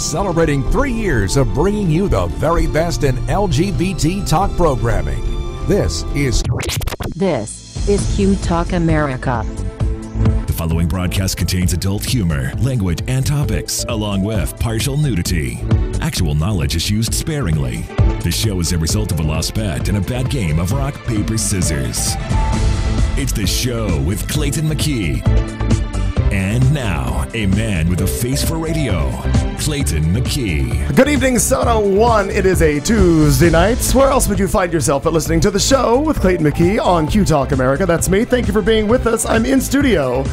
celebrating 3 years of bringing you the very best in LGBT talk programming. This is Q Talk America. The following broadcast contains adult humor, language, and topics, along with partial nudity. Actual knowledge is used sparingly. The show is a result of a lost bet and a bad game of rock, paper, scissors. It's The Show with Clayton McKee. And now, a man with a face for radio, Clayton McKee. Good evening, Soda One. It is a Tuesday night. Where else would you find yourself but listening to The Show with Clayton McKee on Q Talk America? That's me. Thank you for being with us. I'm in studio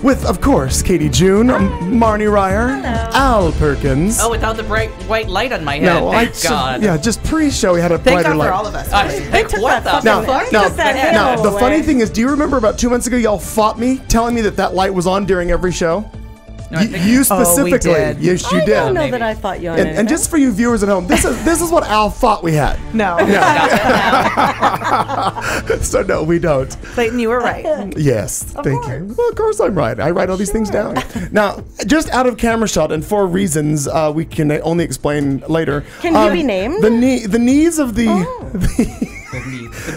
with, of course, Katie June, Marnie Ryer, Al Perkins. Oh, without the bright white light on my head. Thank God. Yeah, just pre-show we had a Thank brighter God light. for all of us. What the Now, the funny thing is, do you remember about 2 months ago y'all fought me, telling me that light was on during every show? No, you specifically. we did. Yes, you did. I don't know that I fought you on anything. And just for you viewers at home, this is what Al thought we had. No. So no, we don't. Clayton, you were right. Yes, thank you. Well, of course I'm right. I write all these things down. Now, just out of camera shot, and for reasons we can only explain later. Can he be named? The knees of the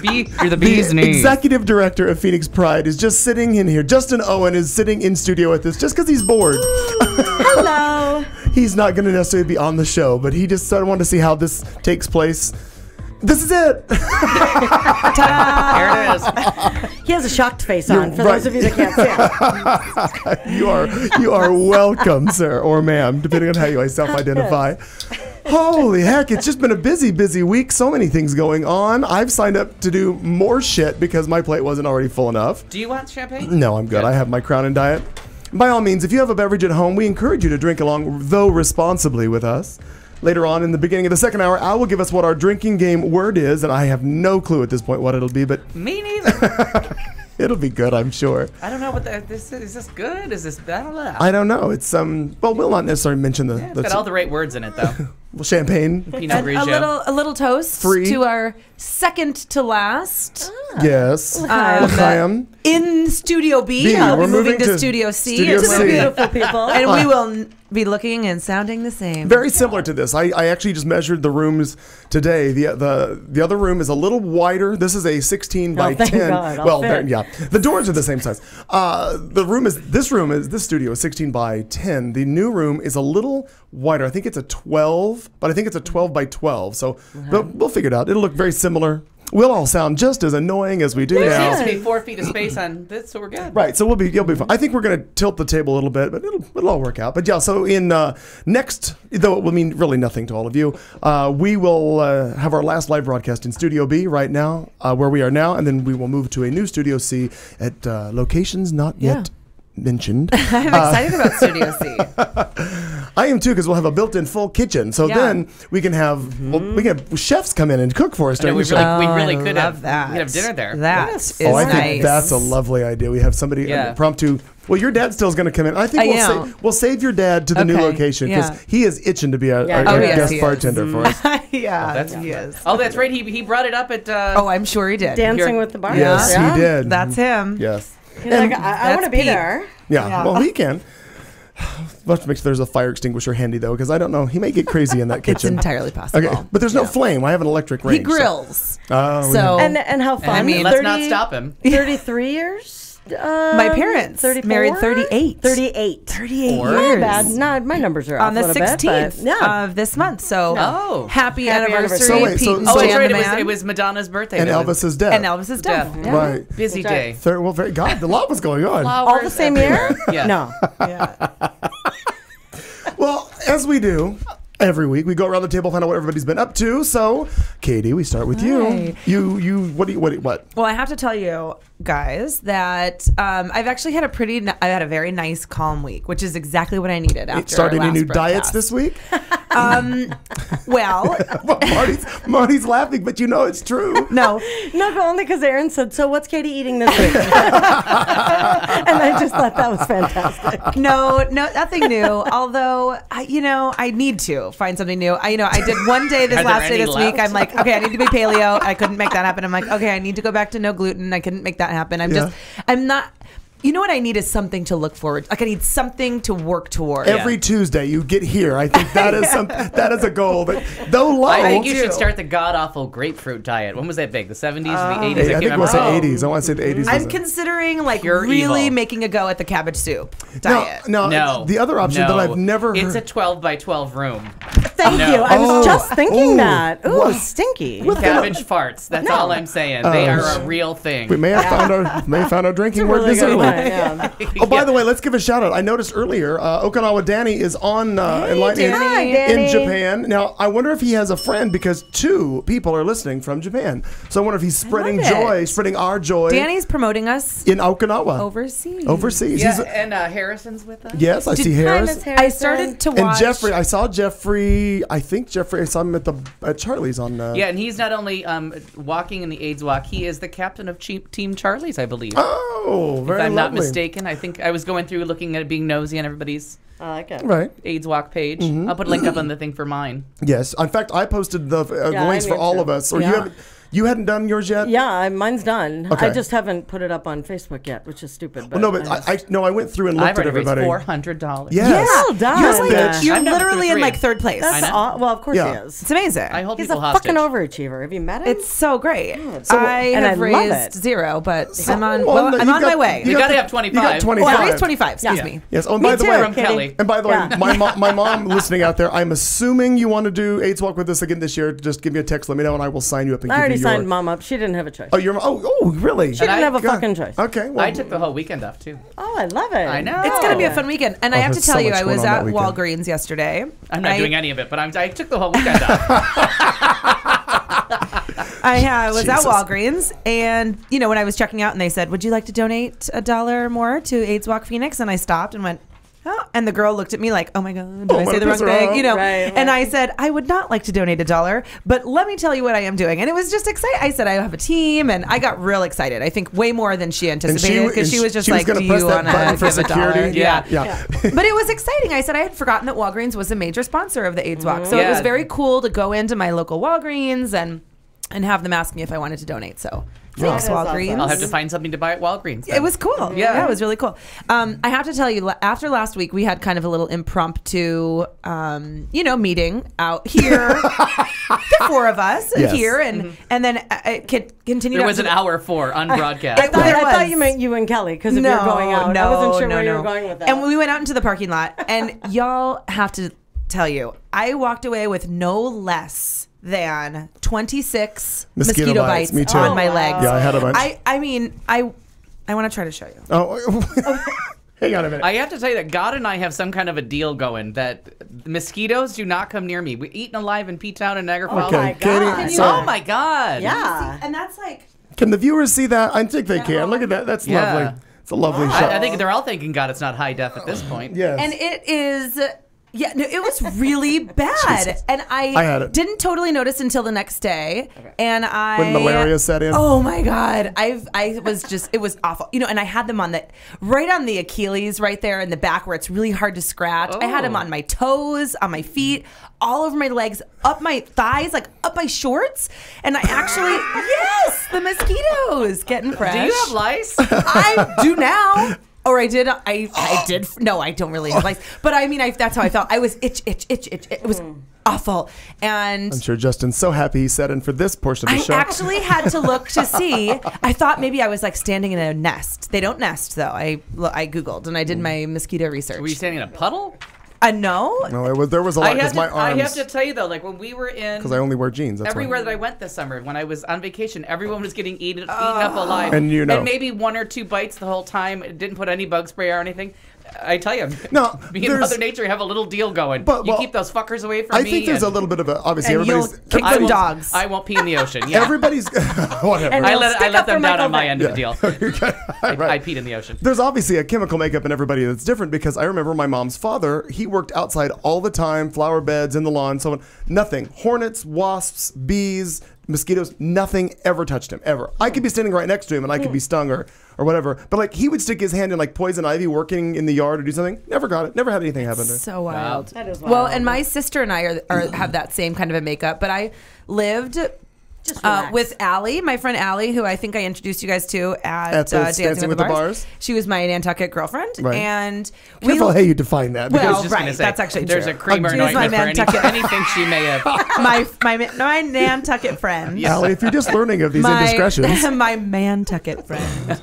You're the bee's knees. executive director of Phoenix Pride is just sitting in here. Justin Owen is sitting in studio with us just because he's bored. Hello. He's not going to necessarily be on the show, but he just sort of wanted to see how this takes place. This is it. Here it is. He has a shocked face on, for those of you that can't see him. You are welcome, sir, or ma'am, depending on how you self-identify. Holy heck, it's just been a busy, busy week. So many things going on. I've signed up to do more shit because my plate wasn't already full enough. Do you want champagne? No, I'm good. I have my Crown and Diet. By all means, if you have a beverage at home, we encourage you to drink along, though responsibly, with us. Later on, in the beginning of the second hour, Al will give us what our drinking game word is, and I have no clue at this point what it'll be, but Me neither. it'll be good, I'm sure. I don't know what this is. Is this good? Is this? I don't know. I don't know. It's well, we'll not necessarily mention the. It's got all the right words in it, though. Well, champagne. Pinot Grigio. A little toast Free. to our second to last Yes. L'chaim. in Studio B. We're We're moving moving to to Studio C. Studio to C. the beautiful people, and we will be looking and sounding the same. Very similar to this. I actually just measured the rooms today. The other room is a little wider. This is a 16 by thank 10. God, I'll Well, fit. yeah. The doors are the same size. This studio is 16 by 10. The new room is a little wider. I think it's a 12, but I think it's a 12 by 12. So but we'll figure it out. It'll look very similar. We'll all sound just as annoying as we do There now. seems to be 4 feet of space on this, so we're good. Right, so you'll be fine. I think we're going to tilt the table a little bit, but it'll all work out. But yeah, so in next, though it will mean really nothing to all of you, we will have our last live broadcast in Studio B right now, where we are now, and then we will move to a new Studio C at locations not yet mentioned. I'm excited about Studio C. I am too, because we'll have a built-in full kitchen. So then we can have chefs come in and cook for us during the show. We really could have that. We could have dinner there. That is I nice. think that's a lovely idea. We have somebody impromptu. Well, your dad still is going to come in. I think we'll save your dad to the new location because he is itching to be our guest bartender for us. He is. Oh, that's right. He brought it up at. I'm sure he did. Dancing with the Bar. Yes, he did. That's him. Yes. He's like, I want to be Pete. there. Yeah. Well, he can. We'll have to make sure there's a fire extinguisher handy, though, because I don't know. He may get crazy in that It's kitchen. entirely possible. Okay, but there's no flame. I have an electric range. He grills. So And how fun. I mean, let's not stop him. 33 years? My parents 34? married 38. 38. 38 Or- years. Not bad. No, my numbers are off On the a little 16th bit, but of this month. So happy anniversary, So wait, Pete so- and so- Oh, that's Jan right. the Man. It was Madonna's birthday. and That was Elvis is dead. And Elvis is dead. Yeah. Right. busy day. Well, very God, a lot was going on. all the same year? Yeah. No. Well, as we do every week, we go around the table, find out what everybody's been up to. So, Katie, we start with you. Hi. What? Well, I have to tell you guys that I've actually had I had a very nice, calm week, which is exactly what I needed after Start our any last new broadcast. diets this week? Well, Marty's laughing, but you know it's true. no. No, but only because Aaron said, so what's Katie eating this week? And I just thought that was fantastic. No, nothing new. Although, I need to find something new. I did one day this Are there last day any this week. left? I'm like, okay, I need to be paleo. I couldn't make that happen. I'm like, okay, I need to go back to no gluten. I couldn't make that happen. I'm not. you know what I need is something to look forward. Like I need something to work toward. Every Tuesday you get here. I think that is that is a goal. But though low, I think you should start the god awful grapefruit diet. When was that big? The 70s or the 80s? I think it was the 80s. I want to say the 80s. I'm considering like Pure really evil. making a go at the cabbage soup diet. No. The other option that I've never heard. It's a 12 by 12 room. Thank No. you. I was just thinking Ooh. that. Ooh, What? stinky. Cabbage farts. That's all I'm saying. They are a real thing. We may have found our drinking word Really this good early. one, yeah. Oh, by the way, let's give a shout out. I noticed earlier, Okinawa Danny is on Enlightening Danny. Hi, in Danny. Japan. Now, I wonder if he has a friend because 2 people are listening from Japan. So I wonder if he's spreading love it. joy, spreading our joy Danny's promoting us in Okinawa. overseas. He's Yeah, and Harrison's with us. yes, I see Hi, Harris. Miss I started to watch. And Jeffrey, I saw Jeffrey. I think Jeffrey. I saw him at Charlie's on. Yeah, and he's not only walking in the AIDS walk, he is the captain of Team Charlie's, I believe. Oh, very if I'm not lovely. mistaken. I think I was going through looking at it, being nosy on everybody's I like it. Right. AIDS walk page. Mm-hmm. I'll put a link up on the thing for mine. Yes. In fact, I posted the Yeah, links I for need all to. of us. Or Yeah. you hadn't done yours yet? Yeah, mine's done. Okay. I just haven't put it up on Facebook yet, which is stupid. Well, no, but I went through and looked I've at already raised everybody. $400. Yes. Well done. Yes, You're bitch. You're I'm number literally in 3. like 3rd place. That's I know. well, of course Yeah. he is. It's amazing. I hold He's people a hostage. fucking overachiever. Have you met him? It's so great. So- I and have I love raised it. 0, but So- I'm on. well, Well, no, I'm you on got- my way. You got gotta the- have 25. You got Oh, 25. I raised 25. Excuse Yeah. me. Yes. Oh, and Me by the too. way, From Kelly. And by the way, Yeah. my mom listening out there, I'm assuming you want to do AIDS Walk with us again this year. Just give me a text, let me know, and I will sign you up and I give already you your. signed Mom up. She didn't have a choice. Oh, you're. Oh, really? She didn't have a God. fucking choice. Okay. Well, I took the whole weekend off, too. Oh, I love it. I know. It's going to be a fun weekend. And I Oh, have to there's tell so you, much I going was on that at weekend. Walgreens yesterday. I'm not doing any of it, but I took the whole weekend off. I was at Jesus. Walgreens, and when I was checking out, and they said, "Would you like to donate $1 or more to AIDS Walk Phoenix?" And I stopped and went, "Oh," and the girl looked at me like, "Oh my god, did Oh, I I'm say gonna the wrong piss her thing?" off. Right, And right. I said, "I would not like to donate $1, but let me tell you what I am doing." And it was just exciting. I said, "I have a team," and I got real excited. I think way more than she anticipated because she was just like, gonna "Do press you that want button to for give security. $1?" Yeah. But it was exciting. I said I had forgotten that Walgreens was a major sponsor of the AIDS Walk, so it was Yeah. very cool to go into my local Walgreens and have them ask me if I wanted to donate. So thanks, That is Walgreens. awesome. I'll have to find something to buy at Walgreens. then. It was cool. Yeah, it was really cool. I have to tell you, after last week, we had kind of a little impromptu, meeting out here, the 4 of us Yes. here, and then it continued. There out was to an the- hour 4 on broadcast. I thought there I thought was. you meant you and Kelly because if you're going out. I wasn't sure where you were going with that. And we went out into the parking lot, and y'all have to tell you, I walked away with no less than 26 Mosquito mosquito bites. bites Me too. on my legs. Yeah, I had a bunch. I mean, I want to try to show you. Oh, hang on a minute. I have to tell you that God and I have some kind of a deal going that mosquitoes do not come near me. We eaten alive in P-Town and Niagara Falls. my Katie, God. so- Oh my God. Yeah. And that's like, Can the viewers see that? I think they can. Look at that. That's Yeah. lovely. It's a lovely shot. I think they're all thanking God it's not high def at this point. Yes. and it is. Yeah, no, it was really bad, and I had it. didn't totally notice until the next day, and When malaria set in? Oh my god, I was just, it was awful, and I had them on right on the Achilles, right there in the back where it's really hard to scratch. I had them on my toes, on my feet, all over my legs, up my thighs, like up my shorts, and I actually, yes, the mosquitoes getting fresh. Do you have lice? I do now. Or I did. I did. No, I don't really have lice. But I mean, that's how I felt. I was itch. It was awful. And I'm sure Justin's so happy he sat in for this portion of the I show. actually had to look to see. I thought maybe I was like standing in a nest. They don't nest though. I Googled and I did my mosquito research. Were you standing in a puddle? No. No, there was a lot because my I have arms, to tell you though, like when we were in, because I only wear jeans. That's everywhere why. that I went this summer, when I was on vacation, everyone was getting eaten up alive. And you know. And maybe 1 or 2 bites the whole time. It didn't put any bug spray or anything. I tell you, No, me and there's- Mother Nature have a little deal going. But, you well, keep those fuckers away from I me. think there's a and little bit of a, obviously And you'll everybody's, kick I some won't- dogs. I won't pee in the ocean. Yeah. everybody's, whatever. And I you'll let stick up for them down Michael on my Vick. end of the deal. I Right. peed in the ocean. There's obviously a chemical makeup in everybody that's different because I remember my mom's father, he worked outside all the time, flower beds in the lawn, so on. Nothing. Hornets, wasps, bees, mosquitoes, nothing ever touched him, ever. I could be standing right next to him and I could be stung or whatever. But like he would stick his hand in like poison ivy working in the yard or do something. Never got it. Never had anything happen to him. So wild. That is Well, wild. and my sister and I have that same kind of a makeup, but I lived Just relax. with Allie, my friend Allie, who I think I introduced you guys to at the Dancing with the Bars. Bars. She was my Nantucket girlfriend, Right. and Careful how you define that. Well, I was just right, gonna say, that's actually there's true. a creamer She was my anointment for Nantucket- anything she may have. my Nantucket friend. Allie, if you're just learning of these indiscretions. My Mantucket friend.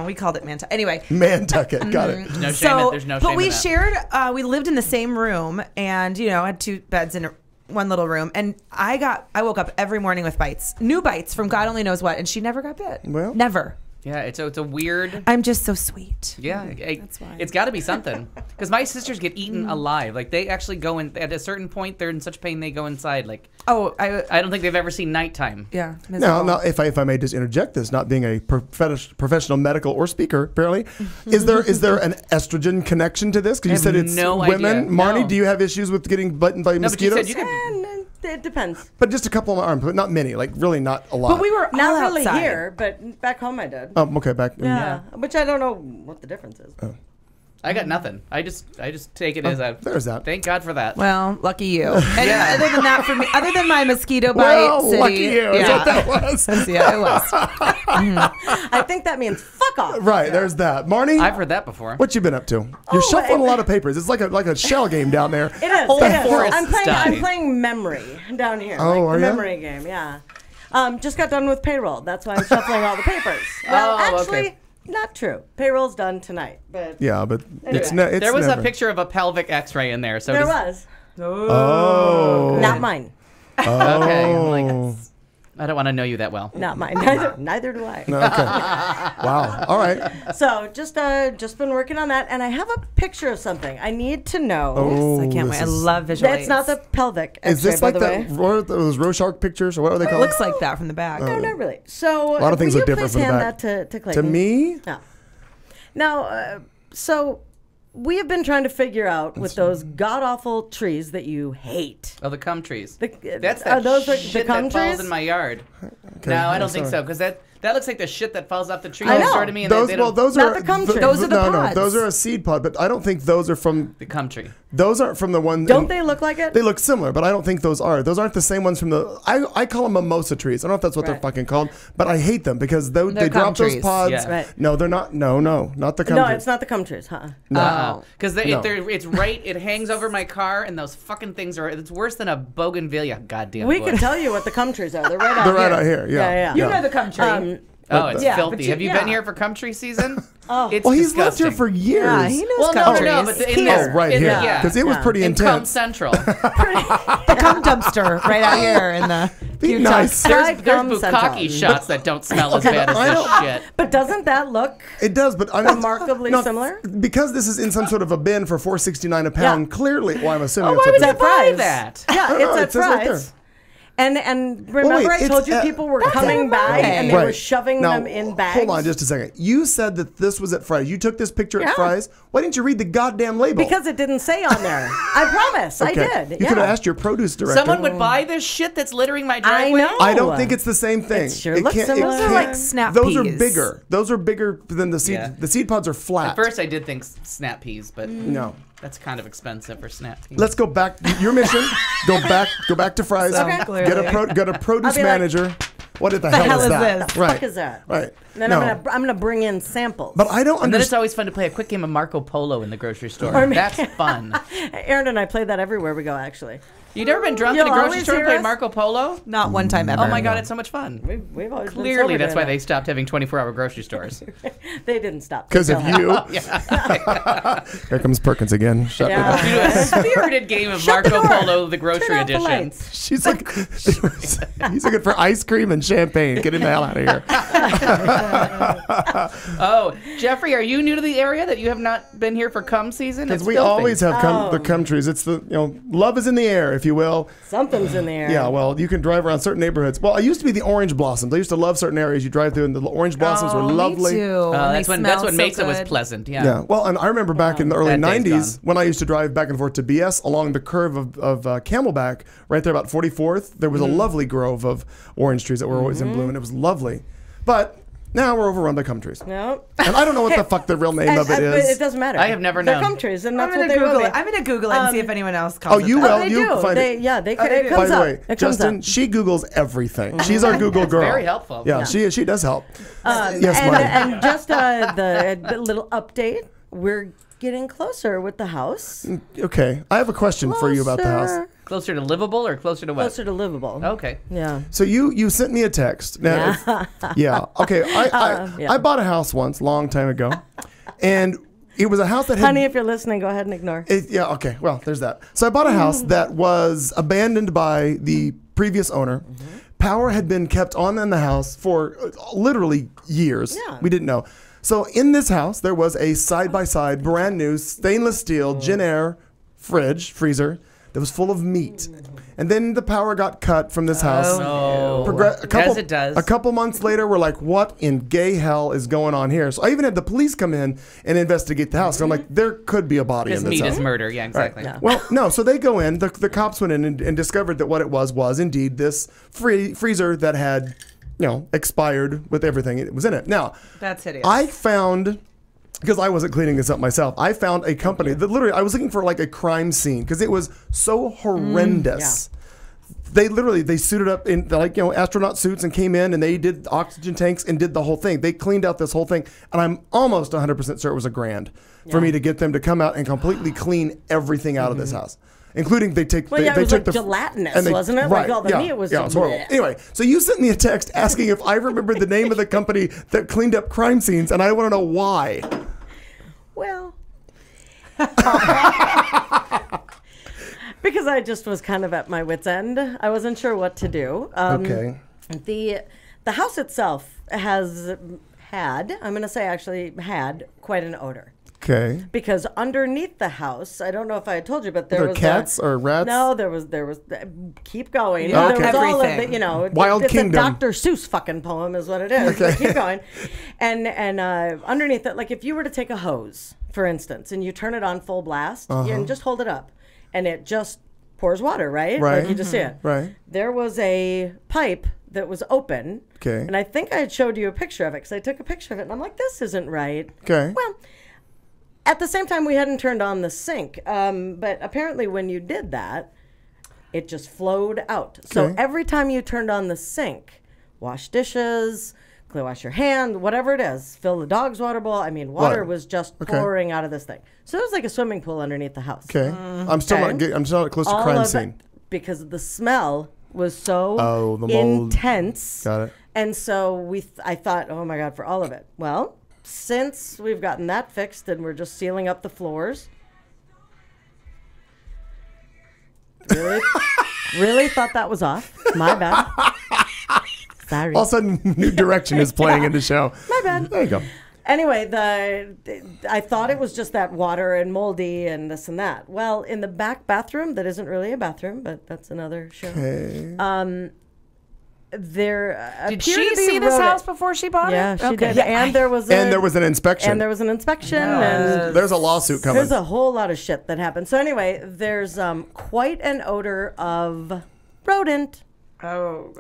We called it Mantucket. Anyway. Mantucket, got it. No shame in, there's no shame but we in that. shared, we lived in the same room and, had 2 beds in one little room. And I woke up every morning with bites, new bites from God only knows what. And she never got bit. Well. Never. Yeah, it's a weird. I'm just so sweet. Yeah, That's why. it's got to be something. Because my sisters get eaten alive. Like they actually go in at a certain point. They're in such pain they go inside. Like I don't think they've ever seen nighttime. Yeah. Now, if I may just interject this, not being a professional medical or speaker, apparently, is there an estrogen connection to this? Because you said it's no women. idea. Marnie, No. do you have issues with getting bitten by No, but you mosquitoes? said you could. It depends. But just a couple on my arm, but not many. Like really, not a lot. But we were all Not really outside. here, but back home I did. Okay, back. Yeah, which I don't know what the difference is. I got nothing. I just take it as a. There's that. Thank God for that. Well, lucky you. And other than that, for me, other than my mosquito bite, Well, city, lucky you. Is what that was. Yeah, it was. I think that means fuck off. Right, there's that. Marnie, I've heard that before. what you been up to? You're shuffling a it- lot of papers. It's like a shell game down there. It is. Whole It is. forest I'm died. playing memory down here. Oh, like are the ya? memory game. Yeah. Just got done with payroll. That's why I'm shuffling all the papers. Well, Oh, actually, okay. not true. Payroll's done tonight, but Yeah, but it's Anyway. There was never. a picture of a pelvic X-ray in there. So there does- was. Oh. Not mine. Okay. I'm like, I don't want to know you that well. Not mine. Neither do I. Okay. Wow. All right. So just been working on that, and I have a picture of something. I need to know. Oh, I can't this wait. I is- love visual That's aids. not the pelvic. Is X-ray, this by like the way. those Rorschach pictures, or what are they It called? looks like that from the back. No, not really. So A lot of things will look you different please from the hand back. that to To Clayton? me? No. Now, so we have been trying to figure out with those god awful trees that you hate. Oh, the cum trees. The- That's are that those the shit cum that falls trees? in my yard. Okay, No, I I'm don't think sorry. so because that looks like the shit that falls off the tree I next know. door to me. And Those, they well, don't, those Not are the cum tree. Those are the no, pods. those are a seed pod, but I don't think those are from. the cum tree. Those aren't from the one. Don't they look like it? They look similar, but I don't think those are. Those aren't the same ones from the. I call them mimosa trees. I don't know if that's what they're Right. fucking called, but I hate them because they cum drop those trees. pods. Yeah. Right. No, they're not. No, not the cum No, trees. it's not the cum trees, huh? No. Because No. it's right. It hangs over my car, and those fucking things are. It's worse than a bougainvillea. Goddamn. We bush. can tell you what the cum trees are. They're right out They're here. right out here. Yeah. Yeah. You know the cum tree. Oh, it's Yeah, filthy. but you- Have you yeah. been here for cum tree season? Oh. It's Well, he's disgusting. lived here for years. Yeah, he knows Well, cum no, no, trees. but in Here. this, Right in, here, yeah, because it was pretty in cum intense. central. The cum dumpster right out here in the. Be Utah. nice. Fried There's cum bukkake central. shots that don't smell as bad as I this don't- shit. But doesn't that look? It does, but I'm Remarkably no, similar? because this is in some sort of a bin for $4.69 a pound. Yeah. Clearly, well, I'm assuming Oh, it's why a would bin. you buy Fries. that? Yeah, don't it's know, at it says right Fry's. And remember, wait, I told it's you at- people were That's coming at by Fry's. and they Right. were shoving Now, them in bags. Hold on just a second. You said that this was at Fry's. You took this picture Yeah. at Fry's. Why didn't you read the goddamn label? Because it didn't say on there. I promise, I did. You Yeah. could have asked your produce director. Someone would buy this shit that's littering my I driveway. know. I don't think it's the same thing. It sure looks similar. Those are like snap Those are peas. bigger. Those are bigger than the seed. Yeah. The seed pods are flat. At first, I did think snap peas, but No. that's kind of expensive for snap peas. Let's go back. Your mission. Go back to Fry's. Okay. Get a produce I'll be like, manager. What the hell hell is is that? this? Right. Fuck is that? Right. And then No. I'm gonna bring in samples. But I don't And then it's understand. always fun to play a quick game of Marco Polo in the grocery store. Or me- That's fun. Aaron and I play that everywhere we go. Actually, You never been drunk You'll in a grocery always store and hear played us- Marco Polo? Not one time ever. Oh my god, it's so much fun. we've always been Clearly, sober that's why doing they stopped having 24-hour grocery stores. that. They didn't stop. Because They of still you. have. Here comes Perkins again. Shut Yeah. it You do a spirited game of Shut the Marco door. Polo, the grocery Turn off the edition. lights. She's like, he's looking for ice cream and champagne. Get him the hell out of here. Oh, Jeffrey, are you new to the area that you have not been here for cum season? Because It's we filthy. always have the cum trees. It's love is in the air, if you will. Something's in the air. Yeah, well, you can drive around certain neighborhoods. Well, I used to be the orange blossoms. I used to love certain areas you drive through, and the orange blossoms were lovely. Me too. That's when Mesa was pleasant. Yeah. Yeah, well, and I remember back in the early That day's 90s gone. when I used to drive back and forth to BS along the curve of Camelback, right there about 44th, there was a lovely grove of orange trees that were always in bloom, and it was lovely. But Now we're overrun by cum trees. No. And I don't know what the fuck the real name of it But is. it doesn't matter. I have never They're known. cum trees, and that's I'm what gonna they will Google be. it. I'm gonna Google it and see if anyone else calls it. you that. will. They You do. find it. Yeah, it By comes the up. way, It comes Justin, up. she Googles everything. She's our Google girl. Very helpful. Yeah, she does help. Yes, and, Marty. and just the little update, we're getting closer with the house. Okay, I have a question for you about the house. Closer. Closer to livable or closer to what? Closer to livable. Okay. Yeah. So you sent me a text. Now, yeah. Okay. I bought a house once, long time ago, and it was a house that had. Honey, if you're listening, go ahead and ignore. Yeah. Okay. Well, there's that. So I bought a house that was abandoned by the previous owner. Power had been kept on in the house for literally years. Yeah. We didn't know. So in this house, there was a side-by-side, brand new stainless steel Gin Air freezer that was full of meat. And then the power got cut from this house. No. As it does. A couple months later, we're like, what in gay hell is going on here? So I even had the police come in and investigate the house. So I'm like, there could be a body Because in this meat house. is murder. Yeah, exactly. Yeah. Well, no. So they go in. The cops went in and discovered that what it was indeed this freezer that had, expired with everything it was in it. Now, That's hideous. I found, because I wasn't cleaning this up myself, I found a company that literally, I was looking for like a crime scene because it was so horrendous. They suited up in astronaut suits and came in and they did oxygen tanks and did the whole thing. They cleaned out this whole thing. And I'm almost 100% sure it was $1,000 for me to get them to come out and completely clean everything out of this house. Including they took Well, yeah, they it was took like gelatinous, and wasn't it? Right, Like all the meat was it's horrible. bleh. Anyway, so you sent me a text asking if I remembered the name of the company that cleaned up crime scenes, and I want to know why. Well, because I just was kind of at my wit's end. I wasn't sure what to do. Okay. The house itself has had, I'm going to say actually had, quite an odor. Okay. Because underneath the house, I don't know if I had told you, but there Were was there cats or rats? No, there was. Keep going. Yeah, There was all of everything. the, Wild it's Kingdom. a Dr. Seuss fucking poem, is what it is. But keep going. And underneath it, like if you were to take a hose, for instance, and you turn it on full blast, and just hold it up, and it just pours water, right? Right. Like you just see it. Right. There was a pipe that was open. Okay. And I think I had showed you a picture of it because I took a picture of it, and I'm like, this isn't right. Okay. Well. At the same time, we hadn't turned on the sink. But apparently when you did that, it just flowed out. So Okay. every time you turned on the sink, wash dishes, wash your hand, whatever it is, fill the dog's water bowl. I mean, water was just pouring out of this thing. So it was like a swimming pool underneath the house. Okay. I'm still not close to All crime of scene. it, because the smell was so the mold. intense. Got it. And so I thought, oh my God, for all of it. Well, since we've gotten that fixed and we're just sealing up the floors. Really thought that was off. My bad. Sorry. All of a sudden, New Direction is playing in the show. My bad. There you go. Anyway, I thought it was just that water and moldy and this and that. Well, in the back bathroom, that isn't really a bathroom, but that's another show. Okay. There Did appear she to be see this rodent- house before she bought Yeah, it? she did. And there was an inspection. And there was an inspection. And There's a lawsuit coming. there's a whole lot of shit that happened. So anyway, there's quite an odor of rodent. Oh.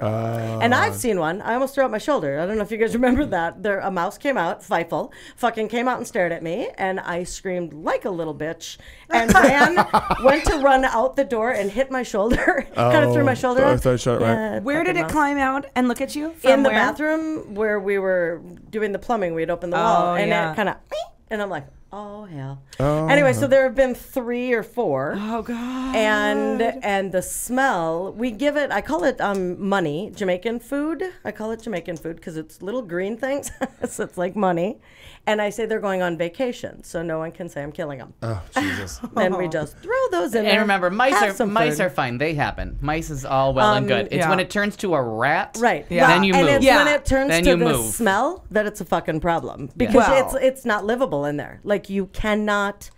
And I've seen one. I almost threw out my shoulder. I don't know if you guys remember that. A mouse came out, Feifel, fucking came out and stared at me, and I screamed like a little bitch and went to run out the door and hit my shoulder. Kind of threw my shoulder out. I shot it right. Yeah, Where did fucking it mouse. climb out and look at you? In the where? bathroom where we were doing the plumbing. We'd opened the wall, and yeah. it kind of, and I'm like, oh hell. Anyway, so there have been 3 or 4. Oh God. And the smell, we give it, I call it money, Jamaican food. I call it Jamaican food because it's little green things. So it's like money. And I say they're going on vacation, so no one can say I'm killing them. Oh, Jesus. And we just throw those in there. And remember, have mice some are food. fine. They happen. Mice is all well and good. It's yeah. when it turns to a rat, Right. Yeah. then you and move. it's Yeah. when it turns Then to you the move. smell that it's a fucking problem because Well- it's not livable in there. Like you cannot,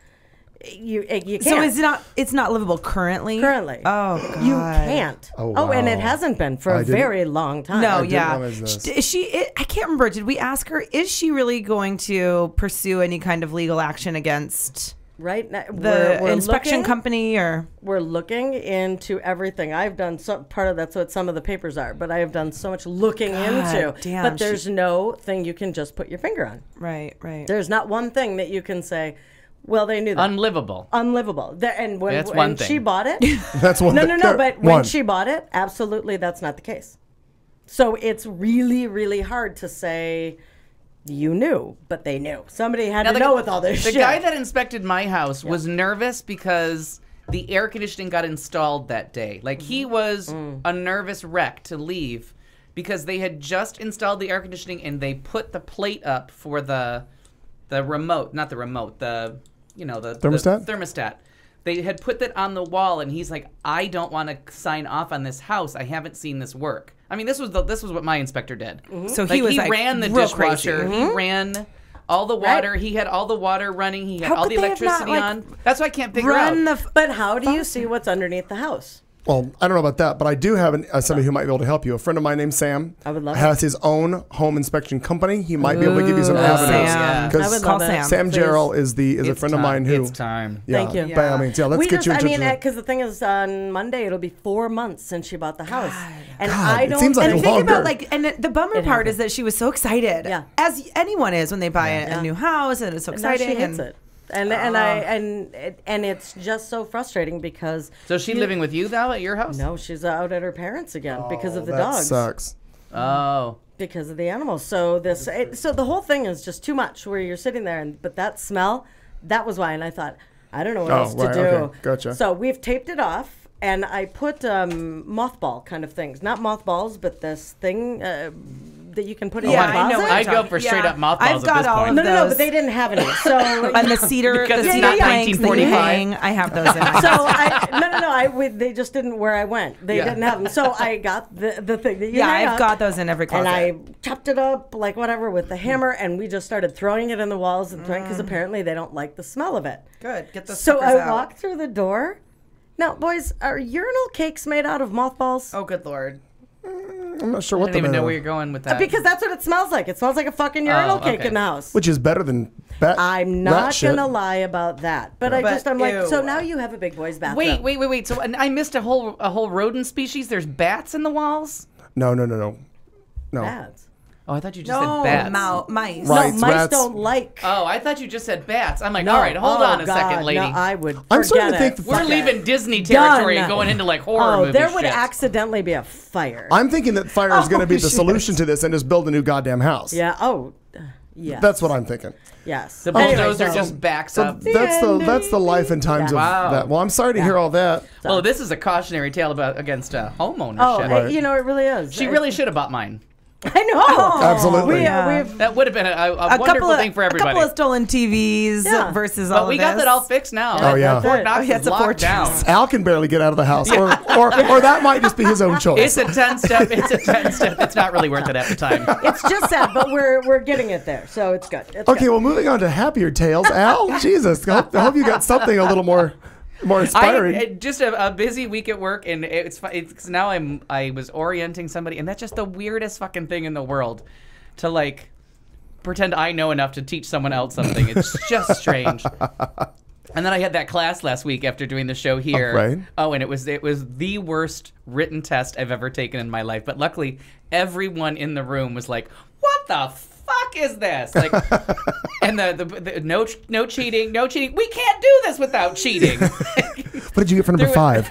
you can't. So it's not livable currently? Currently. Oh God. You can't. Oh, and wow. it hasn't been for I a didn't- very long time. No, didn't yeah. realize this. Is she? I can't remember. Did we ask her? Is she really going to pursue any kind of legal action against Right? The inspection looking, company, or we're looking into everything. I've done part of that's what some of the papers are, but I have done so much looking into. Damn, but there's no thing you can just put your finger on. right. There's not one thing that you can say, well, they knew that. Unlivable. And when, That's one when thing. she bought it, That's one. no, thing. but when she bought it, absolutely that's not the case. So it's really, really hard to say you knew, but they knew. Somebody had to know with all this shit. The guy that inspected my house was nervous because the air conditioning got installed that day. Like, he was a nervous wreck to leave because they had just installed the air conditioning and they put the plate up for the remote, not the remote, the thermostat? The thermostat. They had put that on the wall, and he's like, I don't want to sign off on this house. I haven't seen this work. I mean, this was what my inspector did. So he was he ran the real dishwasher. crazy. He ran all the water. He had all the water running. He had all the electricity on. That's what I can't figure out. But how do you see what's underneath the house? Well, I don't know about that, but I do have somebody who might be able to help you. A friend of mine named Sam I would love has his own home inspection company. He might be able to give you some avenues. Sam. I would love that. Sam Please. Jarrell is a friend of mine who. It's time. Yeah, Thank you. By all means, let's get you in touch with her. Because the thing is, on Monday it'll be 4 months since she bought the house, and God, I it don't. seems like And longer. think about and the bummer part is that she was so excited, Yeah. as anyone is when they buy a new house, and it's so And now exciting. she hates it. And it's just so frustrating because. So is she living with you, though, at your house? No, she's out at her parents again because of the that dogs. sucks. Oh. Because of the animals. So the whole thing is just too much. Where you're sitting there, but that smell, that was why. And I thought, I don't know what else to do. Okay. Gotcha. So we've taped it off. And I put mothball kind of things. Not mothballs, but this thing that you can put in Yeah, your I know closet. what I go for straight up mothballs I've got at this all point. of No, those. but they didn't have any. So And the cedar, Because the it's cedar not planks that you 1945. hang, I have those in my So house. they just didn't where I went. They Yeah. didn't have them. So I got the thing that you Yeah, hang I've up, got those in every closet. and I chopped it up like whatever with the hammer, and we just started throwing it in the walls and throwing because apparently they don't like the smell of it. Good, get the So suckers I out. walked through the door. Now, boys, are urinal cakes made out of mothballs? Oh, good lord. I'm not sure I what don't the even know where you're going with that. Because that's what it smells like. It smells like a fucking urinal cake okay. in the house. Which is better than bat. I'm rat not shit. gonna lie about that, but I'm like, ew. so now you have a big boy's bathroom. Wait. So I missed a whole rodent species. There's bats in the walls? No. Bats. Oh, I thought you just No, said bats. mice. Right. No, mice rats. don't like. Oh, I thought you just said bats. I'm like, No. all right, hold Oh, on a God, second, lady. No, I would. I'm starting to forget think it. We're Fuck leaving it. Disney territory Done. and going into like horror movie there would shit. accidentally be a fire. I'm thinking that fire is going to be the shit. solution to this and just build a new goddamn house. Yeah. Oh. Yes. That's what I'm thinking. Yes. The Anyway, bulldozer so- just backs So up. that's the life and times Yeah. of Wow. that. Well, I'm sorry to hear all that. Well, this is a cautionary tale against home Oh, ownership. Right. you know, it really is. She really should have bought mine. I know. Absolutely. We've That would have been a wonderful thing for A everybody. couple of stolen TVs Yeah. versus all But of we got this. that all fixed now. Oh, yeah. That's Fort it. Knox Oh, yeah, is it's a locked fortress. down. Al can barely get out of the house, or that might just be his own choice. It's a 10-step. It's a 10-step. It's not really worth it at the time. It's just sad, but we're getting it there, so it's good. It's Okay, good. well, moving on to happier tales. Al, Jesus, I hope you got something a little more inspiring. Just a busy week at work, and it's now I was orienting somebody, and that's just the weirdest fucking thing in the world, to like pretend I know enough to teach someone else something. It's just strange. And then I had that class last week after doing the show here. Oh, right. Oh, and it was the worst written test I've ever taken in my life. But luckily, everyone in the room was like, "What the fuck is this?" Like, and the no cheating, no cheating. We can't do this without cheating. What did you get for number 5?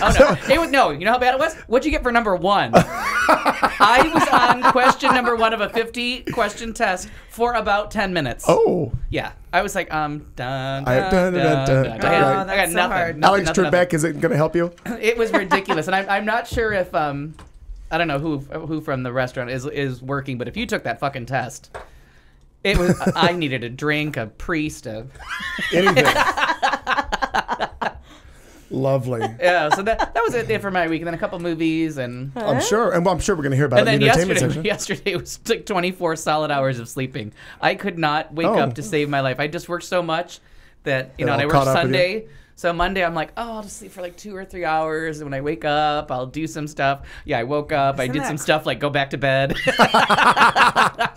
Oh no! You know how bad it was? What'd you get for number 1? I was on question number 1 of a 50-question test for about 10 minutes. Oh. Yeah, I was like, dun. Dun. I got that's nothing. so hard. Nothing, Alex nothing. Trebek, is it going to help you? It was ridiculous, and I'm not sure if I don't know who from the restaurant is working, but if you took that fucking test, it was I needed a drink, a priest, Anything. Lovely. yeah. So that was it for my week, and then a couple movies, and I'm sure. And I'm sure we're going to hear about and it in then the entertainment yesterday section. was like 24 solid hours of sleeping. I could not wake Oh. up to save my life. I just worked so much that It and I all worked caught up with you. Sunday. So Monday, I'm like, oh, I'll just sleep for like 2 or 3 hours. And when I wake up, I'll do some stuff. Yeah, I woke up. I did some stuff like go back to bed.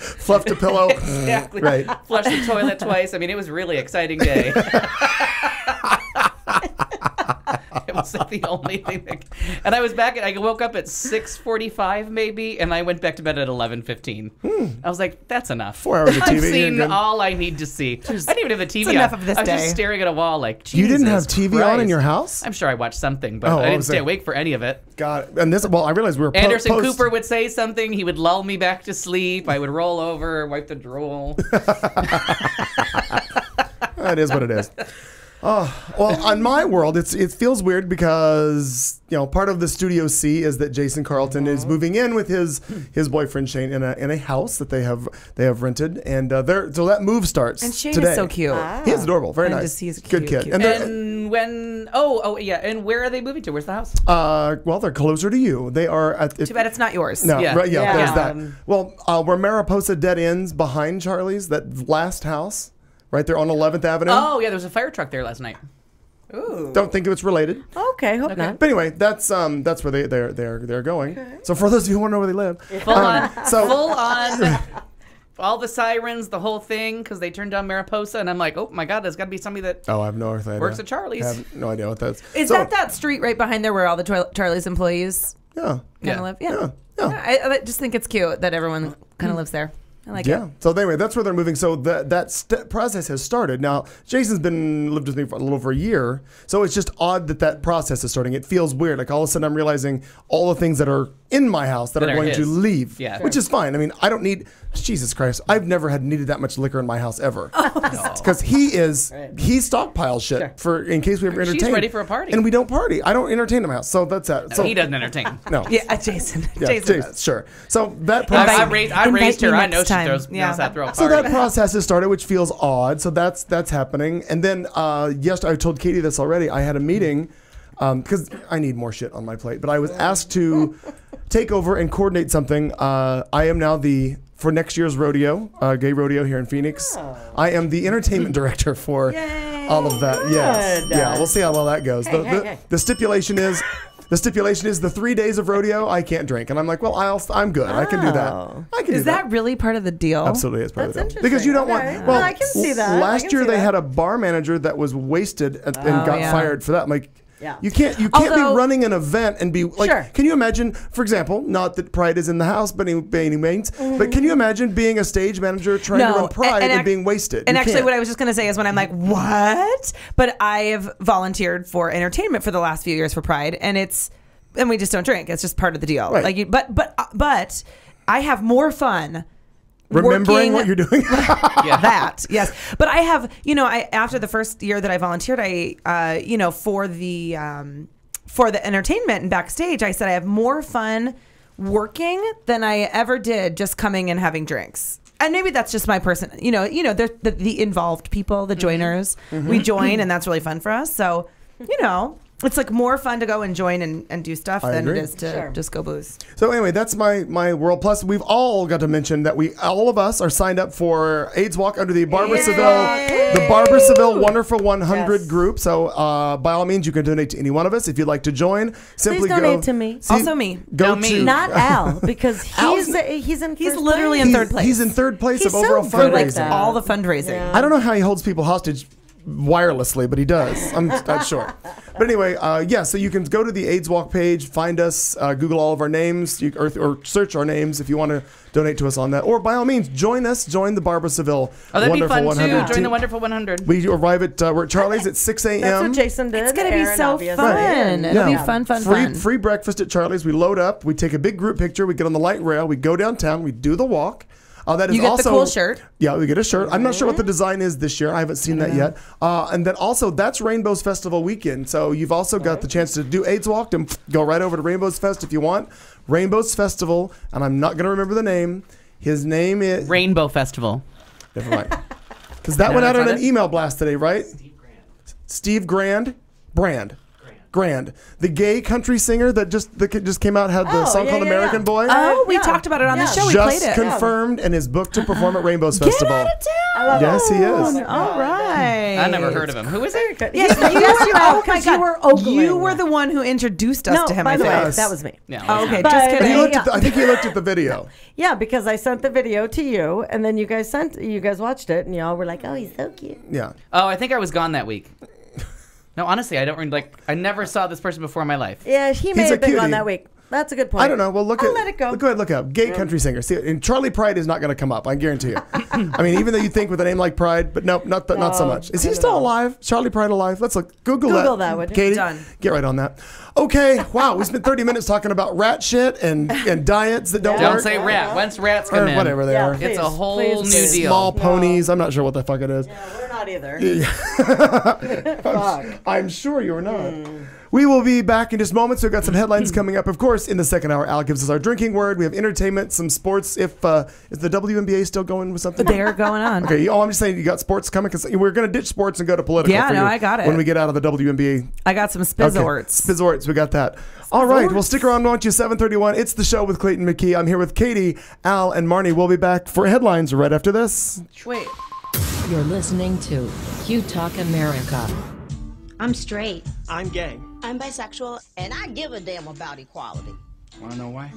Fluffed a pillow. Exactly. Right. Flushed the toilet twice. I mean, it was a really exciting day. It was like the only thing and I was back I woke up at 6:45 maybe, and I went back to bed at 11:15. I was like, that's enough. 4 hours of TV. I've seen all I need to see. I didn't even have the TV on. enough of this I was day. just staring at a wall like, Jesus You didn't have TV on in Christ. your house? I'm sure I watched something, but Oh, I I didn't was stay saying- awake for any of it. God, and this. Well, I realized we were Anderson post. Cooper would say something. He would lull me back to sleep. I would roll over, wipe the drool. It is what it is. Well, on my world, it feels weird because part of the Studio C is that Jason Carlton is moving in with his boyfriend Shane in a house that they have rented, and so that move starts. And Shane today. is so cute. He is adorable, very And nice, just- he's good cute, kid. cute. And when yeah, and where are they moving to? Where's the house? Well, they're closer to you. They are at. Too bad it's not yours. No, Yeah. right, yeah, there's that. Yeah. Well, where Mariposa dead ends behind Charlie's, that last house, right there on 11th Avenue. Oh yeah, there was a fire truck there last night. Ooh. Don't think it's related. Okay, hope not. But anyway, that's where they're going. So for those of you who want to know where they live, Full on, so- full on. All the sirens, the whole thing, because they turned down Mariposa, and I'm like, oh my God, there's got to be somebody that I have no idea. works at Charlie's. I have no idea what that's. Is that street right behind there where all the Charlie's employees Yeah. kind of Yeah. live? Yeah. I just think it's cute that everyone kind of lives there. I like Yeah. it. So anyway, that's where they're moving. So that process has started. Now, Jason's lived with me for a little over a year. So it's just odd that process is starting. It feels weird. Like all of a sudden I'm realizing all the things that are in my house that That are are going to his. leave. Yeah. Which is fine. I mean, I don't need, Jesus Christ, I've never needed that much liquor in my house ever. Because he stockpiles shit for in case we ever entertain. She's ready for a party. And we don't party. I don't entertain in my house. So that's that. So he doesn't entertain. No. Yeah, Jason. Yeah, Jason. Jason, sure. So that I process. raised her. me I know next she time. knows Yeah. how to throw a So party. that process has started, which feels odd. So that's happening. And then, yes, I told Katie this already. I had a meeting because I need more shit on my plate. But I was asked to take over and coordinate something. I am now for next year's rodeo, gay rodeo here in Phoenix. I am the entertainment director for all of that. Yes, Good. yeah. We'll see how well that goes. Hey. The stipulation is. The stipulation is the 3 days of rodeo I can't drink, and I'm like, well, I'm good. I can do that. I can do Is that really part of the deal? Absolutely, it's part of the That's deal. Because you don't interesting. want. Okay. I can see that. I Last can year see they that. had a bar manager that was wasted and got yeah. fired for that. I'm like, Yeah. you can't Although- be running an event and be like. Sure. Can you imagine, for example, not that Pride is in the house, but by any means, but can you imagine being a stage manager trying to No, run Pride and, and being wasted? And You actually, can't. what I was just going to say is when I'm like, what? But I have volunteered for entertainment for the last few years for Pride, and we just don't drink. It's just part of the deal. Right. Like, but I have more fun. Remembering working what you're doing. that yes, but I have after the first year that I volunteered, for the entertainment and backstage, I said I have more fun working than I ever did just coming and having drinks. And maybe that's just my person. They're the involved people, the joiners. We join, and that's really fun for us. So, it's like more fun to go and join and do stuff I than agree. it is to just go booze. So anyway, that's my world. Plus, we've all got to mention that all of us are signed up for AIDS Walk under the Barbara Seville Wonderful 100 Yes. group. So by all means, you can donate to any one of us if you'd like to join. Simply donate go to me. Also me. Go No, me. to Not Al, because he's in He's first literally place. in third place. He's in third place He's of overall so good like fundraising. that. all the fundraising. Yeah. I don't know how he holds people hostage wirelessly, but he does. I'm not sure. But anyway, so you can go to the AIDS Walk page, find us, Google all of our names, or search our names if you want to donate to us on that. Or by all means, join the Barbara Seville Oh, that'd be Wonderful fun 100 too. Join the Wonderful 100. We arrive at we're at Charlie's at 6 a.m. That's what Jason did. It's gonna be Aaron, so obviously. fun. It'll be Yeah. fun. Free breakfast at Charlie's. We load up. We take a big group picture. We get on the light rail. We go downtown. We do the walk. That is You get also, the cool shirt. Yeah, we get a shirt. I'm not sure what the design is this year. I haven't seen that yet. And then also, that's Rainbows Festival weekend. So you've also got the chance to do AIDS Walk and go right over to Rainbows Fest if you want. Rainbows Festival, and I'm not going to remember the name. His name is... Rainbow Festival. Never mind. Because that No, went out that's on not an it? email blast today, right? Steve Brand. grand. The gay country singer that just came out had the song called American Boy. Oh, we talked about it on the show. We played Just it. confirmed and is booked to perform at Rainbows Festival. Get out of town. Yes, he is. All right. I never heard of him. Who is it? Yes, you were. Oh my God. You were the one who introduced us to him. By the way, Yes. that was me. Yeah. Oh, okay, But- just kidding. I think he looked at the video. Yeah, because I sent the video to you, and then you guys watched it, and y'all were like, "Oh, he's so cute." Yeah. Oh, I think I was gone that week. No, honestly, I don't really I never saw this person before in my life. Yeah, he may He's a have been cutie. gone that week. That's a good point. I don't know. Well, I'll let it go. Go ahead, look up. Gay country singer. See, and Charlie Pride is not going to come up. I guarantee you. I mean, even though you think with a name like Pride, but no, not so much. Is he still alive? Charlie Pride alive? Let's look. Google that, would you? Katie, Done. get right on that. Okay. Wow. We spent 30 minutes talking about rat shit and diets that don't Don't work. say rat. Once rats Or come in, whatever they Yeah, are. please. it's a whole Please, new please. deal. Small ponies. I'm not sure what the fuck it is. Yeah, we're not either. I'm sure you're not. We will be back in just moments. We've got some headlines coming up. Of course, in the second hour, Al gives us our drinking word. We have entertainment, some sports. If is the WNBA still going with something? They're going on. Okay. I'm just saying you got sports coming because we're going to ditch sports and go to political. Yeah, for no, you I got it. When we get out of the WNBA. I got some Spizzorts. Spizzorts, we got that. All right, well, stick around, won't you? 7:31. It's the show with Clayton McKee. I'm here with Katie, Al, and Marnie. We'll be back for headlines right after this. Wait. You're listening to Q Talk America. I'm straight. I'm gay. I'm bisexual, and I give a damn about equality. Want to know why?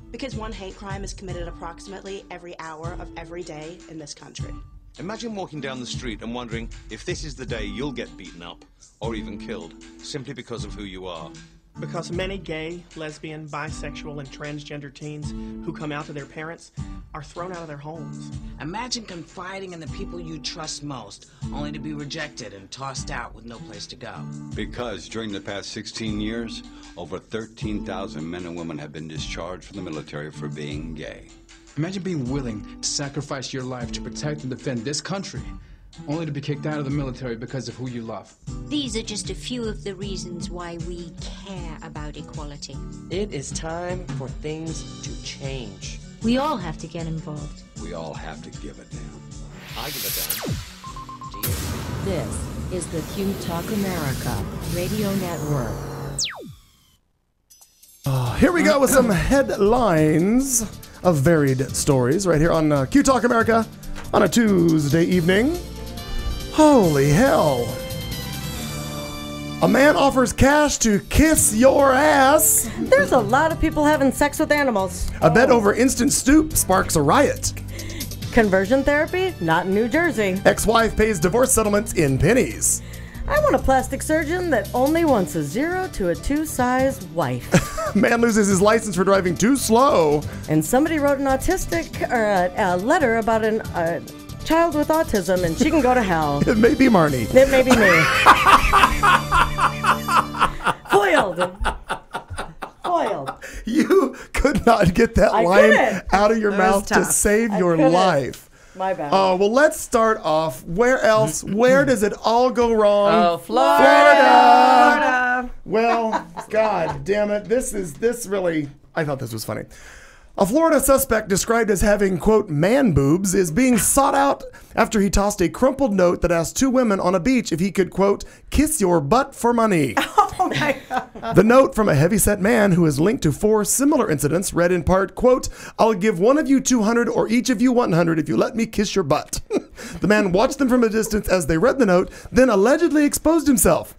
Because one hate crime is committed approximately every hour of every day in this country. Imagine walking down the street and wondering if this is the day you'll get beaten up or even killed simply because of who you are. Because many gay, lesbian, bisexual, and transgender teens who come out to their parents are thrown out of their homes. Imagine confiding in the people you trust most, only to be rejected and tossed out with no place to go. Because during the past 16 years, over 13,000 men and women have been discharged from the military for being gay. Imagine being willing to sacrifice your life to protect and defend this country, only to be kicked out of the military because of who you love. These are just a few of the reasons why we care about equality. It is time for things to change. We all have to get involved. We all have to give it down. I give it down. Do you? This is the Q Talk America Radio Network. Here we go with some headlines of varied stories right here on Q Talk America on a Tuesday evening. Holy hell. A man offers cash to kiss your ass. There's a lot of people having sex with animals. A bet over instant stoop sparks a riot. Conversion therapy? Not in New Jersey. Ex-wife pays divorce settlements in pennies. I want a plastic surgeon that only wants a 0 to a 2 size wife. Man loses his license for driving too slow. And somebody wrote an autistic or a letter about a child with autism, and she can go to hell. It may be Marnie. It may be me. Foiled. Foiled. You could not get that I line couldn't. out of your That mouth was to tough. save your couldn't. life. My bad. Oh, well, let's start off. Where else? Where does it all go wrong? Oh, Florida. Florida. Well, God damn it. This really, I thought this was funny. A Florida suspect described as having, quote, man boobs is being sought out after he tossed a crumpled note that asked two women on a beach if he could, quote, kiss your butt for money. Oh my God. The note from a heavyset man who is linked to 4 similar incidents read in part, quote, I'll give one of you 200 or each of you 100 if you let me kiss your butt. The man watched them from a distance as they read the note, then allegedly exposed himself.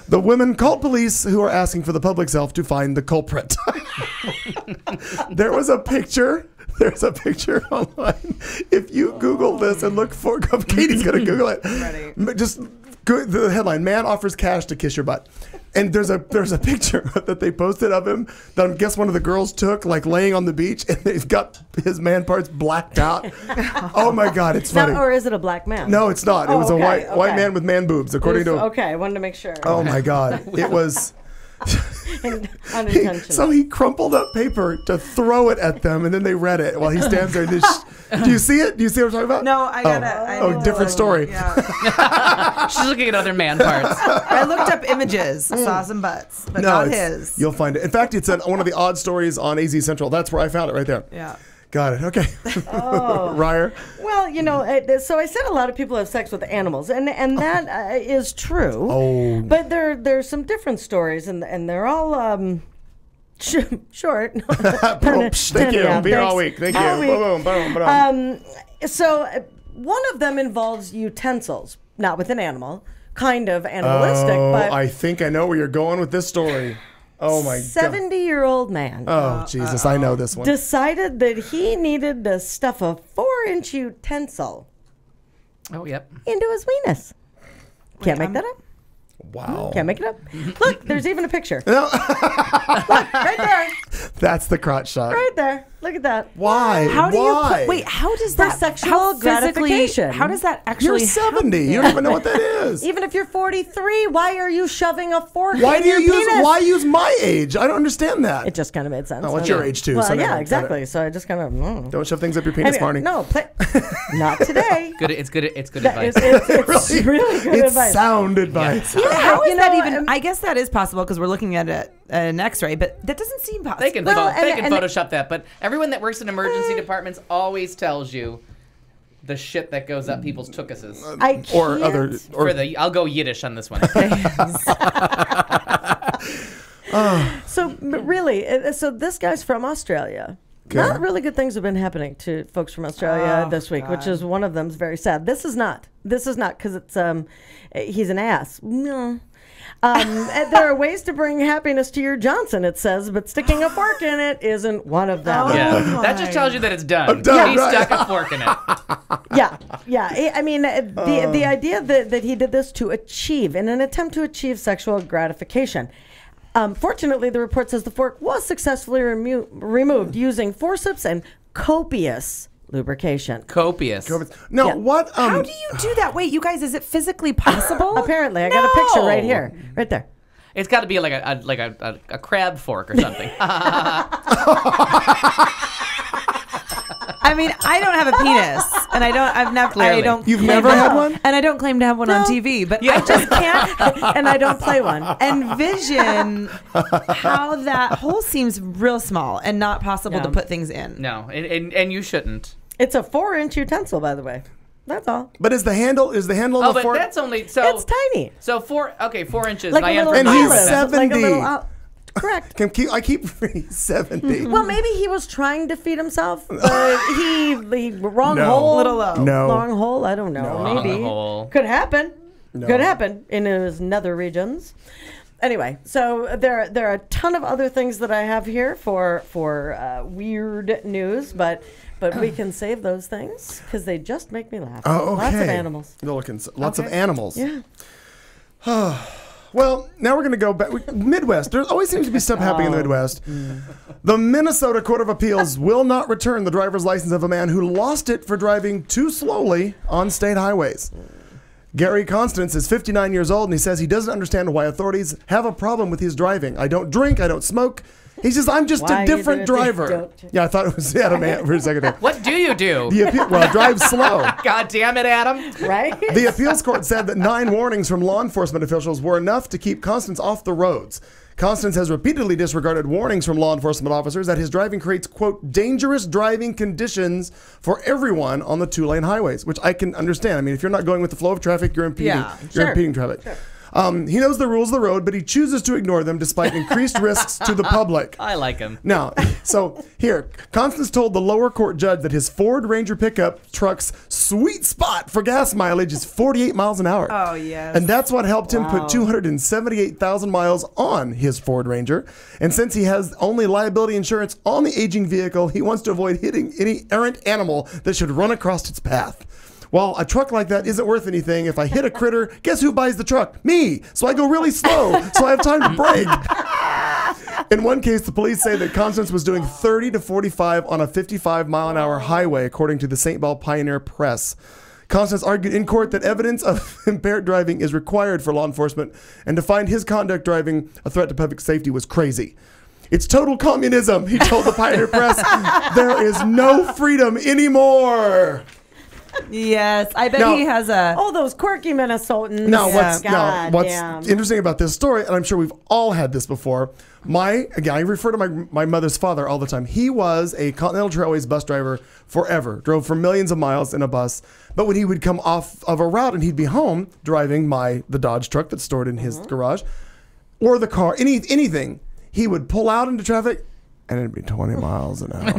The women called police who are asking for the public's help to find the culprit. There was a picture. There's a picture online. If you Google this and look for, Katie's going to Google it. Ready. Just the headline, man offers cash to kiss your butt. And there's a picture that they posted of him that I guess one of the girls took, like laying on the beach, and they've got his man parts blacked out. Oh my God, it's funny. Or is it a black man? No, it's not. It was a okay, white man with man boobs, according to. Okay, I wanted to make sure. Oh my God, it was. Unintentional. So he crumpled up paper to throw it at them, and then they read it while he stands there. Do you see it? Do you see what I'm talking about? No, I gotta. Different story. Yeah. She's looking at other man parts. I looked up images, saw some butts, but not his. You'll find it. In fact, it's one of the odd stories on AZ Central. That's where I found it right there. Yeah. Got it. Okay. Ryer? Well, so I said a lot of people have sex with animals, and that is true. Oh. But there's some different stories, and they're all short. Thank you. Be here all week. Thank you. Boom, boom, boom. So one of them involves utensils, not with an animal, kind of animalistic. But I think I know where you're going with this story. Oh my God. 70-year-old man. Oh, Jesus, I know this one. Decided that he needed to stuff a 4-inch utensil into his weenus. Can't make that up. Wow. Can't make it up. Look, there's even a picture. Look, right there. That's the crotch shot. Right there. Look at that. Why? How do Why? you wait? How does that sexual gratification? How does that actually? You're 70. You don't even know what that is. Even if you're 43, why are you shoving a fork Why in do you your use? penis? Why use my age? I don't understand that. It just kind of made sense. Oh, what's your age too? Well, so yeah, exactly. So I just kind of don't shove things up your penis, anyway, Marnie. No, not today. It's good advice. It's really good It's advice. sound advice. Yeah, how is that even? I guess that is possible because we're looking at an X-ray, but that doesn't seem possible. They can Photoshop that, but everyone that works in emergency departments always tells you the shit that goes up people's tuchuses. I'll go Yiddish on this one. So really, so this guy's from Australia. Okay. Not really good things have been happening to folks from Australia this week, which is one of them's very sad. This is not because it's he's an ass. No. There are ways to bring happiness to your Johnson, it says, but sticking a fork in it isn't one of them. That just tells you that it's done. I'm done, He stuck a fork in it. Yeah. I mean, the idea that he did this in an attempt to achieve sexual gratification. Fortunately, the report says the fork was successfully removed using forceps and copious lubrication. Copious. No, Yeah. what? How do you do that? Wait, you guys, is it physically possible? Apparently, I got a picture right here, right there. It's got to be like a crab fork or something. I mean, I don't have a penis, and You've never had one? And I don't claim to have one on TV, but I just can't, and I don't play one. envision how that hole seems real small and not possible to put things in. No, and you shouldn't. It's a 4-inch utensil, by the way. That's all. But is the handle of the fork? That's only so. It's tiny. So 4 inches. Like a little and olive. he's 70. Like a little correct. I keep 70. Well, maybe he was trying to feed himself, but he wrong hole. Little low. No. Long hole. I don't know. No. Maybe Wrong hole. could happen. No. Could happen in his nether regions. Anyway, so there are a ton of other things that I have here for weird news, but we can save those things because they just make me laugh. Oh, okay. Lots of animals. Lots of animals. Yeah. Well, now we're going to go back. Midwest. There always seems to be stuff happening in the Midwest. The Minnesota Court of Appeals will not return the driver's license of a man who lost it for driving too slowly on state highways. Gary Constance is 59 years old, and he says he doesn't understand why authorities have a problem with his driving. I don't drink. I don't smoke. He says, I'm just a different driver. Yeah, I thought it was Adam for a second there. What do you do? Drive slow. God damn it, Adam. Right? The appeals court said that 9 warnings from law enforcement officials were enough to keep Constance off the roads. Constance has repeatedly disregarded warnings from law enforcement officers that his driving creates, quote, dangerous driving conditions for everyone on the 2-lane highways, which I can understand. I mean, if you're not going with the flow of traffic, you're impeding, impeding traffic. Sure. He knows the rules of the road, but he chooses to ignore them despite increased risks to the public. I like him. Now, so here, Constance told the lower court judge that his Ford Ranger pickup truck's sweet spot for gas mileage is 48 miles an hour. Oh, yes. And that's what helped him put 278,000 miles on his Ford Ranger. And since he has only liability insurance on the aging vehicle, he wants to avoid hitting any errant animal that should run across its path. Well, a truck like that isn't worth anything. If I hit a critter, guess who buys the truck? Me. So I go really slow, so I have time to brake. In one case, the police say that Constance was doing 30 to 45 on a 55-mile-an-hour highway, according to the St. Paul Pioneer Press. Constance argued in court that evidence of impaired driving is required for law enforcement, and to find his conduct driving a threat to public safety was crazy. It's total communism, he told the Pioneer Press. There is no freedom anymore. Yes, I bet Now- he has a. Oh, those quirky Minnesotans. Now, God what's damn. interesting about this story, and I'm sure we've all had this before. Again, I refer to my mother's father all the time. He was a Continental Trailways bus driver forever, drove for millions of miles in a bus. But when he would come off of a route and he'd be home driving the Dodge truck that's stored in his garage, or the car, anything, he would pull out into traffic. And it'd be 20 miles an hour.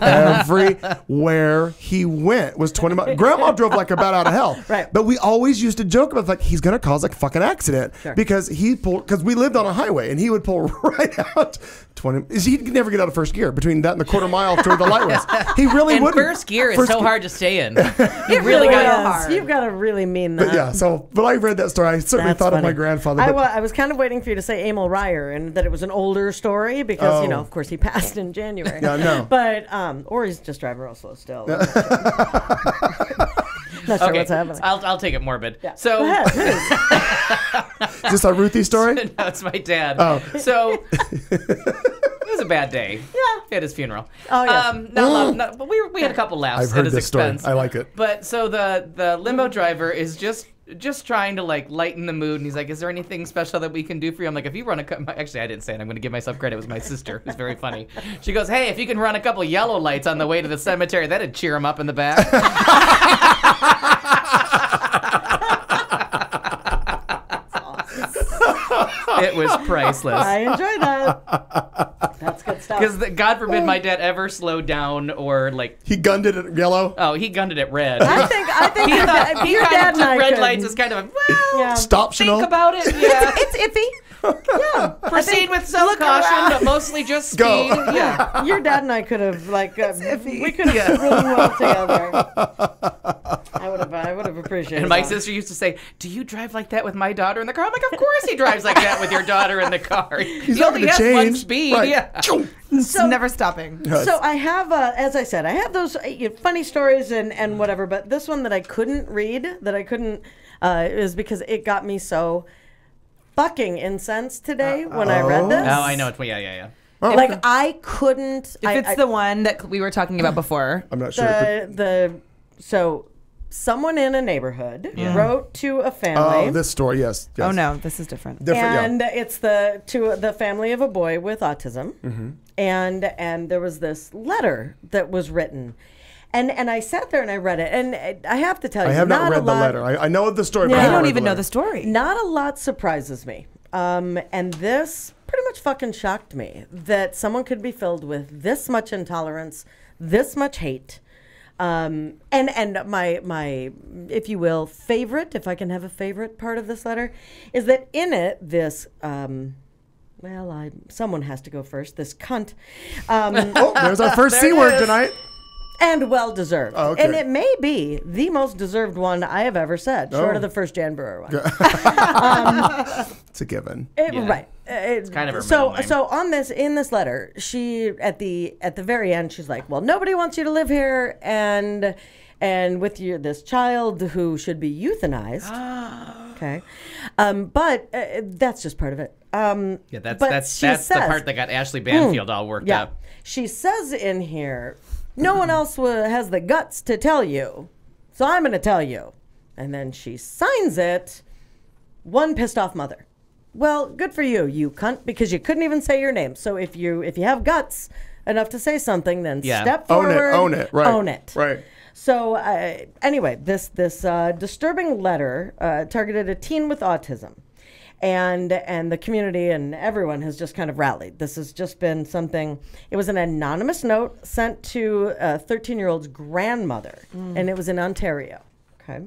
Everywhere he went was 20 miles. Grandma drove like a bat out of hell. Right. But we always used to joke about like he's going to cause like a fucking accident because we lived on a highway and he would pull right out 20. He'd never get out of first gear between that and the quarter mile to the light was. He really and wouldn't. First gear is so hard to stay in. It really got is. You've got to really mean that. But yeah, but I read that story. I certainly That's thought of funny. my grandfather. I was kind of waiting for you to say Emil Ryer and that it was an older story because, of course, he passed in January. Yeah, no. But, or he's just driving real slow still. Not sure what's happening. I'll take it morbid. Yeah. So, Go ahead, please. Is this a Ruthie story? No, it's my dad. Oh. So it was a bad day. Yeah. At his funeral. Oh, yes. But we had a couple laughs I've at heard his this story. expense. I like it. But so the limo driver is just trying to like lighten the mood, and he's like, "Is there anything special that we can do for you?" I'm like, "If you run actually, I didn't say it. I'm going to give myself credit. It was my sister. It was very funny. She goes, "Hey, if you can run a couple yellow lights on the way to the cemetery, that'd cheer him up in the back." It was priceless. I enjoy that. That's good stuff. Because God forbid my dad ever slowed down or like He gunned it at yellow. oh he gunned it at red. I think he that thought he your kind dad of and I took red could- lights as kind of a well Yeah. Stop think optional. about it. Yeah, It's iffy. Yeah. proceed with some caution, but mostly just speed. Go. Yeah. Your dad and I could have we could have really well together. I would have appreciated. And my that. sister used to say, "Do you drive like that with my daughter in the car?" I'm like, "Of course he drives like that with your daughter in the car. He not only gonna has one change. speed." Right. Yeah. It's never stopping. So I have, as I said, I have those funny stories and whatever. But this one that I couldn't read, is because it got me so fucking incensed today when I read this. Oh, I know it's yeah. Like I couldn't. If it's the one that we were talking about before. I'm not sure. So someone in a neighborhood wrote to a family. Oh, this story, yes. Oh no, this is different. And it's to the family of a boy with autism, and there was this letter that was written, and I sat there and I read it, and I have to tell you, I have not read a lot, the letter. I know the story, but I I haven't don't read even the know letter. the story. Not a lot surprises me, and this pretty much fucking shocked me that someone could be filled with this much intolerance, this much hate. And my if you will favorite, if I can have a favorite part of this letter, is that in it this someone has to go first. This cunt. Oh, there's our first C word tonight. And well deserved. Oh, okay. And it may be the most deserved one I have ever said, short of the first Jan Brewer one. It's a given. Right. It's kind of her middle name. So in this letter, she at the very end, she's like, "Well, nobody wants you to live here, and with this child who should be euthanized." Okay, but that's just part of it. Yeah, that's the part that got Ashley Banfield all worked up. She says in here, "No one else has the guts to tell you, so I'm going to tell you." And then she signs it, "One pissed off mother." Well, good for you, you cunt, because you couldn't even say your name. So if you have guts enough to say something, then step forward, own it, right? Own it, right? So anyway, this disturbing letter targeted a teen with autism. And the community and everyone has just kind of rallied. This has just been something. It was an anonymous note sent to a 13-year-old's grandmother, and it was in Ontario. Okay,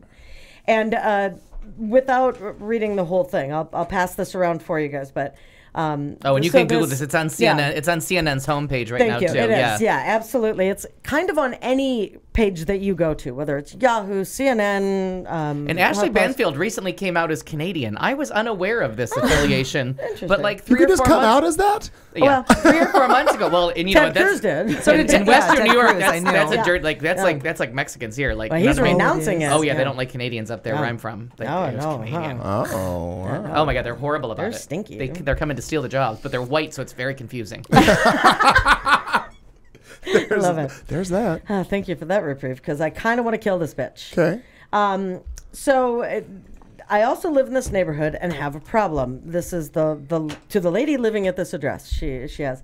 and without reading the whole thing, I'll pass this around for you guys. But and you can Google this. It's on CNN. Yeah. It's on CNN's homepage right Thank now you. too. It is. Yeah, absolutely. It's kind of on any page that you go to, whether it's Yahoo, CNN. And Ashley HuffPost. Banfield recently came out as Canadian. I was unaware of this affiliation, but like You 3 could or just 4 come months. out as that? Yeah, 3 or 4 months ago. Well, and you know Ted Cruz that's did. So in did Western Ted New York. Cruz, I know. That's a Yeah. dirt like that's like Mexicans here. Like Well, he's none of them- renouncing it. Oh yeah, Yeah. they don't like Canadians up there where I'm from. Like, Oh, they're just no, Canadian. Uh-oh. Oh my God, they're horrible about They're it. stinky. They're coming to steal the jobs, but they're white, so it's very confusing. Love it. There's that. Thank you for that reprieve, because I kind of want to kill this bitch. Okay. I also live in this neighborhood and have a problem. This is to the lady living at this address. She has,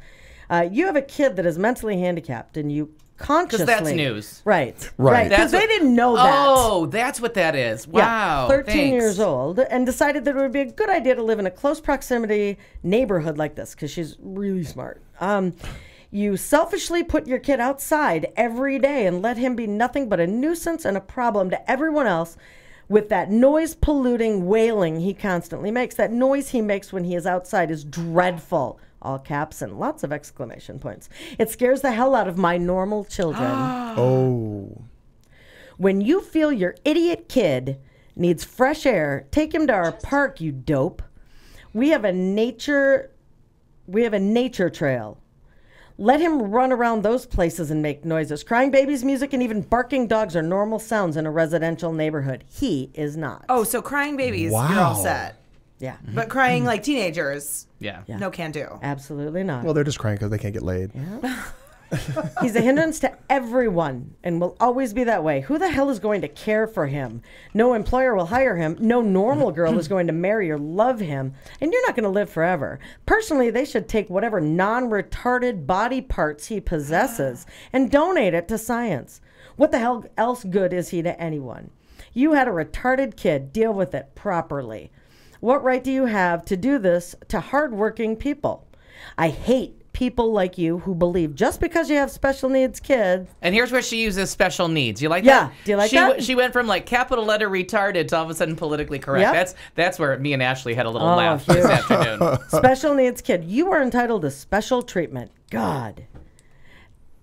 you have a kid that is mentally handicapped, and you consciously. Because that's news. Right. Because they didn't know that. Oh, that's what that is. Wow. 13 years old, and decided that it would be a good idea to live in a close proximity neighborhood like this, because she's really smart. You selfishly put your kid outside every day and let him be nothing but a nuisance and a problem to everyone else with that noise-polluting wailing he constantly makes. That noise he makes when he is outside is dreadful. All caps and lots of exclamation points. It scares the hell out of my normal children. Oh. When you feel your idiot kid needs fresh air, take him to our park, you dope. We have a nature trail. Let him run around those places and make noises. Crying babies, music, and even barking dogs are normal sounds in a residential neighborhood. He is not. Oh, so crying babies, Wow. you're all set. Yeah. But crying like teenagers, Yeah. no can do. Absolutely not. Well, they're just crying because they can't get laid. He's a hindrance to everyone and will always be that way. Who the hell is going to care for him? No employer will hire him. No normal girl is going to marry or love him. And you're not going to live forever. Personally, they should take whatever non-retarded body parts he possesses and donate it to science. What the hell else good is he to anyone? You had a retarded kid. Deal with it properly. What right do you have to do this to hardworking people? I hate people like you who believe just because you have special needs kids. And here's where she uses special needs. You like Yeah. that? Do you like that? She went from like capital letter retarded to all of a sudden politically correct. Yep. That's where me and Ashley had a little Oh, laugh huge. this afternoon. Special needs kid. You are entitled to special treatment. God.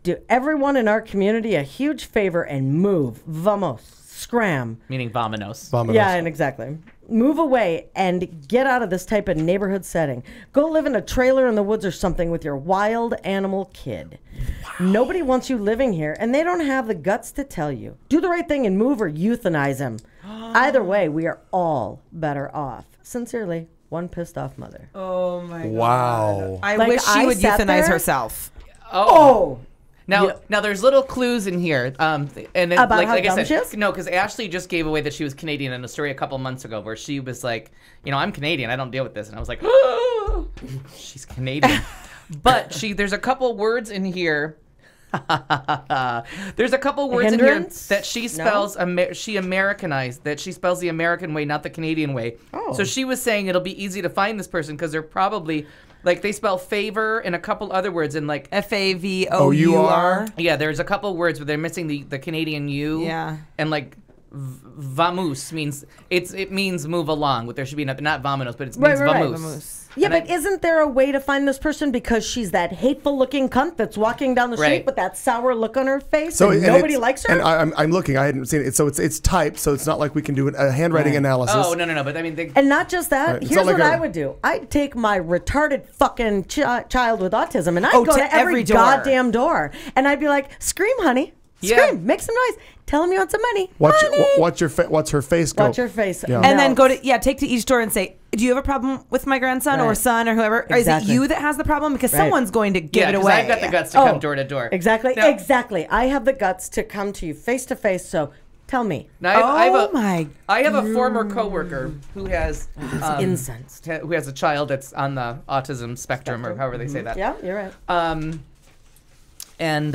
Do everyone in our community a huge favor and move. Vamos. Scram. Meaning vominos. Yeah, and exactly. Move away and get out of this type of neighborhood setting. Go live in a trailer in the woods or something with your wild animal kid. Nobody wants you living here, and they don't have the guts to tell you. Do the right thing and move or euthanize him. Either way, we are all better off. Sincerely, one pissed off mother. Oh my God. Wow. I wish she would sat euthanize there- herself. Oh. Now there's little clues in here, and then, About like, how like I dumb said, she is? no, because Ashley just gave away that she was Canadian in a story a couple months ago where she was like, I'm Canadian, I don't deal with this, and I was like, oh, she's Canadian, but there's a couple words in here. There's a couple words in here Hindrance? that she spells. She Americanized that she spells the American way, not the Canadian way. Oh. So she was saying it'll be easy to find this person because they're probably. Like, they spell favor and a couple other words in, like... F-A-V-O-U-R. Yeah, there's a couple words where they're missing the Canadian U. Yeah. And, like, vamoose means... It means move along, but there should be not vamonos, but it means vamoose. Yeah, but isn't there a way to find this person because she's that hateful-looking cunt that's walking down the street Right. with that sour look on her face So and nobody likes her? And I'm looking. I hadn't seen it. So it's typed. So it's not like we can do a handwriting analysis. Oh, no. But, I mean... And not just that. Right. It's Here's not like what a- I would do. I'd take my retarded fucking child with autism and I'd Oh, go to to every every door. goddamn door. And I'd be like, scream, honey. Yeah. Scream. Make some noise. Tell him you want some money. What's Money. what's her face go? Watch her face. Yeah. And then take to each door and say, do you have a problem with my grandson or Right. son or whoever? Or is it Exactly. you that has the problem? Because Right. someone's going to give Yeah, it 'cause away. I've got the guts to come door to door. Exactly. Now- Exactly. I have the guts to come to you face to face. So tell me. Now, my I have a former coworker who has... incensed. Who has a child that's on the autism spectrum, or however they say that. Yeah, you're right. And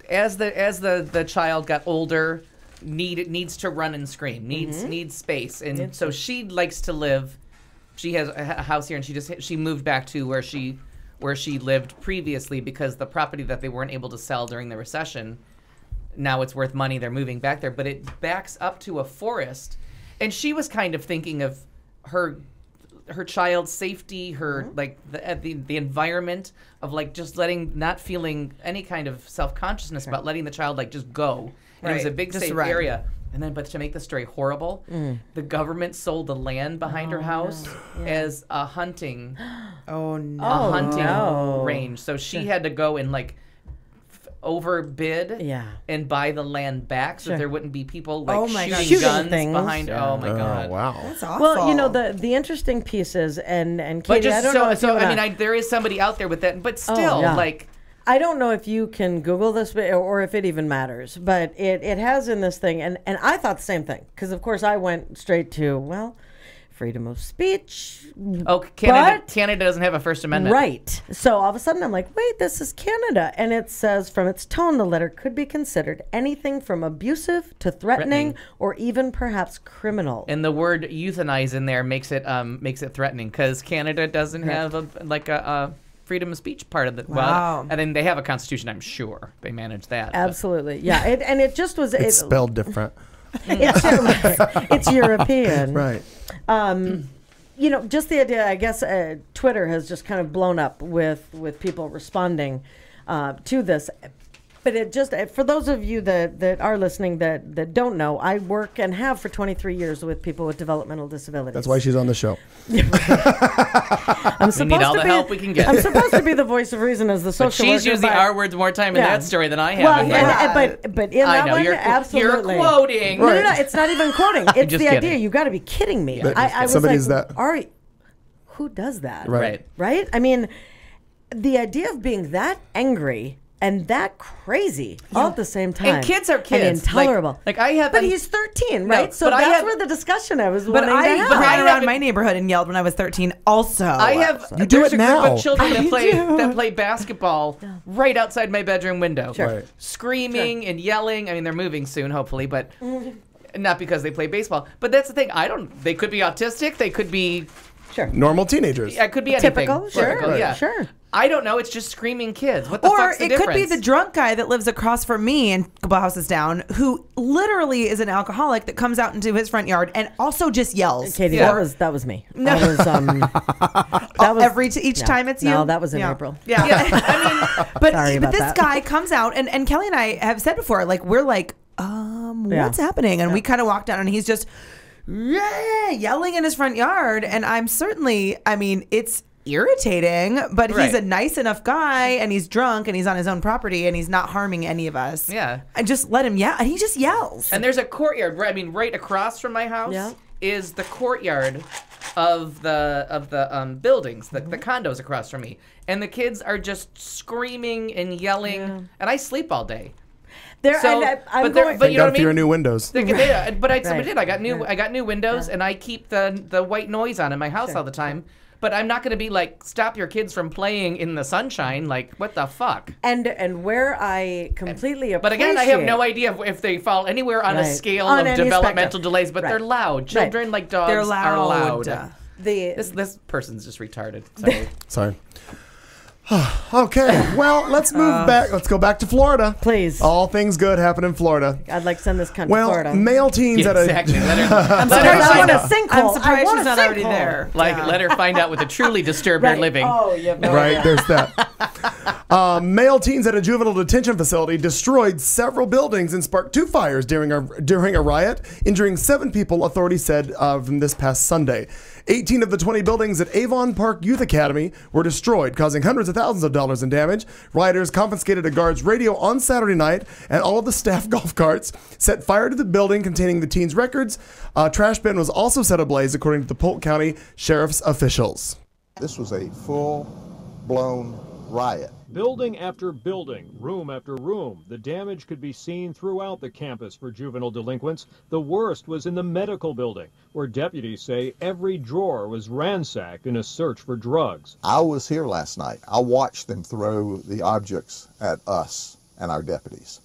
as the child got older, needs to run and scream, needs space, and so she likes to live. She has a house here, and she moved back to where she lived previously because the property that they weren't able to sell during the recession, now it's worth money. They're moving back there, but it backs up to a forest, and she was kind of thinking of her child's safety, like the environment of like just not feeling any kind of self-consciousness about letting the child like just go. And it was a Right. big Just safe run. area. And then, but to make the story horrible, the government sold the land behind her house as a hunting, range. So she had to go and like overbid and buy the land back so there wouldn't be people like shooting guns things. behind. Oh my god! Wow. That's awful. Well, you know the interesting piece is, and Katie, But just I don't know if you I wanna- mean, there is somebody out there with that, but still, yeah. like, I don't know if you can Google this or if it even matters, but it has in this thing, and I thought the same thing, because of course I went straight to, well, freedom of speech. Oh, Canada doesn't have a First Amendment. Right. So all of a sudden I'm like, wait, this is Canada. And it says, from its tone, the letter could be considered anything from abusive to threatening. Or even perhaps criminal. And the word euthanize in there makes it threatening, because Canada doesn't have a freedom of speech part of it. Wow. Well, and then they have a constitution, I'm sure. They manage that. Absolutely. Yeah. And it just was... It's spelled different. It's European. Right. Just the idea, I guess Twitter has just kind of blown up with people responding to this. But it just, for those of you that are listening that don't know, I work and have for 23 years with people with developmental disabilities. That's why she's on the show. I'm supposed we need all to the be, help we can get. I'm supposed to be the voice of reason as the social But she's worker. used the R words more time in that story than I have. But in that one, absolutely. You're quoting. No, it's not even quoting. It's the idea. You got to be kidding me. Yeah, I was somebody's like, that. who does that? Right. I mean, the idea of being that angry and that crazy all at the same time. And kids are kids. And intolerable. Like I have. But he's 13, right? No, so that's where the discussion I was wanting to have. But I ran around my neighborhood and yelled when I was 13 also. I have. You do there's it a now. group of children that play basketball right outside my bedroom window. Sure. Right. Screaming and yelling. I mean, they're moving soon, hopefully, but not because they play baseball. But that's the thing. They could be autistic. They could be normal teenagers. It could be anything. Typical, sure. Yeah. Sure. I don't know. It's just screaming kids. What the fuck's the difference? Or it could be the drunk guy that lives across from me and a couple houses down, who literally is an alcoholic that comes out into his front yard and also just yells. Katie, that was me. No. That was each time it's you. No, that was in April. Yeah. I mean, but this that. guy comes out and Kelly and I have said before, like we're like, what's happening? And we kind of walk down and he's just yelling in his front yard, and I'm certainly, I mean, it's irritating, but he's a nice enough guy, and he's drunk, and he's on his own property, and he's not harming any of us. Yeah. And just let him yell, and he just yells. And there's a courtyard, right across from my house is the courtyard of the buildings, the condos across from me. And the kids are just screaming and yelling, and I sleep all day. But you know what I mean? For your new windows. But I did. I got new windows, and I keep the white noise on in my house all the time. But I'm not going to be like, stop your kids from playing in the sunshine. Like, what the fuck? And where I completely appreciate. But again, I have no idea if they fall anywhere on a scale of developmental delays. But they're loud. Children like dogs are loud. This person's just retarded. Sorry. Okay, well, let's move back. Let's go back to Florida. Please. All things good happen in Florida. I'd like to send this country to Florida. Male teens at a... I'm surprised she's not already there. Let her find out with a truly disturbed they're living. Oh, you have no idea. There's that. Male teens at a juvenile detention facility destroyed several buildings and sparked 2 fires during a riot, injuring 7 people, authorities said from this past Sunday. 18 of the 20 buildings at Avon Park Youth Academy were destroyed, causing hundreds of thousands of dollars in damage. Rioters confiscated a guard's radio on Saturday night, and all of the staff golf carts set fire to the building containing the teens' records. A trash bin was also set ablaze, according to the Polk County Sheriff's officials. This was a full-blown riot. Building after building, room after room, the damage could be seen throughout the campus for juvenile delinquents. The worst was in the medical building, where deputies say every drawer was ransacked in a search for drugs. I was here last night. I watched them throw the objects at us and our deputies.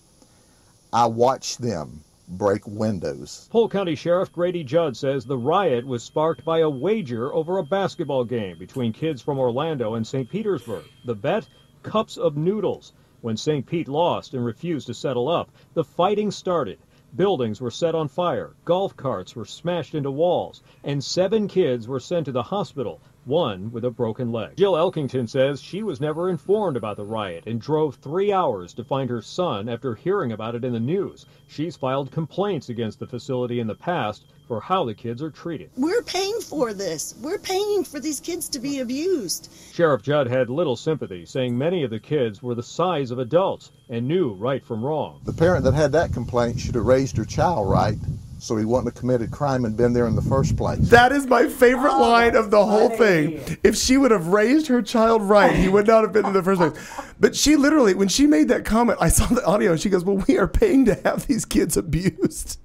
I watched them break windows. Polk County Sheriff Grady Judd says the riot was sparked by a wager over a basketball game between kids from Orlando and St. Petersburg. The bet? Cups of noodles. When St. Pete lost and refused to settle up, the fighting started. Buildings were set on fire, golf carts were smashed into walls, and 7 kids were sent to the hospital, one with a broken leg. Jill Elkington says she was never informed about the riot and drove 3 hours to find her son after hearing about it in the news. She's filed complaints against the facility in the past for how the kids are treated. We're paying for this. We're paying for these kids to be abused. Sheriff Judd had little sympathy, saying many of the kids were the size of adults and knew right from wrong. The parent that had that complaint should have raised her child right so he wouldn't have committed crime and been there in the first place. That is my favorite line of the whole thing. If she would have raised her child right, he would not have been in the first place. But she literally, when she made that comment, I saw the audio and she goes, well, we are paying to have these kids abused.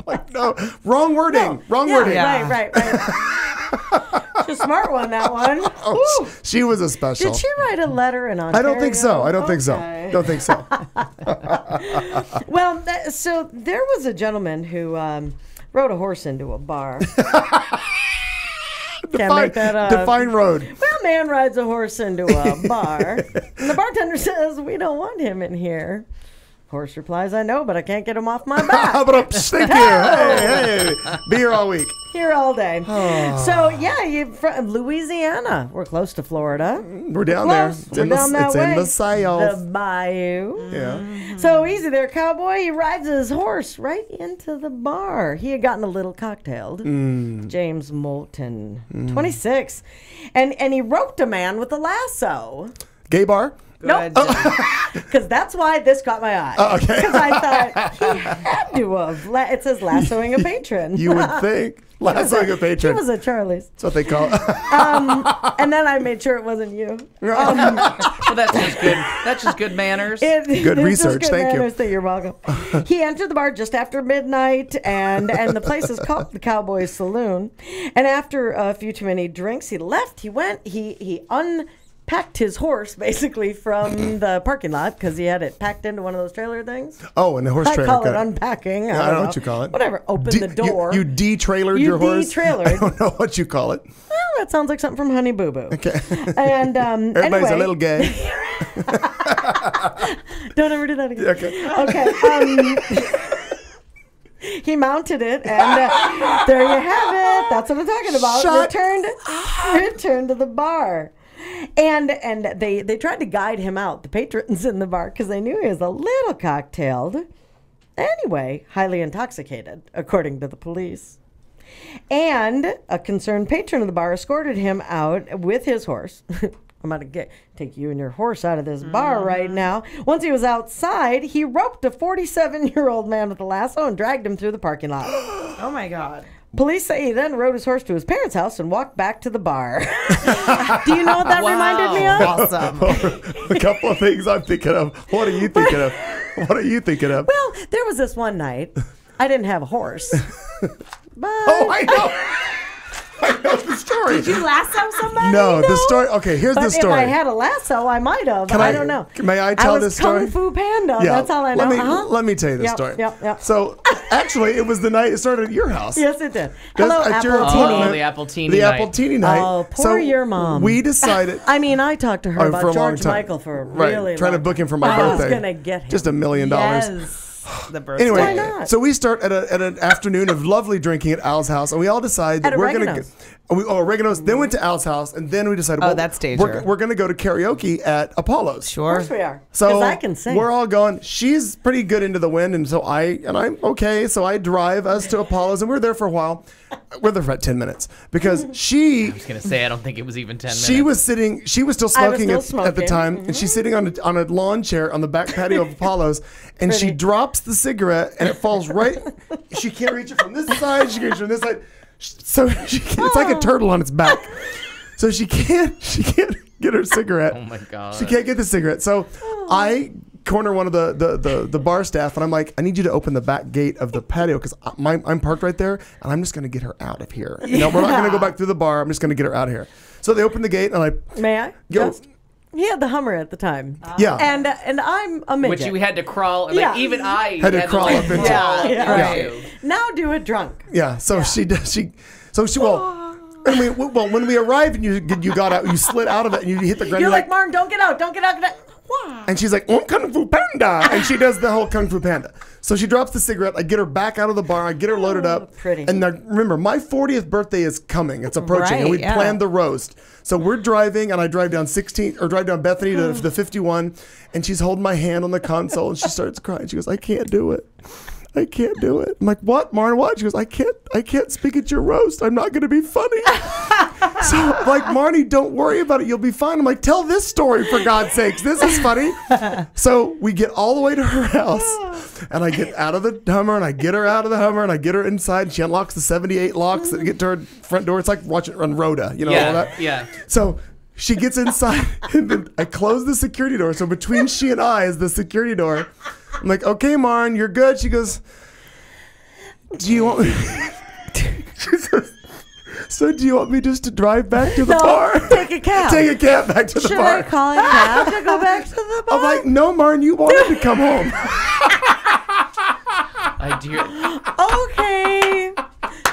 Like, no, wrong wording. Wrong wording. Right. She's a smart one, that one. Oh, she was a special. Did she write a letter in Ontario? I don't think so. Don't think so. Well, so there was a gentleman who rode a horse into a bar. Can't make that up. Define road. Well, man rides a horse into a bar. And the bartender says, we don't want him in here. Horse replies, I know, but I can't get him off my back. Thank you. Hey. Be here all week. Here all day. So, yeah, you're from Louisiana. We're close to Florida. We're down there. It's in the South. The bayou. Yeah. So easy there, cowboy. He rides his horse right into the bar. He had gotten a little cocktailed. James Moulton, 26. And he roped a man with a lasso. Gay bar? Nope. Because that's why this caught my eye. Oh, okay. Because I thought he had to have. It says lassoing a patron. You would think. Lassoing a patron. He was at Charlie's. That's what they call it. And then I made sure it wasn't you. Well, that's just good. That's just good manners. Good research. Thank you. You're welcome. He entered the bar just after midnight, and the place is called the Cowboys Saloon. And after a few too many drinks, he left. He went. He unpacked his horse basically from the parking lot because he had it packed into one of those trailer things. Oh, and the horse trailer. I call it unpacking. I don't know what you call it. Whatever. Open the door. You de-trailered your horse? De-trailered. I don't know what you call it. Well, that sounds like something from Honey Boo Boo. Okay. And everybody's a little gay. Don't ever do that again. Okay. He mounted it, and there you have it. That's what I'm talking about. Returned to the bar. And they tried to guide him out, the patrons in the bar, because they knew he was a little cocktailed. Anyway, highly intoxicated, according to the police. And a concerned patron of the bar escorted him out with his horse. I'm going to take you and your horse out of this bar right now. Once he was outside, he roped a 47-year-old man with a lasso and dragged him through the parking lot. Oh, my God. Police say he then rode his horse to his parents' house and walked back to the bar. Do you know what that reminded me of? Awesome. A couple of things I'm thinking of. What are you thinking of? Well, there was this one night. I didn't have a horse. But I know. I know the story. Did you lasso somebody? No, the story. Okay, here's the story. If I had a lasso, I might have. I don't know. May I tell this story? Kung Fu Panda. Yeah. That's all I know. Let me tell you the story. Yep. So, actually, it was the night it started at your house. Yes, it did. Hello, Appletini. The Appletini The night. Appletini night. Oh, poor your mom. We decided. I mean, I talked to her about for a long George time. Michael for a really trying to book him for my birthday. I was going to get him. Just $1 million. Yes. The birthday. Anyway, Why not? so we start at an afternoon of lovely drinking at Al's house, and we all decide that we're going to Oregano's. Then went to Al's house, and then we decided, that's danger. We're going to go to karaoke at Apollo's. Sure. Of course we are. So Because I can sing. we're all going. She's pretty good into the wind, and so I'm okay. So I drive us to Apollo's, and we're there for a while. We're there for about 10 minutes because I was going to say, I don't think it was even 10 minutes. She was still smoking at the time, Mm-hmm. and she's sitting on a lawn chair on the back patio of Apollo's, and she drops the cigarette, and it falls right. She can't reach it from this side. She can't reach it from this side. So it's like a turtle on its back. So she can't get her cigarette. Oh my God. She can't get the cigarette. So I corner one of the bar staff, and I'm like, I need you to open the back gate of the patio because I'm parked right there, and I'm just going to get her out of here. We're not going to go back through the bar. I'm just going to get her out of here. So they open the gate, and May I? Go. He had the Hummer at the time. Yeah. And I'm a midget. Which we had to crawl. Yeah. Like, even I had to crawl up into. Yeah. Now do it drunk. Yeah. So she when we arrived and you got out, you slid out of it and you hit the ground. You're like, Martin, don't get out. And she's like, oh, Kung Fu Panda. And she does the whole Kung Fu Panda. So she drops the cigarette. I get her back out of the bar. I get her loaded up. Pretty. And now, remember, my 40th birthday is coming. It's approaching. And we planned the roast. So we're driving, and I drive down Bethany to the 51. And she's holding my hand on the console, and she starts crying. She goes, I can't do it. I can't do it. I'm like, what, Martin? What? She goes, I can't speak at your roast. I'm not going to be funny. So, like, Marnie, don't worry about it. You'll be fine. I'm like, tell this story, for God's sakes. This is funny. So we get all the way to her house, and I get out of the Hummer, and I get her out of the Hummer, and I get her inside. She unlocks the 78 locks that get to her front door. It's like watching it run Rhoda, all that? Yeah. So she gets inside, and then I close the security door. So between she and I is the security door. I'm like, okay, Marn, you're good. She goes, do you want me? She says, so do you want me just to drive back to the bar? Take a cab. Take a cab back to the bar. Should I call a cab to go back to the bar? I'm like, no, Marn, you wanted to come home. I do. Okay.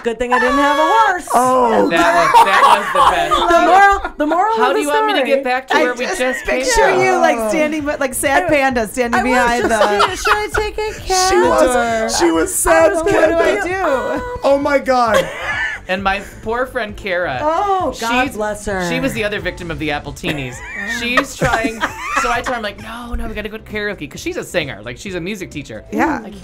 Good thing I didn't have a horse. Oh, that was the best. The moral How of do the you want me to story. get back to where we just came Picture from? you like standing, like sad panda standing behind the. Should I take a cab? She was sad. What do I do? Oh my God. And my poor friend Kara. Oh, God bless her. She was the other victim of the Appletinis. She's trying. So I tell her, I'm like, no, we gotta go to karaoke because she's a singer, like she's a music teacher. Yeah. Like you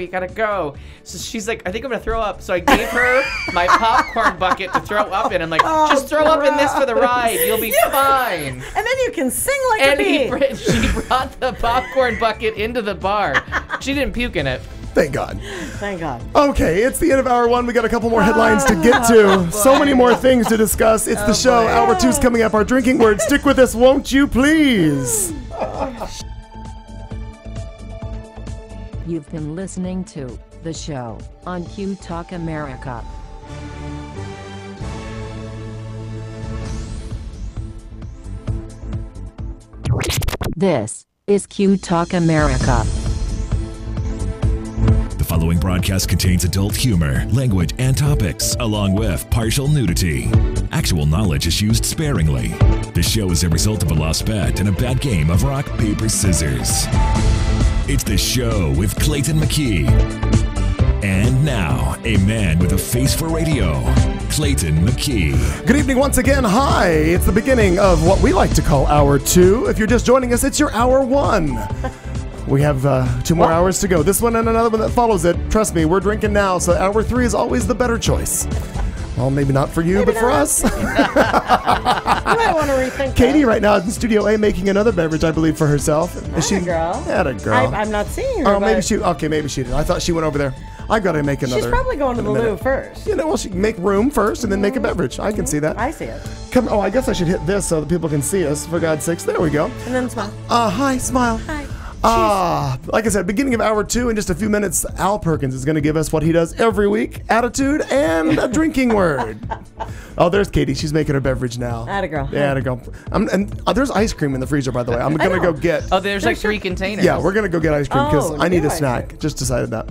gotta go. So she's like, I think I'm gonna throw up. So I gave her my popcorn bucket to throw up in. I'm like, just throw up in this for the ride. You'll be fine. And then you can sing like a bee. She brought the popcorn bucket into the bar. She didn't puke in it. Thank God. Thank God. Okay, it's the end of hour one. We got a couple more headlines to get to. So many more things to discuss. It's the show. Hour two's coming up. Our drinking word. Stick with us, won't you, please? You've been listening to the show on Q Talk America. This is Q Talk America. The following broadcast contains adult humor, language, and topics, along with partial nudity. Actual knowledge is used sparingly. The show is a result of a lost bet and a bad game of rock, paper, scissors. It's the show with Clayton McKee. And now, a man with a face for radio, Clayton McKee. Good evening once again. Hi. It's the beginning of what we like to call hour two. If you're just joining us, it's your hour one. We have 2 more hours to go. This one and another one that follows it. Trust me, we're drinking now, so hour 3 is always the better choice. Well, maybe not for you, but for us. You might want to rethink Katie that. right now is in Studio A making another beverage, I believe, for herself. Is she? girl. Atta girl. I'm not seeing her. Oh, maybe but she. Okay, maybe she did. I thought she went over there. I've got to make another. She's probably going to the loo first. You know, well, she can make room first and then make a beverage. I can see that. I see it. Come. Oh, I guess I should hit this so that people can see us. For God's sakes, there we go. And then smile. Hi, smile. Hi. Like I said, beginning of hour 2 in just a few minutes, Al Perkins is going to give us what he does every week, attitude and a drinking word. Oh, there's Katie. She's making her beverage now. Atta girl. Yeah, atta girl. And there's ice cream in the freezer, by the way. I'm going to go get. Oh, there's like 3 containers. Yeah, we're going to go get ice cream because I need a snack. Just decided that.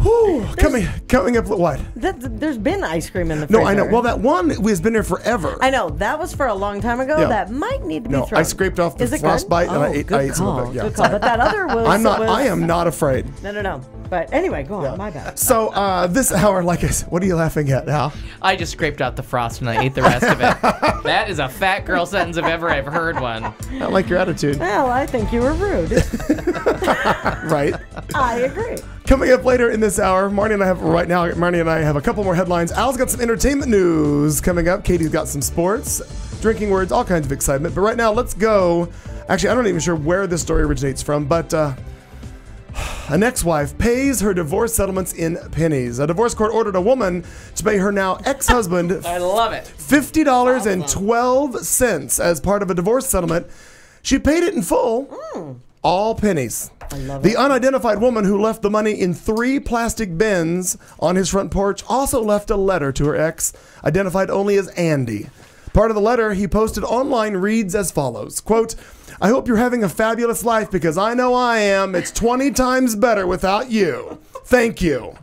Whew, coming up, what? There's been ice cream in the freezer. No, I know. Well, that one has been there forever. I know. That was for a long time ago. Yeah. That might need to be thrown. I scraped off the Is it frostbite good? and I Oh, ate good some call. of it. Yeah. Good call. But that other was... I am not afraid. No. But anyway, go on. My bad. So this hour, like I said, what are you laughing at now? I just scraped out the frost and I ate the rest of it. That is a fat girl sentence if ever I've heard one. I like your attitude. Well, I think you were rude. Right. I agree. Coming up later in this hour, Marnie and I have a couple more headlines. Al's got some entertainment news coming up. Katie's got some sports, drinking words, all kinds of excitement. But right now, let's go. Actually, I'm not even sure where this story originates from, but an ex-wife pays her divorce settlements in pennies. A divorce court ordered a woman to pay her now ex-husband I love it. $50.12 as part of a divorce settlement. She paid it in full, all pennies. I love The it. unidentified woman who left the money in 3 plastic bins on his front porch also left a letter to her ex, identified only as Andy. Part of the letter he posted online reads as follows, quote, I hope you're having a fabulous life because I know I am. It's 20 times better without you. Thank you.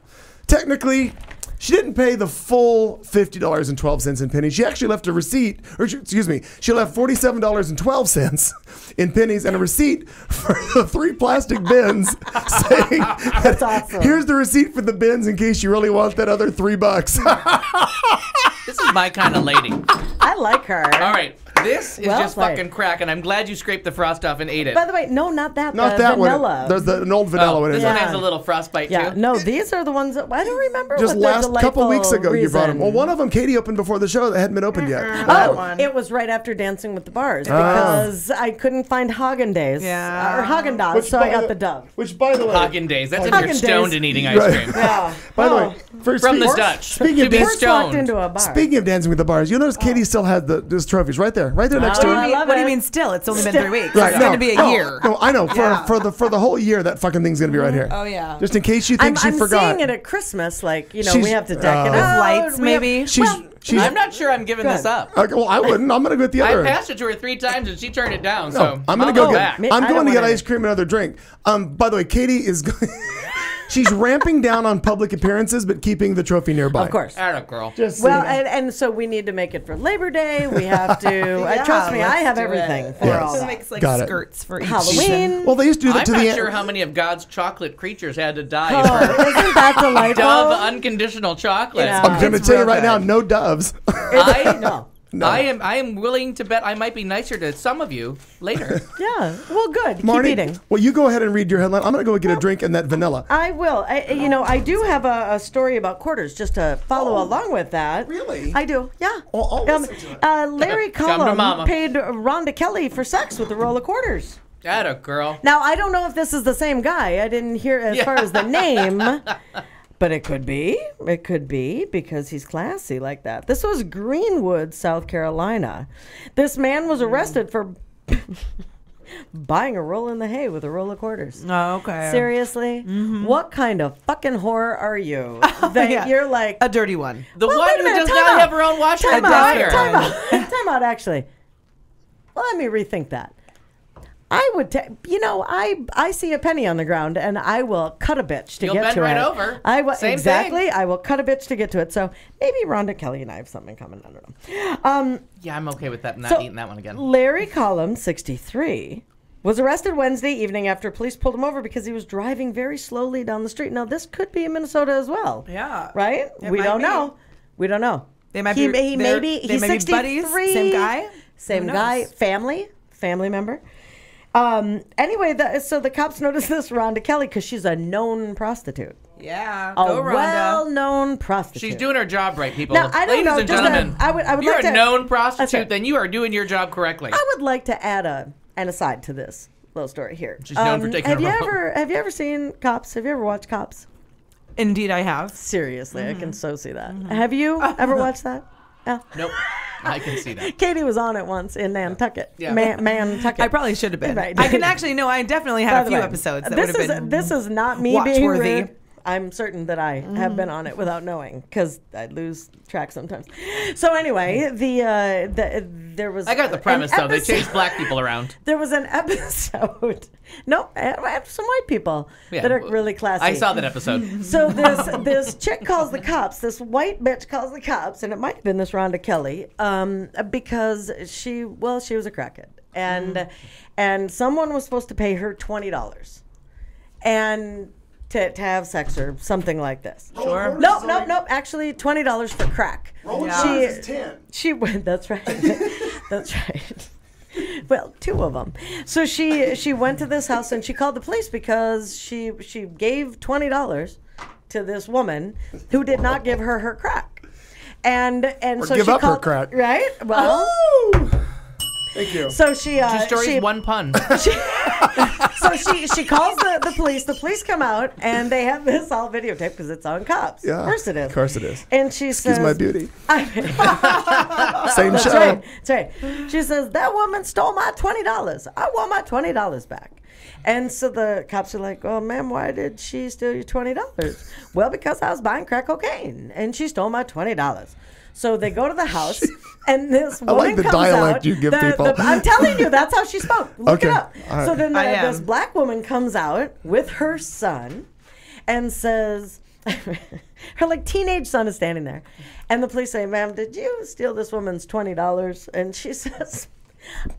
Technically, she didn't pay the full $50.12 in pennies. She actually left a receipt, she left $47.12 in pennies and a receipt for the 3 plastic bins saying, That's awesome. Here's the receipt for the bins in case you really want that other $3. This is my kind of lady. I like her. All right. This is Well just played. fucking crack, and I'm glad you scraped the frost off and ate it. By the way, no, not that. Not the that vanilla. one. There's an old vanilla one. This in one there. has a little frostbite, Yeah, too. no, these are the ones that I don't remember. Just what the last couple weeks ago, delightful you brought them. Well, reason. one of them, Katie opened before the show that hadn't been opened yet. It was right after Dancing with the Bars because I couldn't find Haagen-Dazs or Haagen-Dazs, so I got the Dove. Which, by the way, Haagen-Dazs. That's if you're Haagen-Dazs. stoned and eating ice cream. Yeah. By the way, From the Dutch. Speaking To of be dancing, stoned. Walked into a bar. speaking of Dancing with the Bars, you notice Katie still had those trophies right there next to her. What do you mean still? It's only been 3 weeks. Right, It's going to be a year. No, I know. For the whole year, that fucking thing's gonna be right here. Oh, yeah. Just in case you think she I'm forgot. seeing it at Christmas, like, we She's- have to deck it With out. lights, we have- maybe? She's I'm not sure I'm giving this up. Okay, well, I wouldn't. I'm gonna go with the other. I passed it to her 3 times, and she turned it down, No, so I'm gonna I'll go back. get. I'm going to get ice cream and another drink. By the way, Katie is. She's ramping down on public appearances, but keeping the trophy nearby. Of course. Atta girl. Just Well, so you know. and so we need to make it for Labor Day. We have to. Trust me, I have everything for Yes. all It that. makes like Got it. skirts for each Halloween. season. Well, they used to do that I'm to not the. sure how many of God's chocolate creatures had to die Oh, for isn't that delightful? Dove unconditional chocolate. Yeah. I'm going to It's tell you real right now, good. no doves. No. I am willing to bet I might be nicer to some of you later. Yeah. Well, good. Marnie, Keep eating. well, you go ahead and read your headline. I'm going to go get a drink and that vanilla. I will. I do have a story about quarters just to follow along with that. Really? I do. Yeah. I'll listen to it. Larry Come to mama. Cullum paid Rhonda Kelly for sex with a roll of quarters. Atta girl. Now, I don't know if this is the same guy. I didn't hear as far as the name. But it could be. It could be because he's classy like that. This was Greenwood, South Carolina. This man was arrested for buying a roll in the hay with a roll of quarters. Oh, okay. Seriously? What kind of fucking whore are you? That Yeah. You're like A dirty one. The Well, one wait a who minute, does time not out. have her own washer and Time dryer. Time out, actually. Well, let me rethink that. I would, I see a penny on the ground and I will cut a bitch to You'll get bend to right it. over. I will Same exactly. thing. I will cut a bitch to get to it. So maybe Rhonda Kelly and I have something coming. I don't know. Yeah, I'm okay with that. Not So, eating that one again. Larry Cullum, 63, was arrested Wednesday evening after police pulled him over because he was driving very slowly down the street. Now this could be in Minnesota as well. Yeah. Right? It We might don't be. know. We don't know. They might he, be. He they're- maybe they he's may be 63. buddies. Same guy. Same Who guy. knows? Family member. Anyway, so the cops noticed this Rhonda Kelly because she's a known prostitute. Yeah. A Go Rhonda. well-known prostitute. She's doing her job right, people. Now, I don't Ladies know, and just gentlemen, I would if you're like a to- known That's prostitute, right. then you are doing your job correctly. I would like to add an aside to this little story here. She's known for taking have a you roll. Have you ever seen Cops? Have you ever watched Cops? Indeed, I have. Seriously, I can so see that. Have you ever watched that? Yeah. Nope. I can see that. Katie was on it once in Nantucket. Yeah. Nantucket. I probably should have been. Right. I can actually no. I definitely By had a the few way, episodes that this would have been. This is not me being watch-worthy. rude. I'm certain that I have been on it without knowing because I lose track sometimes. So anyway, there was. I got the an premise, though. They episode- chase black people around. There was an episode. No, I have some white people Yeah, that are really classy. I saw that episode. So this chick calls the cops. This white bitch calls the cops, and it might have been this Rhonda Kelly, because she was a crackhead, and someone was supposed to pay her $20, and to have sex or something like this. Sure. Nope. Actually, $20 for crack. Rolling She- quarters is 10. She went. That's right. That's right. Well, 2 of them. So she went to this house and she called the police because she gave $20 to this woman who did not give her crack, and Or so give she up her called, crack. right? Well, Thank you. so she Two stories, one pun. so she calls the police. The police come out and they have this all videotaped because it's on Cops. Yeah. Of course it is. Of course it is. And she Excuse says, my beauty. Same That's show. right. That's right. She says, that woman stole my $20. I want my $20 back. And so the cops are like, well, ma'am, why did she steal your $20? Well, because I was buying crack cocaine and she stole my $20. So they go to the house, and this woman like the comes dialect out. you give people. I'm telling you, that's how she spoke. Look Okay. it up. All right. So then I am. this black woman comes out with her son and says, her like teenage son is standing there. And the police say, ma'am, did you steal this woman's $20? And she says,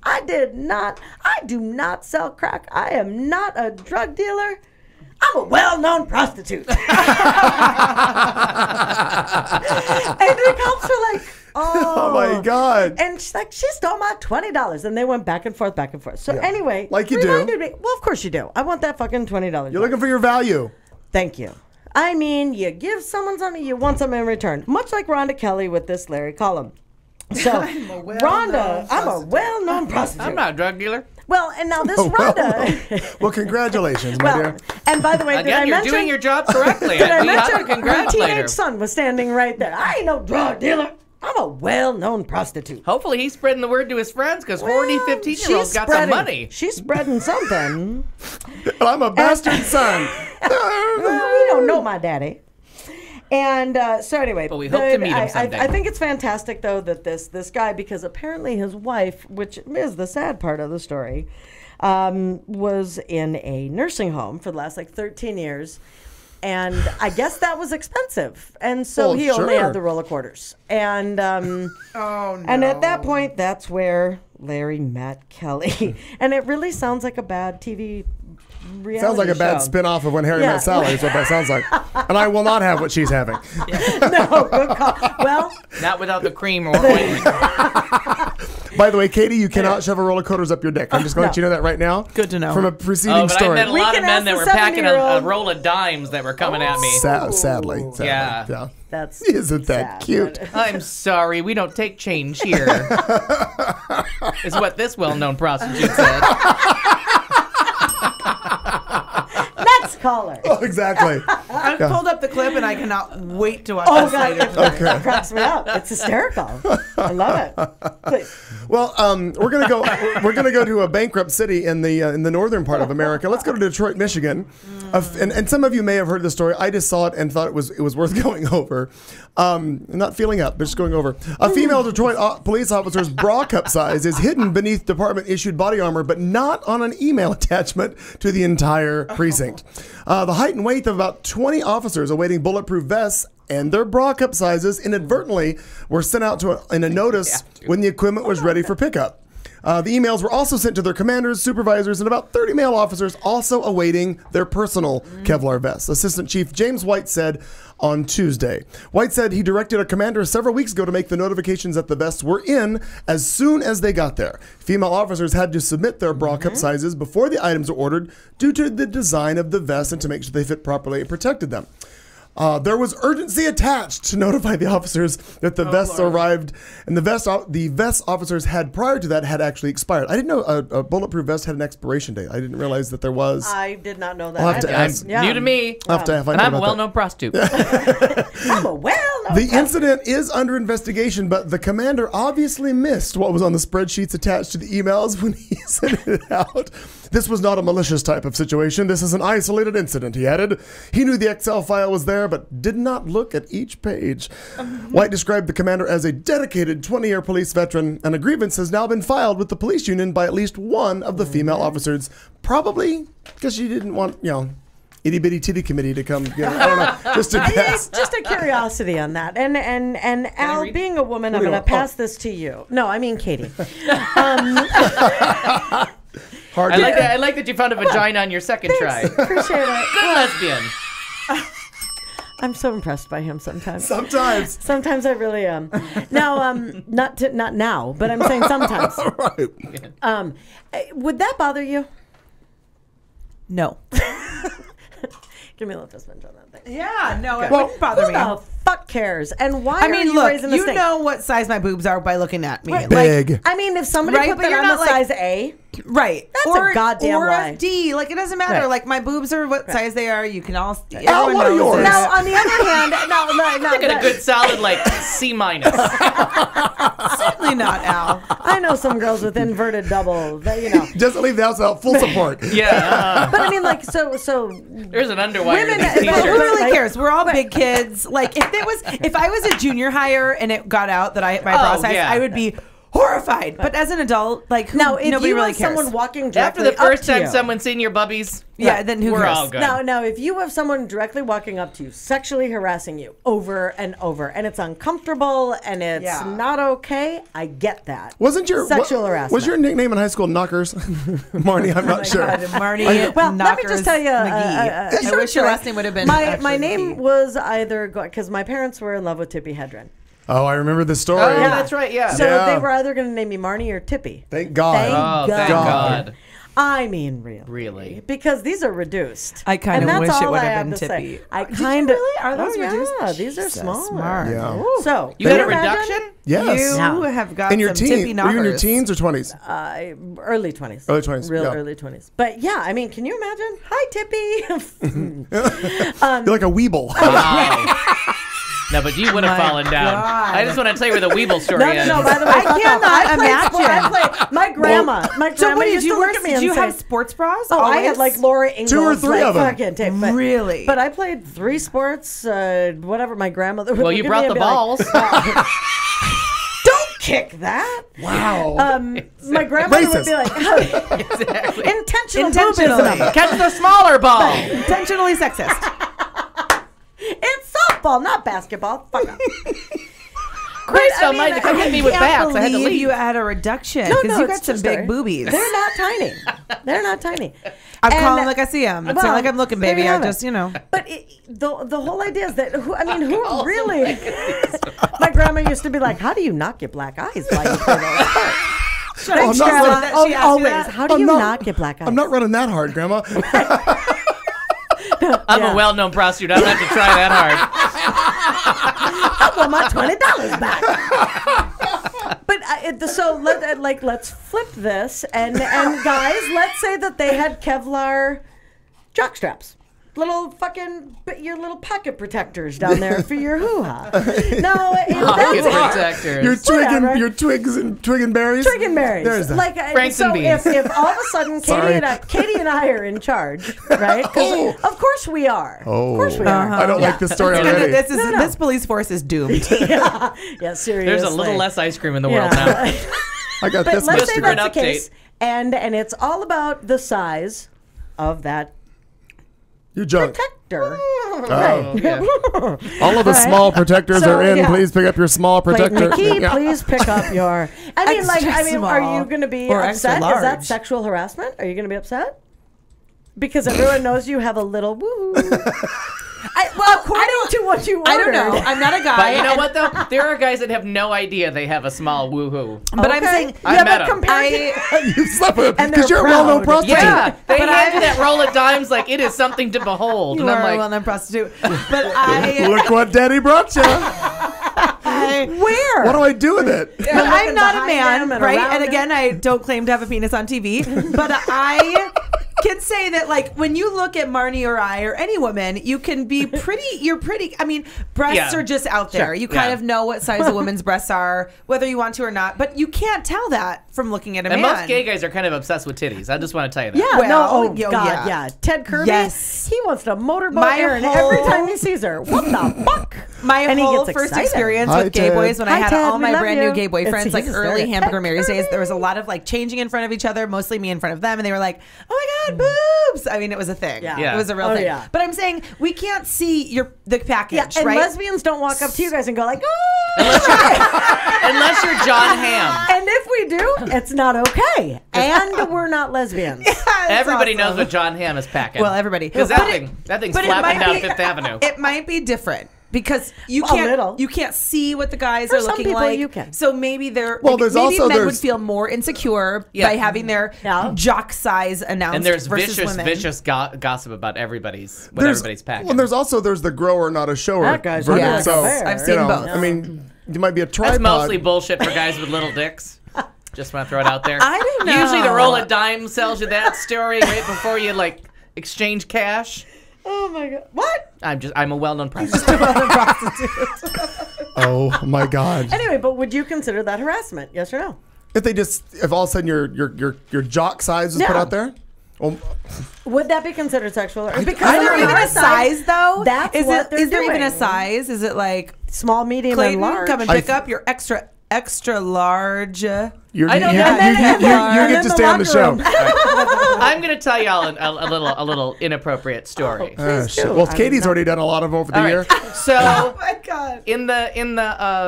I did not. I do not sell crack. I am not a drug dealer. I'm a well-known prostitute. And the cops are like, Oh my God. And she's like, she stole my $20. And they went back and forth, back and forth. So anyway. Like you do. reminded me- well, of course you do. I want that fucking $20. You're looking for your value. Thank you. I mean, you give someone something, you want something in return. Much like Rhonda Kelly with this Larry column. So, Rhonda, I'm a well-known prostitute. I'm not a drug dealer. Well, and now this Rhonda. Well, congratulations, my dear. And by the way, Again, did you're I mention, doing your job correctly. Did I We have to mention my congratulate her. teenage son was standing right there? I ain't no drug dealer. I'm a well-known prostitute. Hopefully he's spreading the word to his friends because horny 15-year-olds got some money. She's spreading something. I'm a bastard son. Well, we don't know my daddy. And so anyway, But we hope to meet him someday. I think it's fantastic though that this guy, because apparently his wife, which is the sad part of the story, was in a nursing home for the last 13 years. And I guess that was expensive. And so he only had the roll of quarters. And and at that point, that's where Larry met Kelly. And it really sounds like a bad TV reality Sounds like a bad show. spin-off of When Harry Met Sally is what that sounds like. And I will not have what she's having. No, good call. Well, Not without the cream or ointment. By the way, Katie, you cannot shove a roll of quarters up your dick. I'm just going to let you know that right now. Good to know. From a preceding Oh, but I story. met a lot of men that were packing a 70-year-old. roll of dimes that were coming at me. Sadly. Yeah. That's Isn't that sad, cute? I'm sorry, we don't take change here. Is what this well-known prostitute said. Next caller. Oh, exactly. I've Yeah. pulled up the clip and I cannot wait to watch Oh, this God. later. That cracks me up. It's hysterical. I love it. Please. Well, we're gonna go. We're gonna go to a bankrupt city in the northern part of America. Let's go to Detroit, Michigan. And some of you may have heard the story. I just saw it and thought it was worth going over. Not feeling up, but just going over. A female Detroit police officer's bra cup size is hidden beneath department-issued body armor, but not on an email attachment to the entire precinct. The height and weight of about 20 officers awaiting bulletproof vests and their bra cup sizes inadvertently were sent out in a notice when the equipment was ready for pickup. The emails were also sent to their commanders, supervisors, and about 30 male officers also awaiting their personal Kevlar vests. Assistant Chief James White said on Tuesday. White said he directed a commander several weeks ago to make the notifications that the vests were in as soon as they got there. Female officers had to submit their bra cup sizes before the items were ordered due to the design of the vest and to make sure they fit properly and protected them. There was urgency attached to notify the officers that the vests arrived, and the vest officers had prior to that had actually expired. I didn't know a bulletproof vest had an expiration date. I didn't realize that there was. I did not know that. I'll have to ask. New to me. I'll have to find And out I'm a about well-known prostitute. I'm a well-known The incident is under investigation, but the commander obviously missed what was on the spreadsheets attached to the emails when he sent it out. This was not a malicious type of situation. This is an isolated incident, he added. He knew the Excel file was there, but did not look at each page. White described the commander as a dedicated 20-year police veteran, and a grievance has now been filed with the police union by at least one of the female officers, probably because she didn't want, itty bitty titty committee to come. I don't know, just to guess. Just a curiosity on that. And Al, being a woman, I'm What do you going to want? pass this to you. No, I mean Katie. I like that you found a vagina on your second try. Appreciate it. Good lesbian. I'm so impressed by him sometimes. Sometimes. Sometimes I really am. Now, not now, but I'm saying sometimes. Right. Would that bother you? No. Give me a little fist bump on that thing. Yeah, no, it Okay. wouldn't bother Who me. the fuck cares? And why I are mean, you look, raising this you thing? know what size my boobs are by looking at me. Right. Big. I mean, if somebody Right, put but that you're on the not like- size A, Right. That's or, a goddamn or lie. a D. Like, it doesn't matter. Right. Like, my boobs are what size they are. You can all... Al, Everyone what are knows yours? this. now on the other hand, no, I get a good solid C minus. Certainly not, Al. I know some girls with inverted double, Just leave the house without full support. Yeah. But I mean, like, so There's an underwire in Women- these But who t-shirts. really Like- cares? We're all big kids. Like, if I was a junior hire and it got out that I hit my bra size, yeah. I would be horrified. But as an adult, like, now if nobody you really have cares. someone walking After directly the first up to time you, someone's seen your bubbies, Yeah, then who we're cares? all good. Now, if you have someone directly walking up to you, sexually harassing you over and over, and it's uncomfortable and it's Yeah. not okay, I get that. Wasn't your sexual harassment? Was your nickname in high school Knockers? Marnie, I'm not sure. God, Marnie Well, let me just tell you. McGee. I wish your last name would have been my actually name McGee. was either because my parents were in love with Tippi Hedren. Oh, I remember the story. Oh, yeah, that's right. Yeah. So Yeah. they were either going to name me Marnie or Tippy. Thank God. Thank God. I mean, really. Because these are reduced. I kind of And wish that's it all would I have had been to say. Tippy. I kind of really? Are those reduced? Yeah, these are Jesus, smaller. smart. Yeah. Ooh. So You had a can imagine? reduction? Yes. You have got in your some tippy Were knockers. you in your teens or 20s? Early 20s. Early 20s, Real yeah. early 20s. But yeah, I mean, can you imagine? Hi, Tippy. You're like a weeble. Wow. No, but you would have My fallen down. God. I just want to tell you where the Weeble story is. No, by the way, I cannot imagine. My grandma So what used did you to look wear? at me Did and you say, have sports bras? Oh, I had always? like Laura Ingalls. 2 or 3 of them. Fucking tape, but, Really? But I played 3 sports, whatever my grandmother would Well, look you at brought me the and be balls. Like, don't kick that. Wow. My grandmother would be like, Exactly. intentional Intentionally. boobism. Catch the smaller ball. Intentionally sexist. It's softball, not basketball. Fuck up. Christ almighty, come hit me with bats. I had to leave. You had a reduction No, because you it's got some just big a- boobies. They're not tiny. They're not tiny. I'm And- calling like I see them. It's well, not like I'm looking, there baby. you I have it. just, But the whole idea is that who really? My grandma used to be like, "How do you knock your black eyes while you play those sports?" I'm Thanks, not Grandma. running- She asked you Always. that? How do I'm you not- knock your black eyes? I'm not running that hard, Grandma. I'm a well-known prostitute. I don't have to try that hard. I want my $20 back. But let's flip this and guys, let's say that they had Kevlar jock straps. Your little pocket protectors down there for your hoo-ha. No, Pocket protectors. Your twigs and twig and berries. Twig and berries. There's that. Franks and beans. If all of a sudden Katie and I are in charge, right? 'Cause of course we are. Oh. Of course we are. I don't like this story already. This police force is doomed. Yeah, seriously. There's a little less ice cream in the world now. I got But this. let's Just say for an that's the update. case, and it's all about the size of that Your junk. protector. Oh, yeah. All of the small protectors So, are in. yeah. Please pick up your small protector. Nikki, Yeah. please pick up your. I mean, Extra are small you going to be or extra upset? Is that large. sexual harassment? Are you going to be upset? Because everyone knows you have a little woo. According to what you ordered. I don't know. I'm not a guy. But you know what, though? There are guys that have no idea they have a small woohoo. But I'm saying, I met 'em. You slept with And because they're you're a well-known proud. prostitute. Yeah, they But hand I- you that roll of dimes like it is something to behold. you And I'm are a like, well-known prostitute. But I, Look what Daddy brought you. Where? What do I do with it? but I'm not a behind them man, and right? around And them. again, I don't claim to have a penis on TV, but I can say that, like, when you look at Marnie or I or any woman, you can be pretty. You're pretty. I mean, breasts Yeah. are just out there. Sure. You kind Yeah. of know what size a woman's breasts are, whether you want to or not. But you can't tell that from looking at a and man. most gay guys are kind of obsessed with titties. I just want to tell you that. Yeah, Well, no, oh yo, God, yeah. yeah. Ted Kirby, Yes. he wants to motorboat My Erin whole- every time he sees her. What the fuck? My And he whole gets first excited. experience Hi, with gay Ted. boys when I Hi, had Ted, all we my love brand you. new gay boyfriends, He's like a early star. Hamburger Mary's days, there was a lot of like changing in front of each other, mostly me in front of them, and they were like, "Oh my God, boobs!" I mean, it was a thing. Yeah. It was a real Oh, thing. yeah. But I'm saying we can't see the package, Yeah, and right? lesbians don't walk up to you guys and go like, Unless you're John Hamm. and if we do, it's not okay. And we're not lesbians. Everybody awesome. knows what John Hamm is packing. Well, everybody. Because But that thing's but it flapping might down be- Fifth Avenue. It might be different. Because you A little. can't, you can't see what the guys For are some looking people, like. you can. So maybe they're Well, maybe, there's maybe also- men would there's- feel more insecure Yeah. by having their jock size announced. And there's versus vicious, women. vicious gossip about everybody's packing. Well, there's also the grower, not a shower. That guy's verdict. really like a So, bear. I've seen both. I mean, you might be a tripod. That's mostly bullshit for guys with little dicks. Just want to throw it out there. I don't know. Usually the roll of dime sells you that story right before you like exchange cash. Oh my God. What? I'm a well-known prostitute. Oh my God. Anyway, but would you consider that harassment? Yes or no? If all of a sudden your jock size is put Yeah. out there, well, Would that be considered sexual? Because Is there on even our a size though? That's is what they're is there even a doing. size? Is it like Small, medium, Clayton, and large. come and pick up your extra large? you I don't you, know. you, you, you And get then to the stay on the show. locker room. I'm gonna tell y'all a little inappropriate story. Please Shit. do. Well, I Katie's mean, already done a lot of them over the All right. year. So Oh my God! in the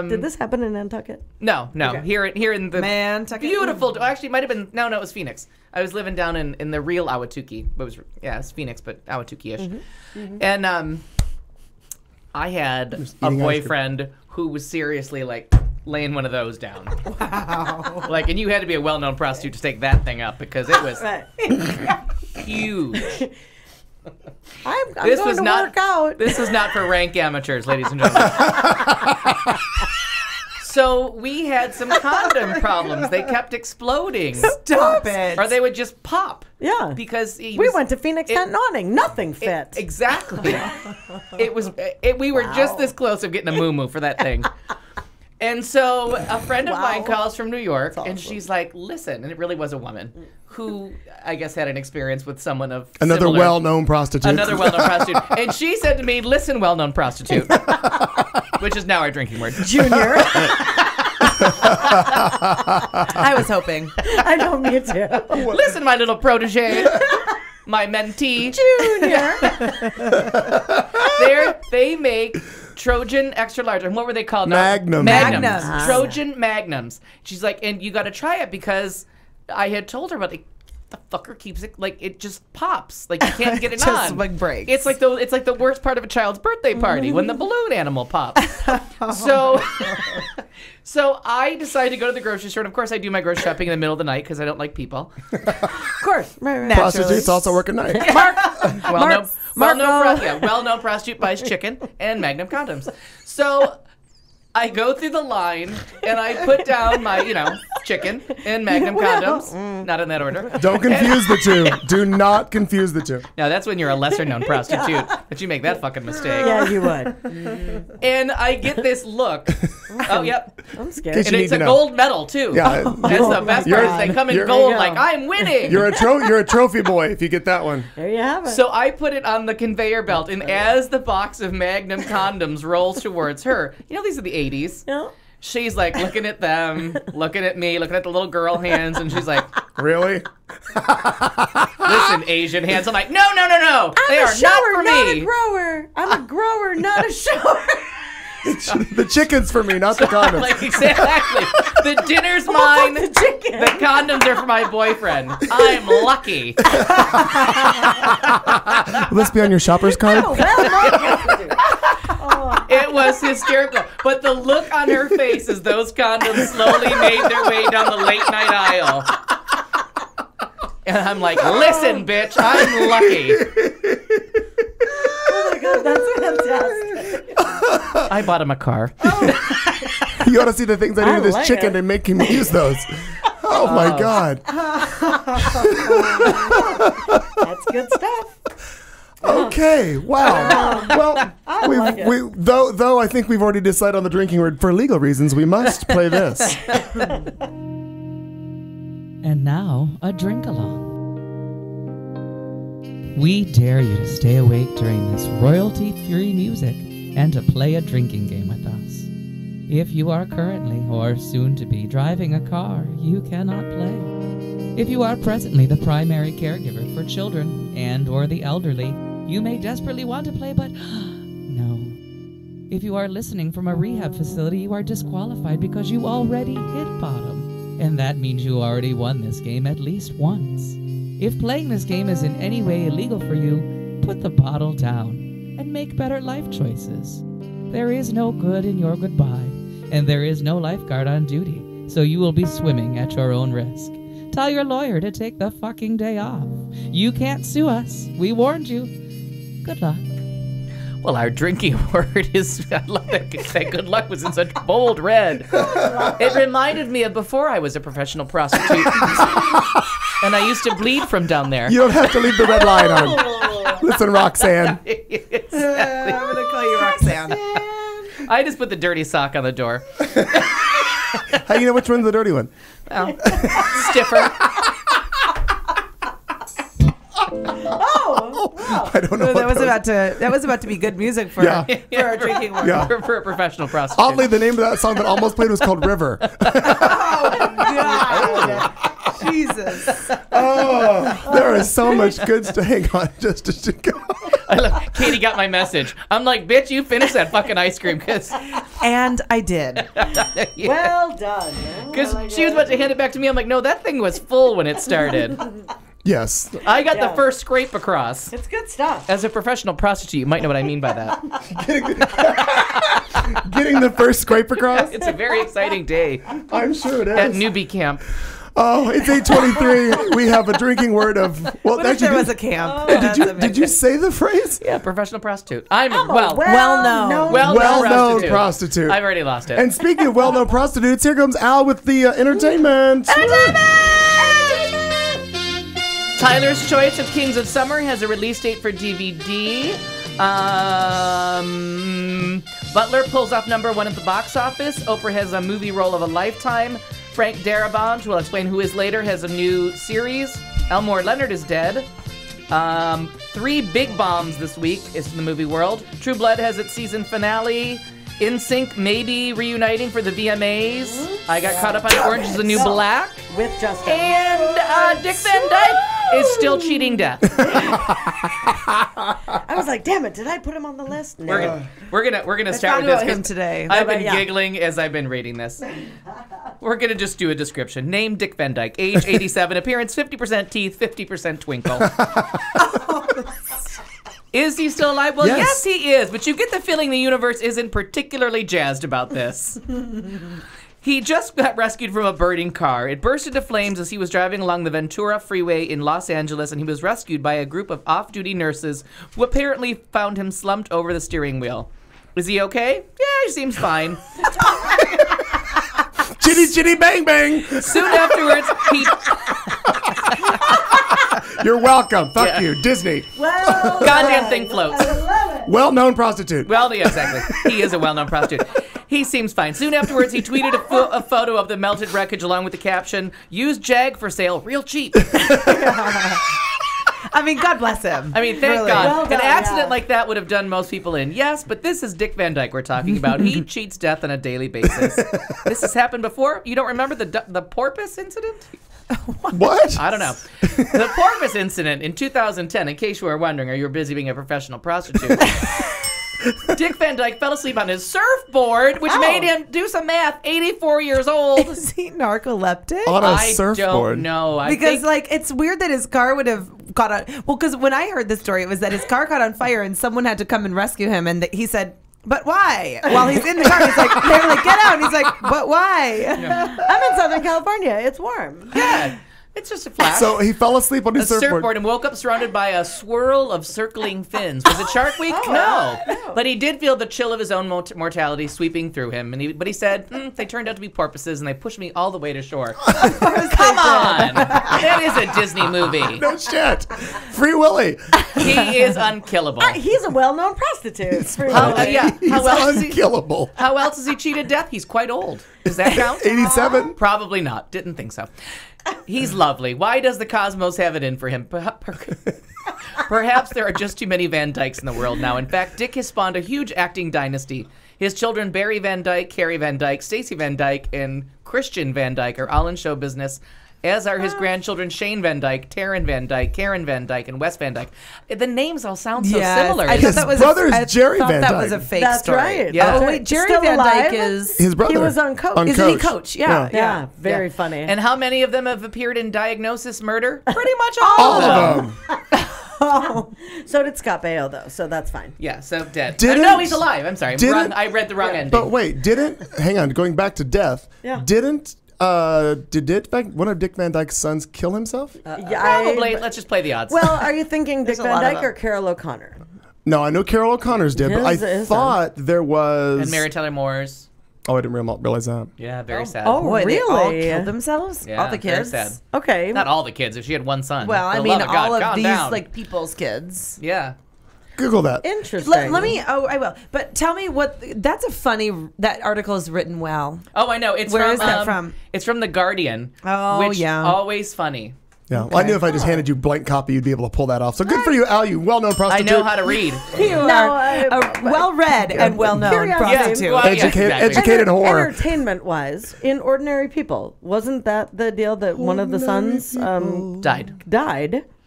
Did this happen in Nantucket? no here in the Nantucket. beautiful actually it might have been no it was Phoenix. I was living down in the real Ahwatukee. It's Phoenix but Ahwatukee-ish. And I had a eating ice cream. boyfriend who was seriously like laying one of those down. Wow. Like, and you had to be a well-known prostitute to take that thing up because it was huge. I'm going to work out. This was not for rank amateurs, ladies and gentlemen. So we had some condom problems. They kept exploding. Stop it. Or they would just pop. Yeah. Because we went to Phoenix Tent Awning. Nothing fit. Exactly. We were just this close of getting a moo-moo for that thing. And so a friend of mine calls from New York, and she's like, listen, and it really was a woman who I guess had an experience with someone of Another well-known prostitute. Another well-known prostitute. And she said to me, listen, well-known prostitute, which is now our drinking word. Junior. I was hoping. I know, me too. Listen, my little protege. My mentee. Junior. They make Trojan extra large. And what were they called? Magnums. Magnums. Trojan Magnums. She's like, and you got to try it because I had told her about the fucker keeps it like it just pops, like you can't get it just on. Like breaks. It's like the worst part of a child's birthday party when the balloon animal pops. So I decided to go to the grocery store, and of course I do my grocery shopping in the middle of the night because I don't like people. Of course, right. Prostitutes also work at night. Well-known prostitute buys chicken and Magnum condoms. So I go through the line and I put down my, chicken and Magnum condoms. Not in that order. Don't confuse the two. Do not confuse the two. Now that's when you're a lesser known prostitute, but you make that fucking mistake. Yeah, you would. And I get this look. Oh, yep. I'm scared. And it's a gold medal too. Yeah. That's the best part is they come in gold like I'm winning. You're a trophy boy if you get that one. There you have it. So I put it on the conveyor belt, and as the box of Magnum condoms rolls towards her, these are the 80s. Yeah. She's like looking at them, looking at me, looking at the little girl hands, and she's like, really? Listen, Asian hands. I'm like, no. They are not for me. Not a grower. I'm a grower, not a shower. The chicken's for me, not the condoms. Like, exactly. The dinner's mine. The chicken. The condoms are for my boyfriend. I'm lucky. Will this be on your shopper's card? It was hysterical. But the look on her face as those condoms slowly made their way down the late night aisle. And I'm like, listen, bitch, I'm lucky. Oh my God, that's fantastic. I bought him a car. You ought to see the things I do to this chicken and make him use those. Oh my God. That's good stuff. Okay. Wow. Well, though I think we've already decided on the drinking word for legal reasons, we must play this. And now, a drink along. We dare you to stay awake during this royalty-free music and to play a drinking game with us. If you are currently or soon to be driving a car, you cannot play. If you are presently the primary caregiver for children and or the elderly, you may desperately want to play, but no. If you are listening from a rehab facility, you are disqualified because you already hit bottom. And that means you already won this game at least once. If playing this game is in any way illegal for you, put the bottle down and make better life choices. There is no good in your goodbye, and there is no lifeguard on duty, so you will be swimming at your own risk. Tell your lawyer to take the fucking day off. You can't sue us. We warned you. Good luck. Well, our drinking word is, I love that good luck was in such bold red. It reminded me of before I was a professional prostitute. And I used to bleed from down there. You don't have to leave the red line on. Listen, Roxanne. Exactly. I'm going to call you Roxanne. I just put the dirty sock on the door. How do you know which one's the dirty one? Well, stiffer. Oh, wow. I don't know. That was about to be good music for our drinking word. Yeah. For a professional prostitute. Oddly, the name of that song that almost played was called River. God. Jesus. Oh, there is so much good stuff. Hang on, just to go. Katie got my message. I'm like, bitch, you finished that fucking ice cream. And I did. Yeah. Well done. Because she was about to hand it back to me. I'm like, no, that thing was full when it started. Yes. I got the first scrape across. It's good stuff. As a professional prostitute, you might know what I mean by that. Getting the first scrape across? It's a very exciting day. I'm sure it is. At newbie camp. Oh, it's 8:23. We have a drinking word of. Well, What if there was a camp? Did you say the phrase? Yeah, professional prostitute. I'm a well-known Well-known prostitute. I've already lost it. And speaking of well-known prostitutes, here comes Al with the entertainment. Tyler's Choice of Kings of Summer has a release date for DVD. Butler pulls off #1 at the box office. Oprah has a movie role of a lifetime. Frank Darabont, who I'll explain who is later, has a new series. Elmore Leonard is dead. 3 big bombs this week is in the movie world. True Blood has its season finale. NSYNC maybe reuniting for the VMAs. I got caught up on Orange is the New Black. With Justin. And Dick Van Dyke is still cheating death. I was like, damn it, did I put him on the list? No. We're gonna start with this him today. I've been giggling as I've been reading this. We're gonna just do a description. Name Dick Van Dyke. Age 87. Appearance 50% teeth, 50% twinkle. Is he still alive? Well, yes, he is. But you get the feeling the universe isn't particularly jazzed about this. He just got rescued from a burning car. It burst into flames as he was driving along the Ventura Freeway in Los Angeles, and he was rescued by a group of off-duty nurses who apparently found him slumped over the steering wheel. Is he okay? Yeah, he seems fine. Chitty chitty bang bang. Soon afterwards, he... You're welcome. Fuck you, Disney. Well, goddamn thing floats. Well-known prostitute. Well, yeah, exactly. He is a well-known prostitute. He seems fine. Soon afterwards, he tweeted a photo of the melted wreckage along with the caption, "Use Jag for sale, real cheap." I mean, God bless him. I mean, thank Really. God. Well done, An accident yeah. like that would have done most people in. Yes, but this is Dick Van Dyke we're talking about. He cheats death on a daily basis. This has happened before. You don't remember the porpoise incident? What? I don't know. The porpoise incident in 2010, in case you were wondering, or you were busy being a professional prostitute. Dick Van Dyke fell asleep on his surfboard, which made him do some math. 84 years old. Is he narcoleptic? On a I surfboard. don't know. Because like it's weird that his car would have caught on. Well, because when I heard this story, it was that his car caught on fire and someone had to come and rescue him, and he said, "But why?" While he's in the car, he's like, "They were like, get out!" And he's like, "But why?" I'm in Southern California. It's warm. Yeah. It's just a flash. So he fell asleep on his surfboard and woke up surrounded by a swirl of circling fins. Was it Shark Week? No. But he did feel the chill of his own mortality sweeping through him. But he said, they turned out to be porpoises, and they pushed me all the way to shore. Come on. That is a Disney movie. No shit. Free Willy. He is unkillable. He's a well-known prostitute. Unkillable. How else has he cheated death? He's quite old. Does that count? 87? Probably not. Didn't think so. He's lovely. Why does the cosmos have it in for him? Perhaps there are just too many Van Dykes in the world now. In fact, Dick has spawned a huge acting dynasty. His children, Barry Van Dyke, Carrie Van Dyke, Stacey Van Dyke, and Christian Van Dyke, are all in show business, as are his grandchildren, Shane Van Dyke, Taryn Van Dyke, Karen Van Dyke, and Wes Van Dyke. The names all sound so similar. I thought that was brother's Jerry Van that Dyke. was a fake That's story. right. Yeah. Oh wait, Jerry Still Van Dyke alive? is His brother. He was on Coach. On Isn't he Coach. Coach? Yeah. Yeah, very funny. And how many of them have appeared in Diagnosis Murder? Pretty much all All of them. of them. So did Scott Baio, though, so that's fine. Yeah, so dead. Didn't- No, he's alive. I'm sorry. didn't- I read the wrong ending. But wait, hang on, going back to death, did one of Dick Van Dyke's sons kill himself? Probably. Let's just play the odds. Well, are you thinking Dick There's a Van lot of Dyke them. or Carol O'Connor? No, I know Carol O'Connor's did, but I His thought there was... And Mary Tyler Moore's. Oh, I didn't realize that. Yeah, very sad. Oh, Boy, really? they all killed themselves? Yeah, All the very kids? sad. Okay. Not all the kids. If she had one son. Well, I For the mean, love of God, all of calm these down. like people's kids. Yeah. Google that. Interesting. Let me. Oh, I will. But tell me what. That's a funny. That article is written well. Oh, I know. It's Where from, is that from? It's from The Guardian. Oh, which yeah. Always funny. Yeah, well, I knew if I just handed you blank copy, you'd be able to pull that off. So good for you, Al, you well-known I prostitute. know how to read. You are a well-read and well-known Curiosity. prostitute. Well, yeah, Educated whore. Entertainment-wise, in Ordinary People, wasn't that the deal that one of the sons died?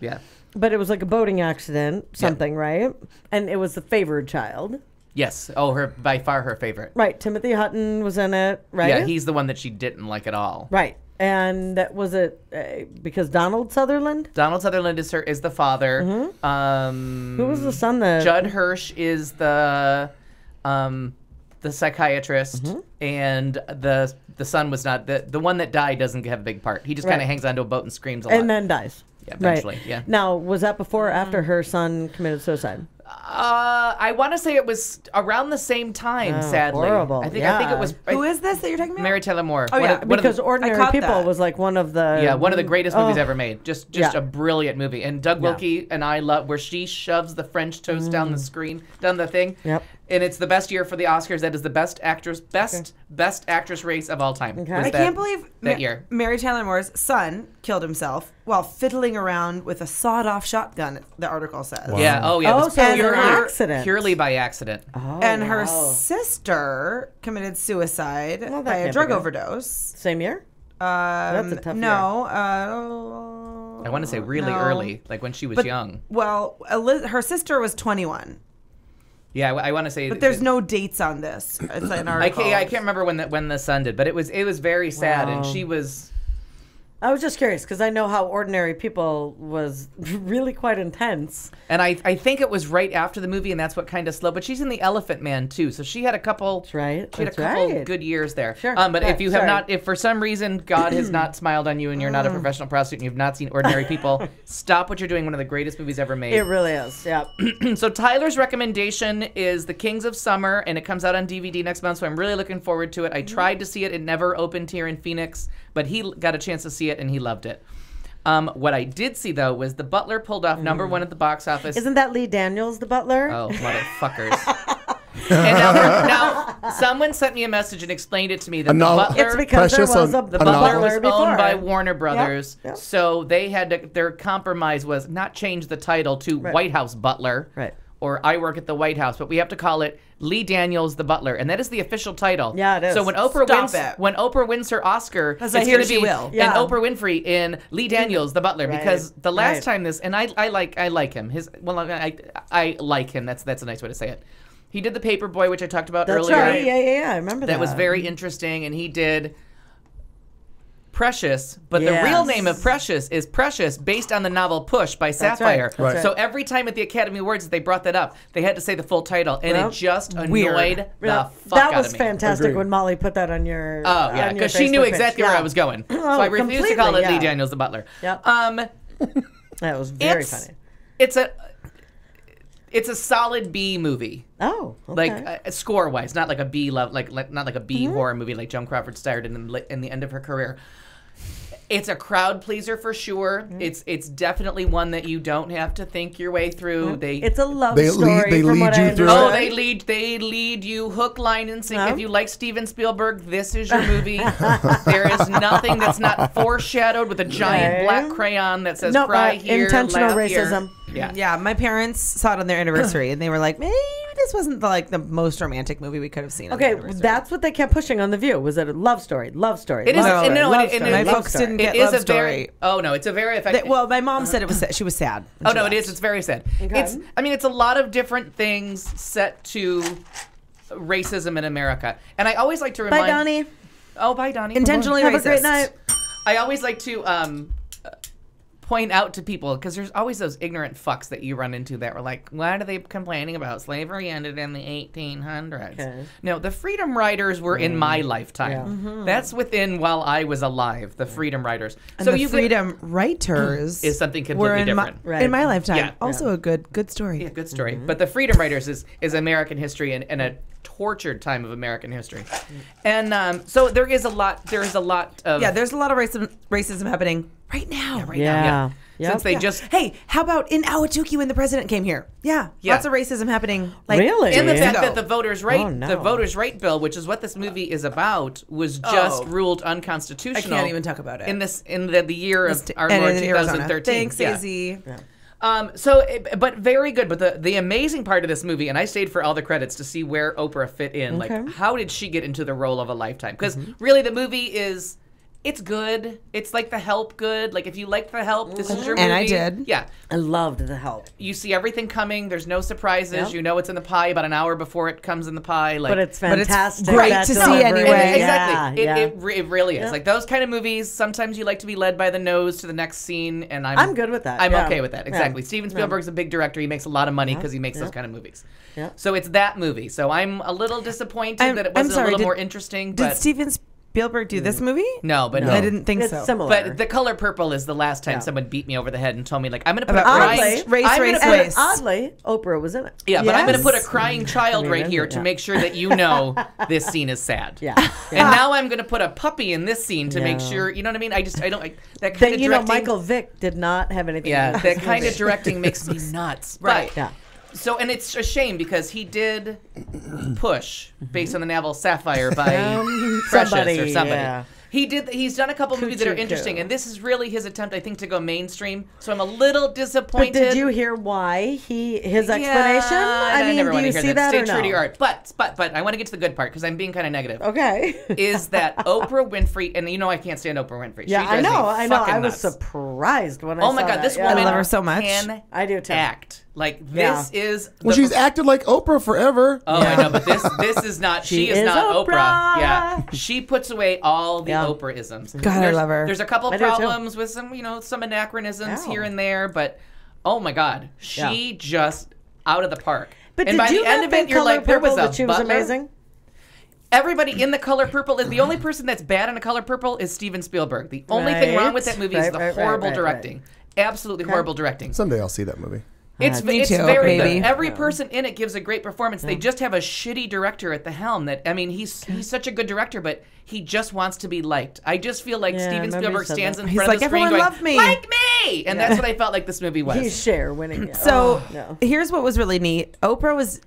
Yeah. But it was like a boating accident, something, right? And it was the favored child. Yes. Oh, by far her favorite. Right. Timothy Hutton was in it, right? Yeah, he's the one that she didn't like at all. Right. And was it because Donald Sutherland? Donald Sutherland is the father. Who was the son? Judd Hirsch is the psychiatrist, and the son was not the one that died. Doesn't have a big part. He just kind of hangs onto a boat and screams a lot, and then dies. Yeah, eventually. Right. Yeah. Now, was that before or after her son committed suicide? I want to say it was around the same time. Sadly, horrible. I think it was. Who is this that you're talking about? Mary Tyler Moore. Oh, yeah. Because Ordinary People was like one of the one of the greatest movies ever made. Just a brilliant movie. And Doug Wilkie and I love where she shoves the French toast down the screen, down the thing. Yep. And it's the best year for the Oscars. That is the best actress race of all time. I can't believe that year. Mary Tyler Moore's son killed himself while fiddling around with a sawed-off shotgun. The article says. Wow. Yeah. Oh yeah. Oh, so it was an accident. Purely by accident. Oh, and her sister committed suicide by a drug overdose. Same year? That's a tough year. I want to say really early, like when she was young. Well, her sister was 21. Yeah, I want to say. But there's no dates on this. It's an article. I can't remember when the son did, but it was very sad, and she was. I was just curious because I know how Ordinary People was really quite intense. And I think it was right after the movie, and that's what kind of slowed. But she's in The Elephant Man too, so she had a couple. That's right. She had a couple good years there. Sure. But if you have not, if for some reason God has not smiled on you and you're not a professional prostitute and you've not seen Ordinary People, stop what you're doing. One of the greatest movies ever made. It really is. Yeah. So Tyler's recommendation is The Kings of Summer, and it comes out on DVD next month. So I'm really looking forward to it. I tried to see it; it never opened here in Phoenix, but he got a chance to see it and he loved it. What I did see, though, was The Butler pulled off #1 at the box office. Isn't that Lee Daniels, The Butler? Oh, motherfuckers. And now someone sent me a message and explained it to me that The Butler, it's because there was the Butler was before. owned by Warner Brothers, Yep. so they had to, their compromise was not change the title to White House Butler. Right. Or I Work at the White House, but we have to call it Lee Daniels the Butler, and that is the official title. Yeah, it is. So when Oprah wins her Oscar, it's going to be and Oprah Winfrey in Lee Daniels the Butler, because the last time this, and I like him. I like him. That's a nice way to say it. He did The Paperboy, which I talked about earlier. That's right. Yeah. I remember that. That was very interesting, and he did Precious, but the real name of Precious is Precious, based on the novel Push by Sapphire. Right. So every time at the Academy Awards they brought that up, they had to say the full title, and it just annoyed the fuck out of me. That was fantastic when Molly put that on your Oh, yeah, because she knew exactly where I was going. So I refused to call it Lee Daniels the Butler. Yep. That was very funny. It's a solid B movie. Oh, okay. Like score-wise, not like a B not like a B horror movie like Joan Crawford starred in the end of her career. It's a crowd pleaser for sure. It's definitely one that you don't have to think your way through. It's a love story. They lead you through. Oh, they lead you hook, line, and sinker. If you like Steven Spielberg, this is your movie. There is nothing that's not foreshadowed with a giant black crayon that says "cry here, intentional laugh racism." Here. Yeah. My parents saw it on their anniversary, and they were like, maybe this wasn't the most romantic movie we could have seen. Okay, that's what they kept pushing on The View. Was it a love story? Love story. It is. My folks didn't get love story. It's a very effective. Well, my mom said it was. She was sad. Oh no, it is. It's very sad. Okay. It's a lot of different things set to racism in America, and I always like to remind. Bye, Donnie. Oh, bye, Donnie. Intentionally Have racist. a great night. I always like to point out to people, because there's always those ignorant fucks that you run into that were like, why are they complaining about slavery ended in the 1800s? Okay. No, the Freedom Riders were in my lifetime. That's within while I was alive, the Freedom Riders. And so the Freedom Writers is something completely different. In my lifetime. Also a good story. Yeah, good story. But the Freedom Writers is American history and a tortured time of American history. And so there is a lot of... there's a lot of racism happening right now. Yeah, right now. Since they just... Hey, how about in Ahwatukee when the president came here? Yeah. Lots of racism happening. Really? And the fact that the voters' right bill, which is what this movie is about, was just ruled unconstitutional. I can't even talk about it. In the year of our Lord 2013. Thanks, Izzy. Yeah. But very good. But the amazing part of this movie, and I stayed for all the credits to see where Oprah fit in. Okay. Like, how did she get into the role of a lifetime? Because really, the movie is It's good. It's like The Help good. Like if you liked The Help, this is your movie. And I did. Yeah. I loved The Help. You see everything coming. There's no surprises. Yep. You know it's in the pie about an hour before it comes in the pie. Like, But it's fantastic. great that to see delivery. anyway. Exactly. Yeah, It really is. Like those kind of movies, sometimes you like to be led by the nose to the next scene, and I'm good with that. I'm Yeah. okay with that. Exactly. Yeah. Steven Spielberg's a big director. He makes a lot of money because he makes those kind of movies. Yeah. So it's that movie. So I'm a little disappointed that it wasn't a little more interesting. Did But Steven Spielberg do this movie? no, but I didn't think It's so. similar. But The Color Purple is the last time someone beat me over the head and told me, like, I'm going to put About a crying... race. Oddly, Oprah was in it. Yeah, but I'm going to Yes. put a crying child right here to make sure that you know this scene is sad. Yeah. And now I'm going to put a puppy in this scene to make sure, you know what I mean? I don't like that kind That, of you know, directing. Michael Vick did not have anything to do Yeah, with that this kind movie. of directing makes me nuts. Right. But- Yeah. So, and it's a shame because he did Push, based on the novel Sapphire by Precious somebody, or somebody. yeah. He's done a couple movies that are interesting, and this is really his attempt, I think, to go mainstream. So I'm a little disappointed. But did you hear why his explanation? I mean, never do want you to hear see that Stay or true no? to your art. But I want to get to the good part because I'm being kind of negative. Okay. Is that Oprah Winfrey, and you know I can't stand Oprah Winfrey. Yeah, She I drives me know. I fucking was nuts. surprised when I Oh saw my God, that. this Yeah. woman I love her so much. can I do too. act. Like, this is... Well, she's acted like Oprah forever. Oh, I know, but this is not. She is not Oprah. Yeah, she puts away all the Oprah-isms. God, I love her. There's a couple I do, too. problems with some anachronisms here and there, but oh my God, she just out of the park. But and did by you the end not of it, think you're Color like, there was Purple a that she was butler. amazing? Everybody in The Color Purple is the only person that's bad in The Color Purple is Steven Spielberg. The only thing wrong with that movie is the horrible directing. Absolutely horrible directing. Someday I'll see that movie. It's Me too, very baby. good. Every person in it gives a great performance. They just have a shitty director at the helm. That I mean, he's such a good director, but he just wants to be liked. I just feel like Yeah, I Steven remember Spielberg you said stands that. in He's front like, of the screen everyone going, love me. like me, and that's what I felt like this movie was. He's Cher winning it. So no. here's what was really neat. Oprah was,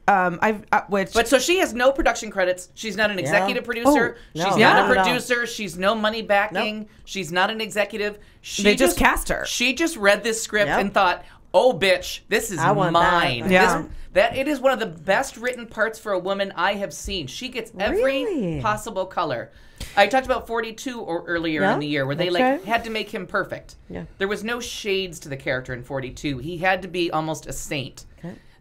But so she has no production credits. She's not an executive producer. Oh, no. She's Yeah. not a No. producer. She's no money backing. She's not an executive. They just cast her. She just read this script Yep. and thought, "Oh, bitch, this is I want mine." that. Yeah. That it is one of the best written parts for a woman I have seen. She gets every Really? possible color. I talked about 42 earlier Yeah, in the year where they that's like right. had to make him perfect. Yeah. There was no shades to the character in 42. He had to be almost a saint.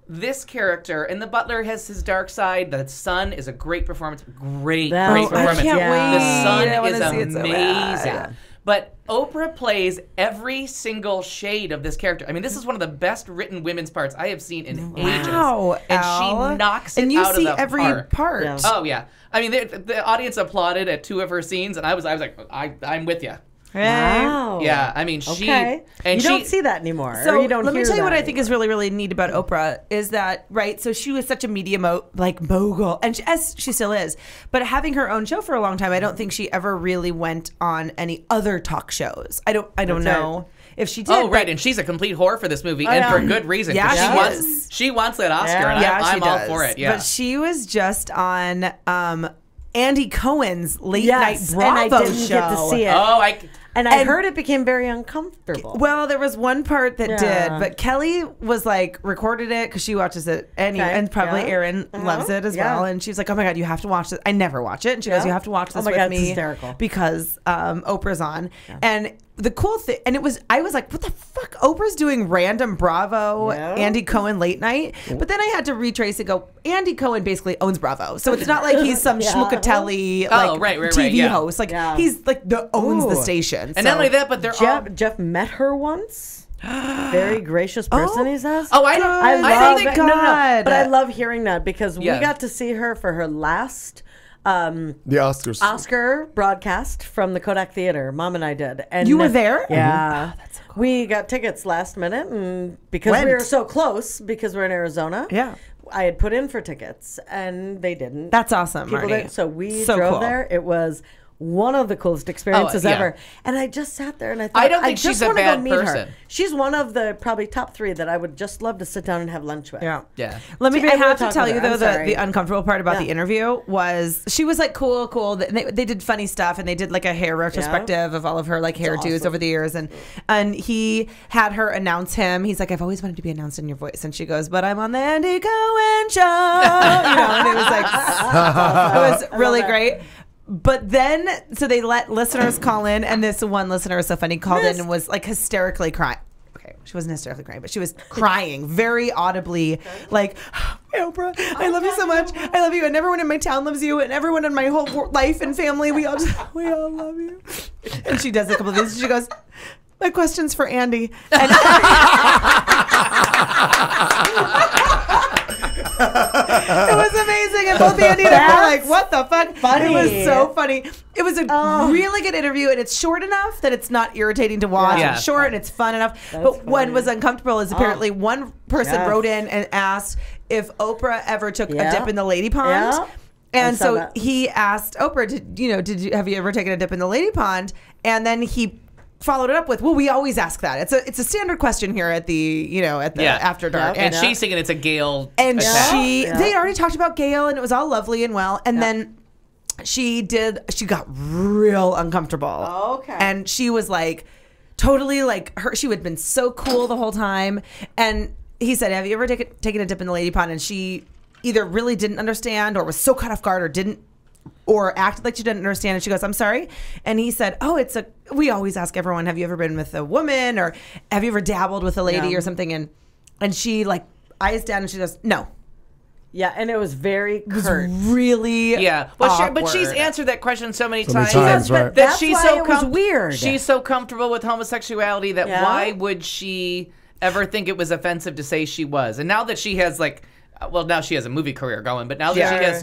This character, and the butler has his dark side. The son is a great performance. Great That's performance. I can't Yeah. wait. The son I wanna is see it so amazing. bad. But Oprah plays every single shade of this character. I mean, this is one of the best written women's parts I have seen in ages. Wow, And Al. she knocks it And you out see of the every park. part. Yeah. Oh yeah. I mean, the audience applauded at 2 of her scenes, and I was like, I'm with you. Wow. Yeah, I mean, she Okay. and you she don't see that anymore. So or you don't let me hear tell you that what I think is really, really neat about Oprah is that, right, so she was such a media mogul, and as she still is, but having her own show for a long time, I don't think she ever really went on any other talk shows. I don't That's know right. if she did. Oh right, but- and she's a complete whore for this movie, Oh, and yeah. for good reason. 'cause Yeah, she wants that Oscar, Yeah. and yeah, I'm she all does. for it. Yeah, But she was just on Andy Cohen's late Yes, night Bravo and I didn't show. get to see it. Oh, And I And- heard it became very uncomfortable. Well, there was one part that Yeah. did, but Kelly was like recorded it because she watches it anyway, Okay, and probably yeah. Erin loves it as Yeah. well. And she was like, "Oh my god, you have to watch this." I never watch it, and she goes, Yeah. "You have to watch this Oh my with God, it's me hysterical. because Oprah's on." And the cool thing, and I was like, "What the fuck?" Oprah's doing random Bravo, Yeah. Andy Cohen late night, but then I had to retrace and go. Andy Cohen basically owns Bravo, so it's not like he's some Yeah. schmuckatelli Oh, like right, TV yeah. host. Like Yeah. he's like owns the Ooh. station. and not only that, but they're all. Jeff met her once. Very gracious person, he says. Oh, I don't. I love I don't think. it. No, God. but I love hearing that because Yeah. we got to see her for her last The Oscars. Oscar broadcast from the Kodak Theater. Mom and I did. And You were there? Yeah. We got tickets last minute, and because Went. we were so close, because we're in Arizona. Yeah. I had put in for tickets, and they didn't. That's awesome, People Marty. didn't. So we So drove cool. there. It was one of the coolest experiences yeah. ever. And I just sat there and I thought, I don't think just she's a wanna bad go meet person. her. She's one of the probably top 3 that I would just love to sit down and have lunch with. Yeah. Yeah. Let To me. be I able to have to talk tell with you her. though I'm the sorry. uncomfortable part about Yeah. the interview was she was like cool. They did funny stuff and they did like a hair retrospective of all of her like hairdos awesome. over the years and he had her announce him. He's like, I've always wanted to be announced in your voice, and she goes, but I'm on the Andy Cohen show. And it was like it was really great. But then, so they let listeners call in, and this one listener is so funny, called in and was like hysterically crying. Okay, she wasn't hysterically crying, but she was crying very audibly, like, "Hey, Oprah, I love you so much. I love you, and everyone in my town loves you, and everyone in my whole life and family, we all love you." And she does a couple of these, and she goes, "My question's for Andy." And it was amazing, and both Andy and I were like, "What the fuck?" Funny. It was so funny. It was a really good interview, and it's short enough that it's not irritating to watch. Yeah. It's short and it's fun enough. But what was uncomfortable is apparently one person wrote in and asked if Oprah ever took a dip in the lady pond. Yeah. And I saw so that. he asked Oprah, have you ever taken a dip in the lady pond? And then he followed it up with, "Well, we always ask that. It's a standard question here at the After Dark." And she's thinking it's a Gail And attack. they already talked about Gail, and it was all lovely and well. And then she got real uncomfortable. Okay. And she was like, totally like she had been so cool the whole time. And he said, "Have you ever taken a dip in the lady pond?" And she either really didn't understand, or was so caught off guard, or acted like she didn't understand. And she goes, "I'm sorry." And he said, "Oh, we always ask everyone, have you ever been with a woman, or have you ever dabbled with a lady or something?" And she like eyes down and she goes, "No." Yeah, and it was very curt. Really but she's answered that question so many times, right. that she's so it was weird. She's so comfortable with homosexuality that why would she ever think it was offensive to say she was? And now that she has now she has a movie career going, but now that she has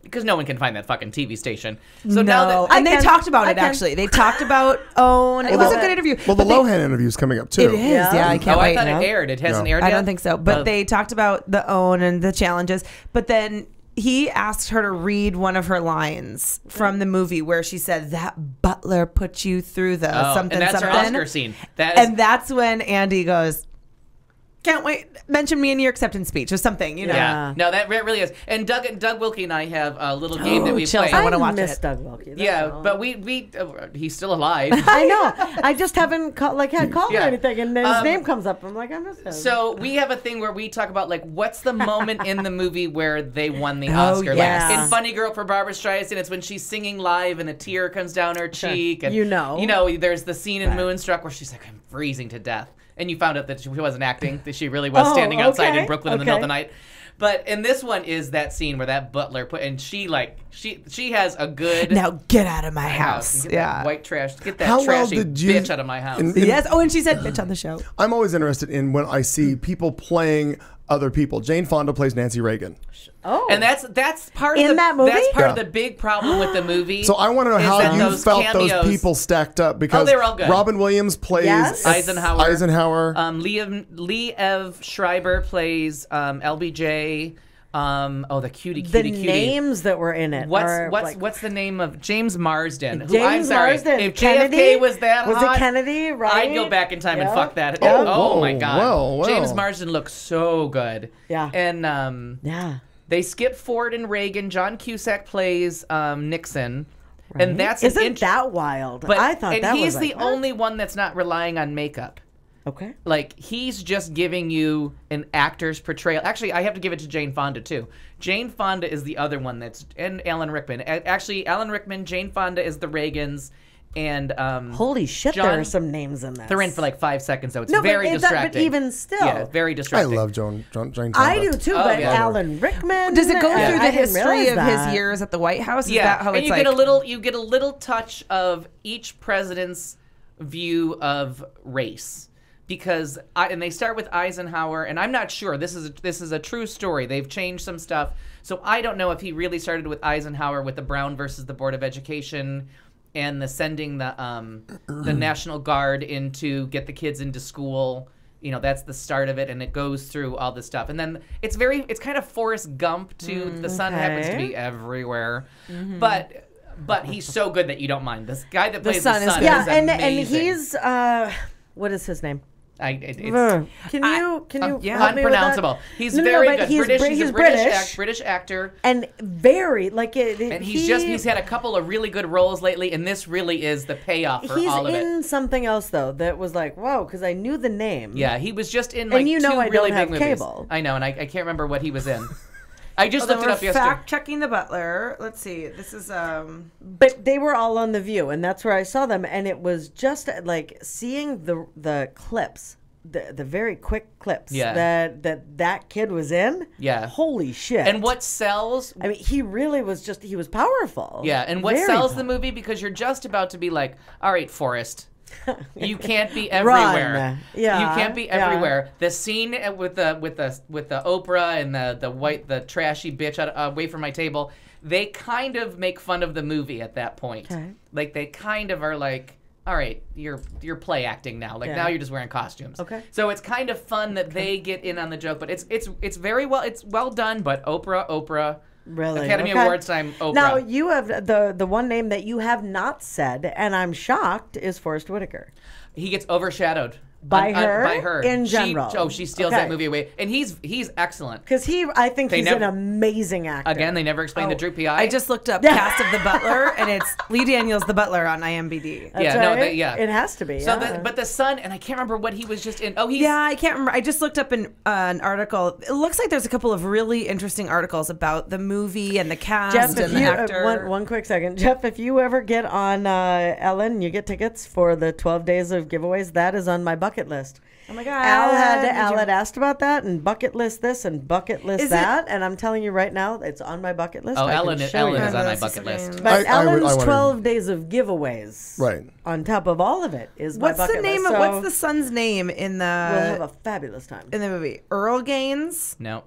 because no one can find that fucking TV station. So now that they talked about it actually. They talked about OWN. It was a good interview. Well, the Lohan interview is coming up too. It is. Yeah, I can't wait. I thought it aired. It hasn't aired yet? I don't think so. But they talked about the OWN and the challenges. But then he asked her to read one of her lines from the movie where she said, "That butler put you through the something, and that's something." her Oscar scene. And that's when Andy goes, "Can't wait. Mention me in your acceptance speech," or something, Yeah. No, that really is. And Doug Wilkie and I have a little game that we play. I want to watch miss it. Doug Wilkie. But we he's still alive. I know. I just haven't had called or anything, and then his Um, name comes up. I'm like, I miss him. So we have a thing where we talk about what's the moment in the movie where they won the Oscar. yeah. Like in Funny Girl for Barbra Streisand, it's when she's singing live and a tear comes down her cheek. And there's the scene in Moonstruck where she's like, "I'm freezing to death." And you found out that she wasn't acting, that she really was standing outside in Brooklyn in the middle of the night. But in this one is that scene where that butler and she has a good "Now get out of my house." Get that white trash. Get that How well trashy did you- bitch out of my house. Yes. Oh, and she said "bitch" on the show. I'm always interested in when I see people playing other people. Jane Fonda plays Nancy Reagan. Oh. And that's part In of that movie? That's part of the big problem with the movie. So I want to know is how that you those felt cameos, those people stacked up, because they were all good. Robin Williams plays Eisenhower. Liev Schreiber plays LBJ. The cutie. The names that were in it. What's the name of James Marsden? James I'm sorry. Marsden. If Kennedy? JFK was that Was hot, it Kennedy? Right. I'd go back in time and fuck that. Oh, Oh, whoa, my god. well. James Marsden looks so good. Yeah. And yeah. They skip Ford and Reagan. John Cusack plays Nixon. Right. And that's isn't that wild? But I thought that was he's the only one that's not relying on makeup. Okay. Like, he's just giving you an actor's portrayal. Actually, I have to give it to Jane Fonda, too. Jane Fonda is the other one and Alan Rickman. Actually, Alan Rickman, Jane Fonda is the Reagans, and holy shit, there are some names in this. They're in for like 5 seconds, so it's very distracting. But even still. Yeah, very distracting. I love Jane Fonda. I do, too, but Alan Rickman. Does it go through the I didn't history realize of that. his years at the White House? Is Yeah, that how and it's you like? get a little touch of each president's view of race. Because and they start with Eisenhower, and I'm not sure. This is a true story. They've changed some stuff, so I don't know if he really started with Eisenhower with the Brown versus the Board of Education, and the sending the National Guard in to get the kids into school. You know, that's the start of it, and it goes through all this stuff, and then it's kind of Forrest Gump too. The sun happens to be everywhere, but he's so good that you don't mind. This guy that plays the sun is amazing. and he's what is his name? Can you help me with that? unpronounceable. He's No, very but good. he's a British actor, and very and he's had a couple of really good roles lately, and this really is the payoff for all of it. He's in something else though that was like whoa, because I knew the name. Yeah, he was just in and two I really don't have big movies. cable. I know, and I can't remember what he was in. I just looked it up yesterday. Fact checking the Butler. Let's see. This is But they were all on The View, and that's where I saw them, and it was just like seeing the clips. The very quick clips that kid was in. Yeah. Holy shit. And what sells? I mean, he really was he was powerful. Yeah, and what sells the movie, because you're just about to be like, all right, Forrest, you can't be everywhere. Run. Yeah. You can't be everywhere. The scene with the Oprah and the trashy bitch away from my table, they kind of make fun of the movie at that point. Okay. Like they kind of are like, all right, you're play acting now. Like now you're just wearing costumes. Okay. So it's kind of fun that they get in on the joke, but it's very well done. But Oprah, really Academy Awards time. Oprah. Now you have the one name that you have not said, and I'm shocked, is Forrest Whitaker. He gets overshadowed. By her in general. She steals that movie away, and he's excellent. Because I think he's an amazing actor. Again, they never explain the droopy eye. I just looked up cast of The Butler, and it's Lee Daniels, The Butler, on IMDb. That's right. It has to be. So, but the son, and I can't remember what he was just in. Oh, I can't remember. I just looked up an article. It looks like there's a couple of really interesting articles about the movie and the cast Jeff, and the actor. One quick second, Jeff. If you ever get on Ellen, you get tickets for the 12 days of giveaways. That is on my bucket list. Oh my God. Al had asked about that and bucket list this and bucket list that, and I'm telling you right now, it's on my bucket list. Oh, Ellen is on my bucket list. But Ellen's 12 days of giveaways, right, on top of all of it, is my bucket list. What's the son's name in the? We'll have a fabulous time in the movie. Earl Gaines. No.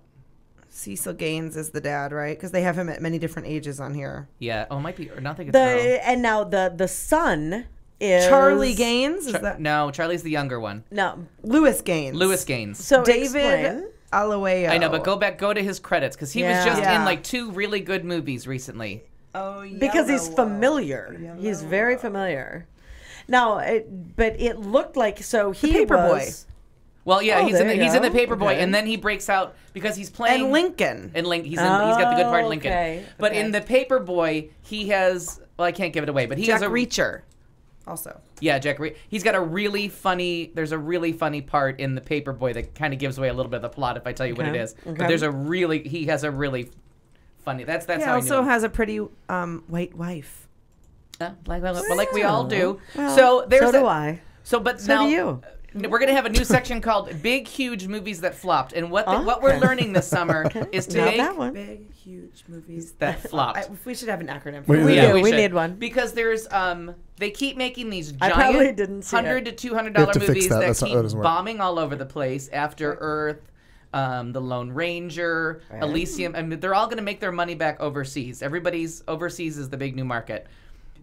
Cecil Gaines is the dad, right? Because they have him at many different ages on here. Yeah. Oh, it might be. Or not. I think it's Earl. And now the son. Charlie Gaines? Is that? No, Charlie's the younger one. No, Louis Gaines. So David Alueo. I know, but go to his credits, because he was just in like 2 really good movies recently. Oh, yeah. Because he's familiar. He's very familiar. Now, but it looked like he was. Well, yeah, he's in the Paperboy, and then he breaks out because he's playing and Lincoln. He's got the good part in Lincoln. Okay. But in the Paperboy, he has. Well, I can't give it away, but he has a Reacher. Also, yeah, he's got there's a really funny part in the Paperboy that kind of gives away a little bit of the plot if I tell you what it is. Okay. But he has a really funny. That's he how also I knew has a pretty white wife. Like we all do. Well, so do I. So do you. We're going to have a new section called Big Huge Movies That Flopped. And what we're learning this summer is to make big huge movies that flopped. We should have an acronym. We need one. Because there's they keep making these I probably giant didn't see $100 to $200 movies that keep work. bombing all over the place. After Earth, The Lone Ranger, Elysium. I mean, they're all going to make their money back overseas. Everybody's overseas is the big new market.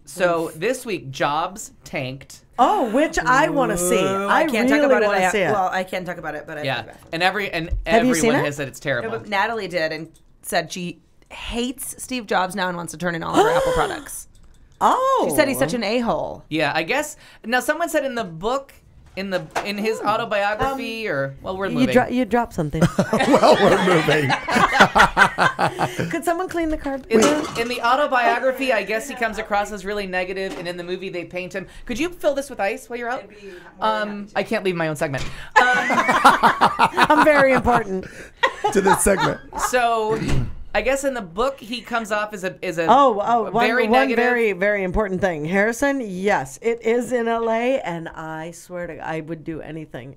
So this week, Jobs tanked. Oh, which I want to see. I can't really talk about want to see it. Well, I can't talk about it, but and everyone has said it's terrible. Yeah, Natalie did and said she hates Steve Jobs now and wants to turn in all of her Apple products. Oh, she said he's such an a-hole. Yeah, I guess. Now, someone said in the book, in his autobiography, we're moving. You dropped something. Well, we're moving. Could someone clean the carpet? In the autobiography, I guess he comes across as really negative, and in the movie, they paint him. Could you fill this with ice while you're out? I can't leave my own segment. I'm very important to this segment. So, I guess in the book, he comes off as a very negative. One very, very important thing. Harrison, yes, it is in LA, and I swear to God, I would do anything.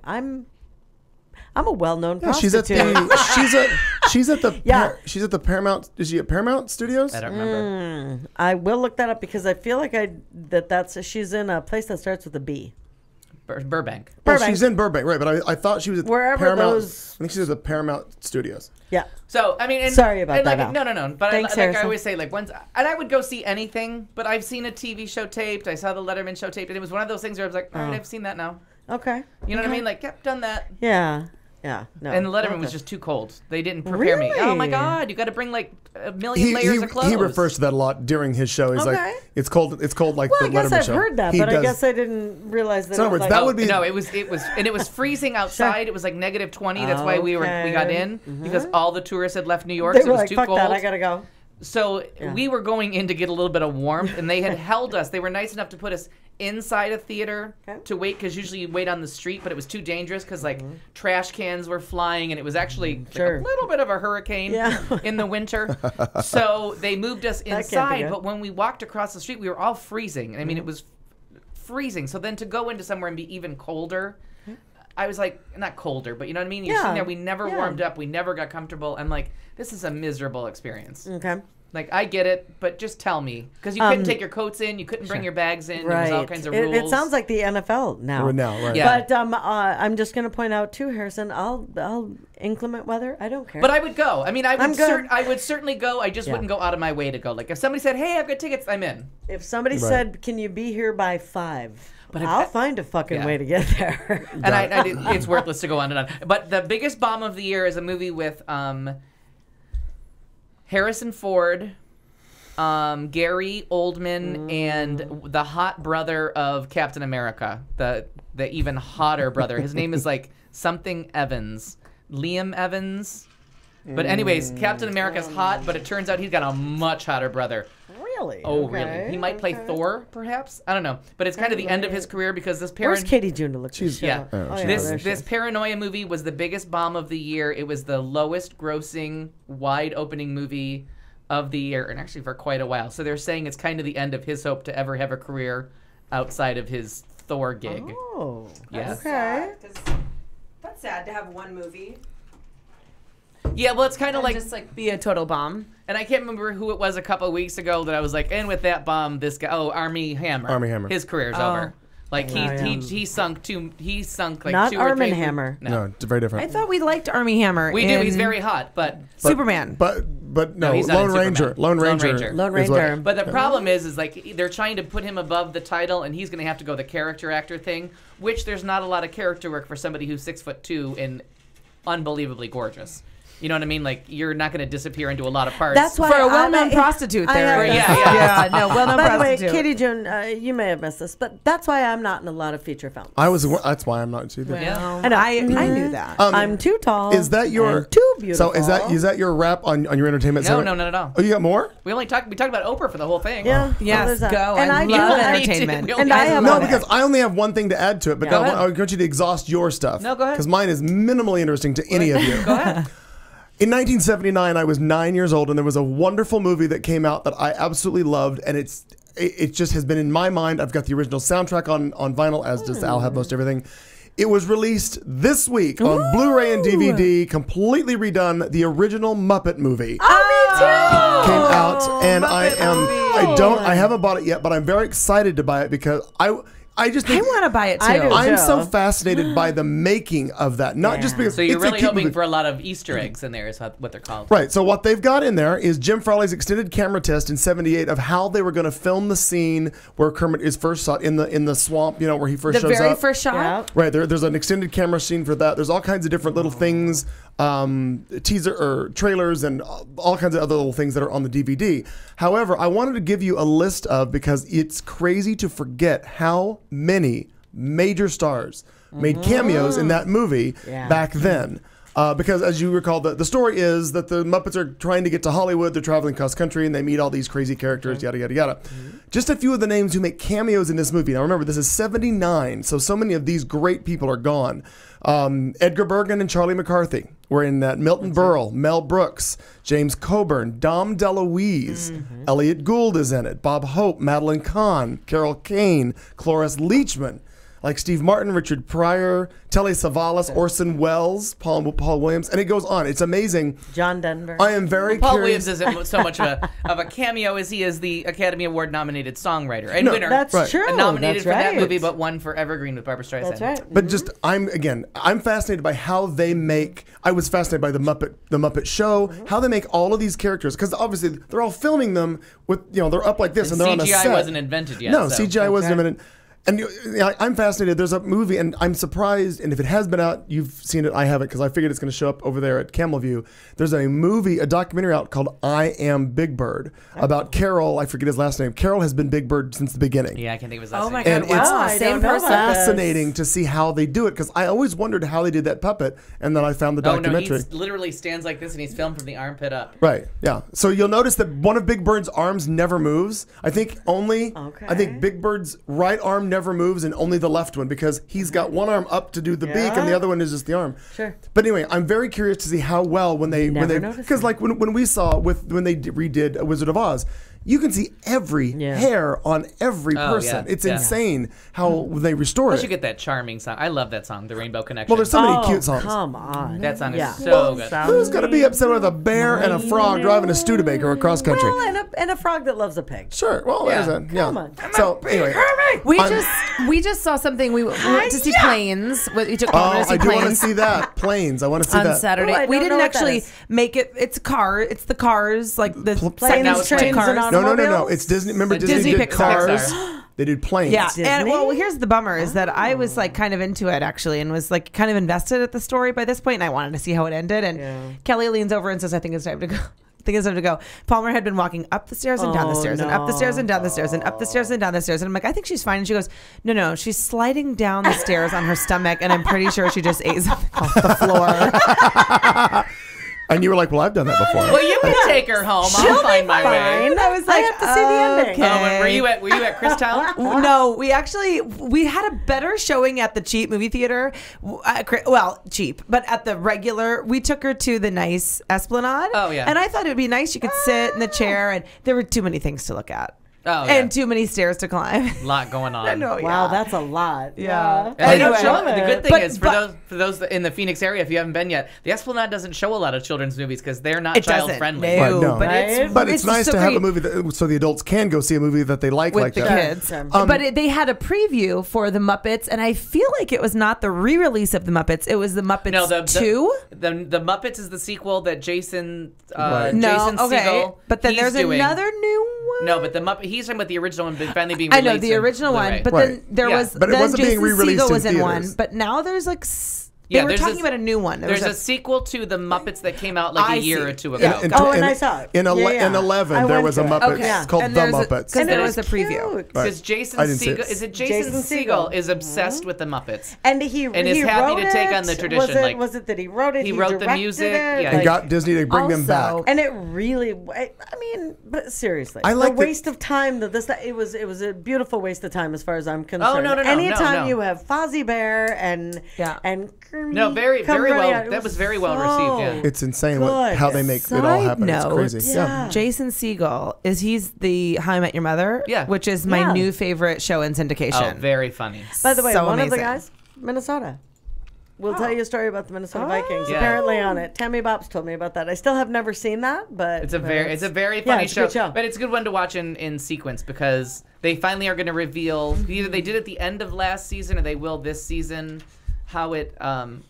I'm a well-known prostitute. She's at the Paramount. Is she at Paramount Studios? I don't remember. I will look that up because I feel like she's in a place that starts with a B. Burbank. Well, she's in Burbank, right? But I thought she was at Wherever Paramount. I think she was at Paramount Studios. Yeah. So I mean, sorry about that. No. But Thanks, I always say, like, once, and I would go see anything, but I've seen a TV show taped. I saw the Letterman show taped, and it was one of those things where I was like, all right, I've seen that now. Okay. You know what I mean? Like, yep, done that. Yeah. Yeah. No. And the Letterman was just too cold. They didn't prepare me. Oh my God! You got to bring like a million layers of clothes. He refers to that a lot during his show. He's like, it's cold like the Letterman show. I guess I've heard that, but I guess I didn't realize that. So in other words, that would be it was freezing outside. It was like -20. That's why we got in because all the tourists had left New York. They so it was like, too fuck cold. that, I gotta go. So we were going in to get a little bit of warmth, and they had held us. They were nice enough to put us inside a theater to wait, because usually you wait on the street, but it was too dangerous because like trash cans were flying, and it was actually like a little bit of a hurricane in the winter. So they moved us inside, but when we walked across the street, we were all freezing. I mean, it was freezing. So then to go into somewhere and be even colder, I was like, not colder, but you know what I mean? You're sitting there, we never warmed up, we never got comfortable. I'm like, this is a miserable experience. Okay. Like, I get it, but just tell me. Because you couldn't take your coats in, you couldn't bring your bags in, there was all kinds of rules. It sounds like the NFL now. Right. Yeah. But I'm just going to point out too, Harrison, I'll inclement weather, I don't care. But I would go. I mean, I would certainly go. I just wouldn't go out of my way to go. Like, if somebody said, hey, I've got tickets, I'm in. If somebody said, can you be here by 5? But I'll find a fucking way to get there. And it's worthless to go on and on. But the biggest bomb of the year is a movie with Harrison Ford, Gary Oldman, and the hot brother of Captain America, the even hotter brother. His name is like something Evans, Liam Evans. But anyways, Captain America's hot, but it turns out he's got a much hotter brother. Really? Oh, really? He might play Thor, perhaps? I don't know. But it's kind of the end of his career because this Where's Katie June to look? This Paranoia movie was the biggest bomb of the year. It was the lowest grossing, wide opening movie of the year, and actually for quite a while. So they're saying it's kind of the end of his hope to ever have a career outside of his Thor gig. Oh, yeah. Okay. That's sad to have one movie. Yeah, well, it's kind of like just like be a total bomb. And I can't remember who it was a couple of weeks ago that I was like, and with that bomb, this guy, Armie Hammer. His career's over. Like he sunk like not 2 Arm or 3. and Hammer. No, it's very different. I thought we liked Armie Hammer. We do. He's very hot, but Superman. But no, he's not in Lone Ranger. Superman. Lone Ranger. But the problem is like they're trying to put him above the title, and he's going to have to go the character actor thing, which there's not a lot of character work for somebody who's 6'2" and unbelievably gorgeous. You know what I mean? Like, you're not going to disappear into a lot of parts. That's why for a well-known prostitute there. Well-known By prostitute. the way, Katie June, you may have missed this, but that's why I'm not in a lot of feature films. That's why I'm not either. And I knew that. I'm too tall. Is that your and too beautiful? So is that your wrap on your entertainment? No, segment? no, not at all. Oh, you got more? We talked about Oprah for the whole thing. Yeah. Yes, go. And I love entertainment. And I have because I only have one thing to add to it, but I want you to exhaust your stuff. No, go ahead. Because mine is minimally interesting to any of you. Go ahead. In 1979, I was 9 years old, and there was a wonderful movie that came out that I absolutely loved, and it just has been in my mind. I've got the original soundtrack on vinyl, as does Al, have most everything. It was released this week on Blu-ray and DVD, completely redone. The original Muppet movie me too. came out, and I haven't bought it yet, but I'm very excited to buy it because I just think I want to buy it too. I'm so fascinated by the making of that. Not just because so you're it's really a kid hoping movie. for a lot of Easter eggs in there is what they're called. Right. So what they've got in there is Jim Frawley's extended camera test in '78 of how they were going to film the scene where Kermit is first shot in the swamp, where he first shows up. The very first shot? Yeah. Right. There's an extended camera scene for that. There's all kinds of different little things, teaser or trailers and all kinds of other little things that are on the DVD. However, I wanted to give you a list of, because it's crazy to forget how many major stars made cameos in that movie back then. Because as you recall, the story is that the Muppets are trying to get to Hollywood. They're traveling cross country and they meet all these crazy characters, yada, yada, yada. Just a few of the names who make cameos in this movie. Now remember, this is '79, so many of these great people are gone. Edgar Bergen and Charlie McCarthy were in that. Milton Berle, Mel Brooks, James Coburn, Dom DeLuise, Elliot Gould is in it, Bob Hope, Madeline Kahn, Carol Kane, Cloris Leachman, like Steve Martin, Richard Pryor, Telly Savalas, Orson Welles, Paul Williams, and it goes on. It's amazing. John Denver. I am very Paul curious. Williams isn't so much of a cameo as he is the Academy Award nominated songwriter and winner. That's true. Nominated That's for that right. movie, but won for Evergreen with Barbra Streisand. That's right. But just I'm fascinated by how they make. I was fascinated by the Muppet Show, how they make all of these characters, because obviously they're all filming them with they're up like this and they're on a set. CGI wasn't invented yet. No, so. CGI wasn't invented. And I'm fascinated. There's a movie, and I'm surprised. And if it has been out, you've seen it. I haven't, because I figured it's going to show up over there at Camel View. There's a movie, a documentary out called "I Am Big Bird" about Carol. I forget his last name. Carol has been Big Bird since the beginning. Yeah, I can't think of his last name. my God! And Wow, it's same person. fascinating to see how they do it, because I always wondered how they did that puppet, and then I found the documentary. No, he literally stands like this, and he's filmed from the armpit up. Right. Yeah. So you'll notice that one of Big Bird's arms never moves. I think Big Bird's right arm never moves, and only the left one, because he's got one arm up to do the beak, and the other one is just the arm. Sure. But anyway, I'm very curious to see how well when they because like when we saw when they redid A Wizard of Oz, you can see every hair on every person. It's insane how they restore Plus it. you get that charming song. I love that song, The Rainbow Connection. Well, there's so many cute songs. Come on. That song is so good. Who's going to be upset with a bear and a frog driving a Studebaker across country? Well, and a frog that loves a pig. Sure. Well, there's a Come on. So anyway, We just saw something. We went to see Planes. We took Palmer to see I do want to Planes see that. Planes. I want to see on that. Saturday. I We don't know didn't what that actually is. make it. It's the cars, like the Planes, trains, cars. and No. automobiles? It's Disney. Remember Disney did Pixar. Cars. They did Planes. Yeah, Disney? and well, here's the bummer is that I was like kind of into it actually, and was like kind of invested at the story by this point, and I wanted to see how it ended. And Kelly leans over and says, "I think it's time to go." I think it's time to go. Palmer had been walking up the stairs and down the stairs and up the stairs and down the stairs and up the stairs and down the stairs. And I'm like, I think she's fine. And she goes, no, she's sliding down the stairs on her stomach. And I'm pretty sure she just ate something off the floor. And you were like, well, I've done that before. Well, you can take her home. I'll find my way. I was like, I have to see the ending. Oh, and were you at Christown? No, we had a better showing at the cheap movie theater. Well, cheap, but at the regular, we took her to the nice Esplanade. Oh, yeah. And I thought it would be nice. You could sit in the chair, and there were too many things to look at. Oh, and too many stairs to climb. A lot going on. Wow, that's a lot. Yeah. Anyway, Anyway. the good thing is for those in the Phoenix area, if you haven't been yet, the Esplanade doesn't show a lot of children's movies because they're not child friendly. No, but it's nice to have a movie so the adults can go see a movie that they like with the that. kids. But they had a preview for the Muppets, and I feel like it was not the re-release of the Muppets. It was the Muppets 2. The Muppets is the sequel that Jason Jason Segel. But then there's another new one. No, but the Muppet. He's talking about the original one finally being I released. know the original Blu-ray. one, but then there was. But it then wasn't being Jason re-released Segel in was in one, theaters. but now there's like. They were talking about a new one. There's a sequel to the Muppets that came out like a year or two ago. And I saw it. In 11, there was a Muppet called The Muppets. Because there was a preview. Because Jason Segel, Jason Segel is obsessed with the Muppets, and he is happy to take on the tradition. Was it that he wrote it? He wrote the music. It? He got Disney to bring them back. And it really, but seriously, I like the waste of time that it was a beautiful waste of time as far as I'm concerned. Oh no! Anytime you have Fozzie Bear and no, very well. That was very well received. Yeah. It's insane how they make it all happen. It's crazy. Yeah. Jason Segel he's the How I Met Your Mother, which is my new favorite show in syndication. Oh, very funny. By the way, So one amazing. of the guys, Minnesota. We'll tell you a story about the Minnesota Vikings. Apparently on it. Tammy Bobs told me about that. I still have never seen that, but it's a very funny it's a good show. But it's a good one to watch in sequence because they finally are going to reveal either they did at the end of last season or they will this season. How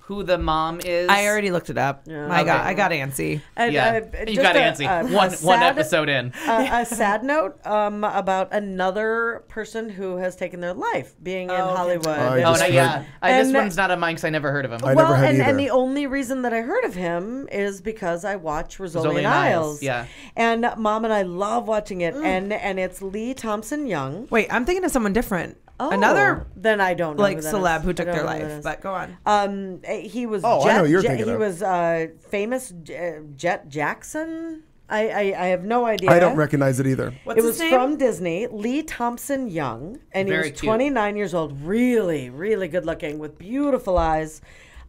who the mom is. I already looked it up. Yeah. I got antsy. And, you got antsy. One episode in. A sad note about another person who has taken their life being in Hollywood. This one's not on mine because I never heard of him. I never had either. And the only reason that I heard of him is because I watch Rizzoli and Isles. Yeah. And Mom and I love watching it. And it's Lee Thompson Young. Wait, I'm thinking of someone different. Oh, another then I don't know celeb who took their life. But go on. He was. I know you're thinking He of. was famous Jet Jackson. I have no idea. I don't recognize it either. It was from Disney. Lee Thompson Young, and he was 29 years old. Really, really good looking with beautiful eyes.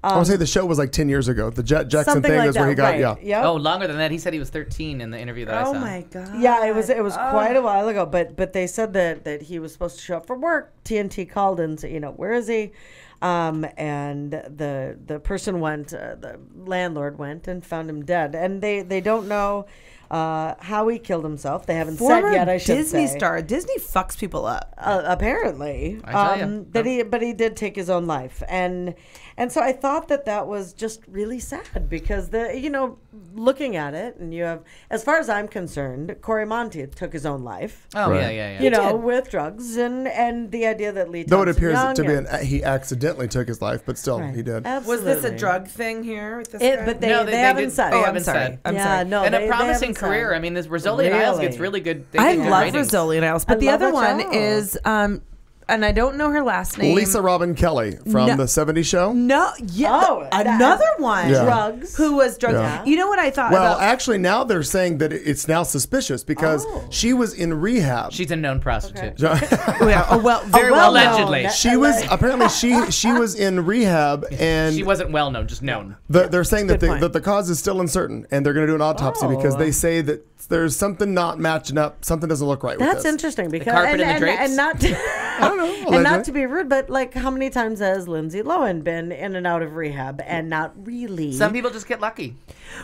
I would say the show was like 10 years ago. The Jet Jackson thing is where he got, Yep. Oh, longer than that. He said he was 13 in the interview that I saw. Oh my god. Yeah, it was quite a while ago. But they said that he was supposed to show up for work. TNT called and said, where is he? And the person went, the landlord went and found him dead. And they don't know how he killed himself. They haven't said yet, I should Disney say. star. Disney fucks people up. Apparently. I tell you. But he did take his own life. And so I thought that was just really sad because looking at it, and you have, as far as I'm concerned, Corey Monteith took his own life. Oh, right. yeah. You know, with drugs and the idea that Lee Though it Thompson appears to Young be he accidentally took his life, but still he did. Was this a drug thing here with this guy? But they haven't said. Oh, I'm sorry. I'm sorry. No, and they a promising haven't career. said. I mean, this Rizzoli and Isles gets really good. I get good love ratings. Rizzoli and Isles, but the love other that one show. is, and I don't know her last name. Lisa Robin Kelly from the 70s show. No, another one. Yeah. Drugs. Who was drugs? Yeah. You know what I thought Well, about? actually, now they're saying that it's now suspicious because she was in rehab. She's a known prostitute. Very well allegedly. She was apparently she was in rehab and She wasn't well known, just known. they're saying that Good the cause is still uncertain and they're going to do an autopsy because they say that there's something not matching up. Something doesn't look right with That's this. interesting because carpet and the drapes? and not to, I don't know. and allegedly. not to be rude, but like how many times has Lindsay Lohan been in and out of rehab and not really? Some people just get lucky.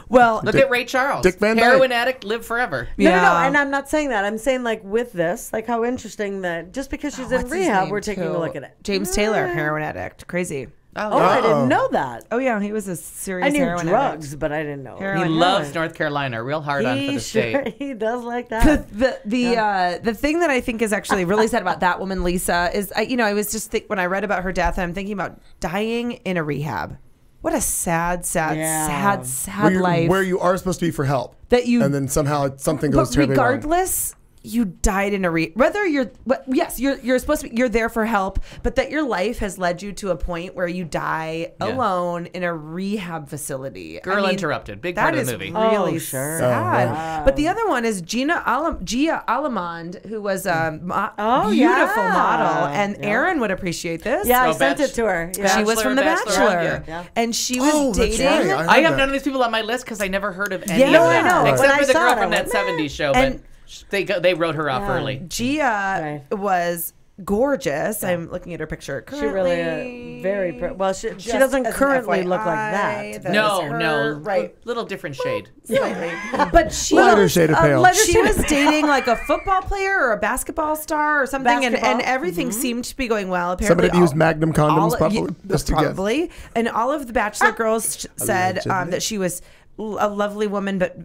Well, Look at Ray Charles. Dick Van Dyke. Heroin addict, live forever. No, and I'm not saying that. I'm saying like with this, like how interesting that just because she's in What's his rehab, name, we're taking too? a look at it. James Taylor, heroin addict. Crazy. Oh, I didn't know that. Oh, yeah, he was a serious I knew heroin drugs, addict. but I didn't know. He loves North Carolina. Real hard on for the state. He does like that. The thing that I think is actually really sad about that woman, Lisa, is I was just when I read about her death, I'm thinking about dying in a rehab. What a sad life. Where you are supposed to be for help. And then somehow something goes terribly wrong. Regardless, you died in a whether you're you're supposed to be, you're there for help, but that your life has led you to a point where you die alone in a rehab facility. Girl Interrupted, big part of the movie. Really sure. sad. But the other one is Gia Alamond, who was a beautiful model, and Aaron would appreciate this. Yeah, I sent it to her. Yeah. She was from The Bachelor, yeah. and she was dating. Right. I have none of these people on my list because I never heard of any Yeah, of no, them. I know. Except When for I the saw girl it, I from that went, 70s show, And- but they wrote her off early. Gia was gorgeous. I'm looking at her picture currently. She really very well. She Just doesn't as an currently look FYI, like that. No, is her, no, right. Little different shade. Slightly. But she Lighter shade of pale. She was dating like a football player or a basketball star or something, and Basketball. everything seemed to be going well. Apparently, Somebody used Magnum condoms, probably. Just to guess. probably. And all of the Bachelor girls said that she was a lovely woman, but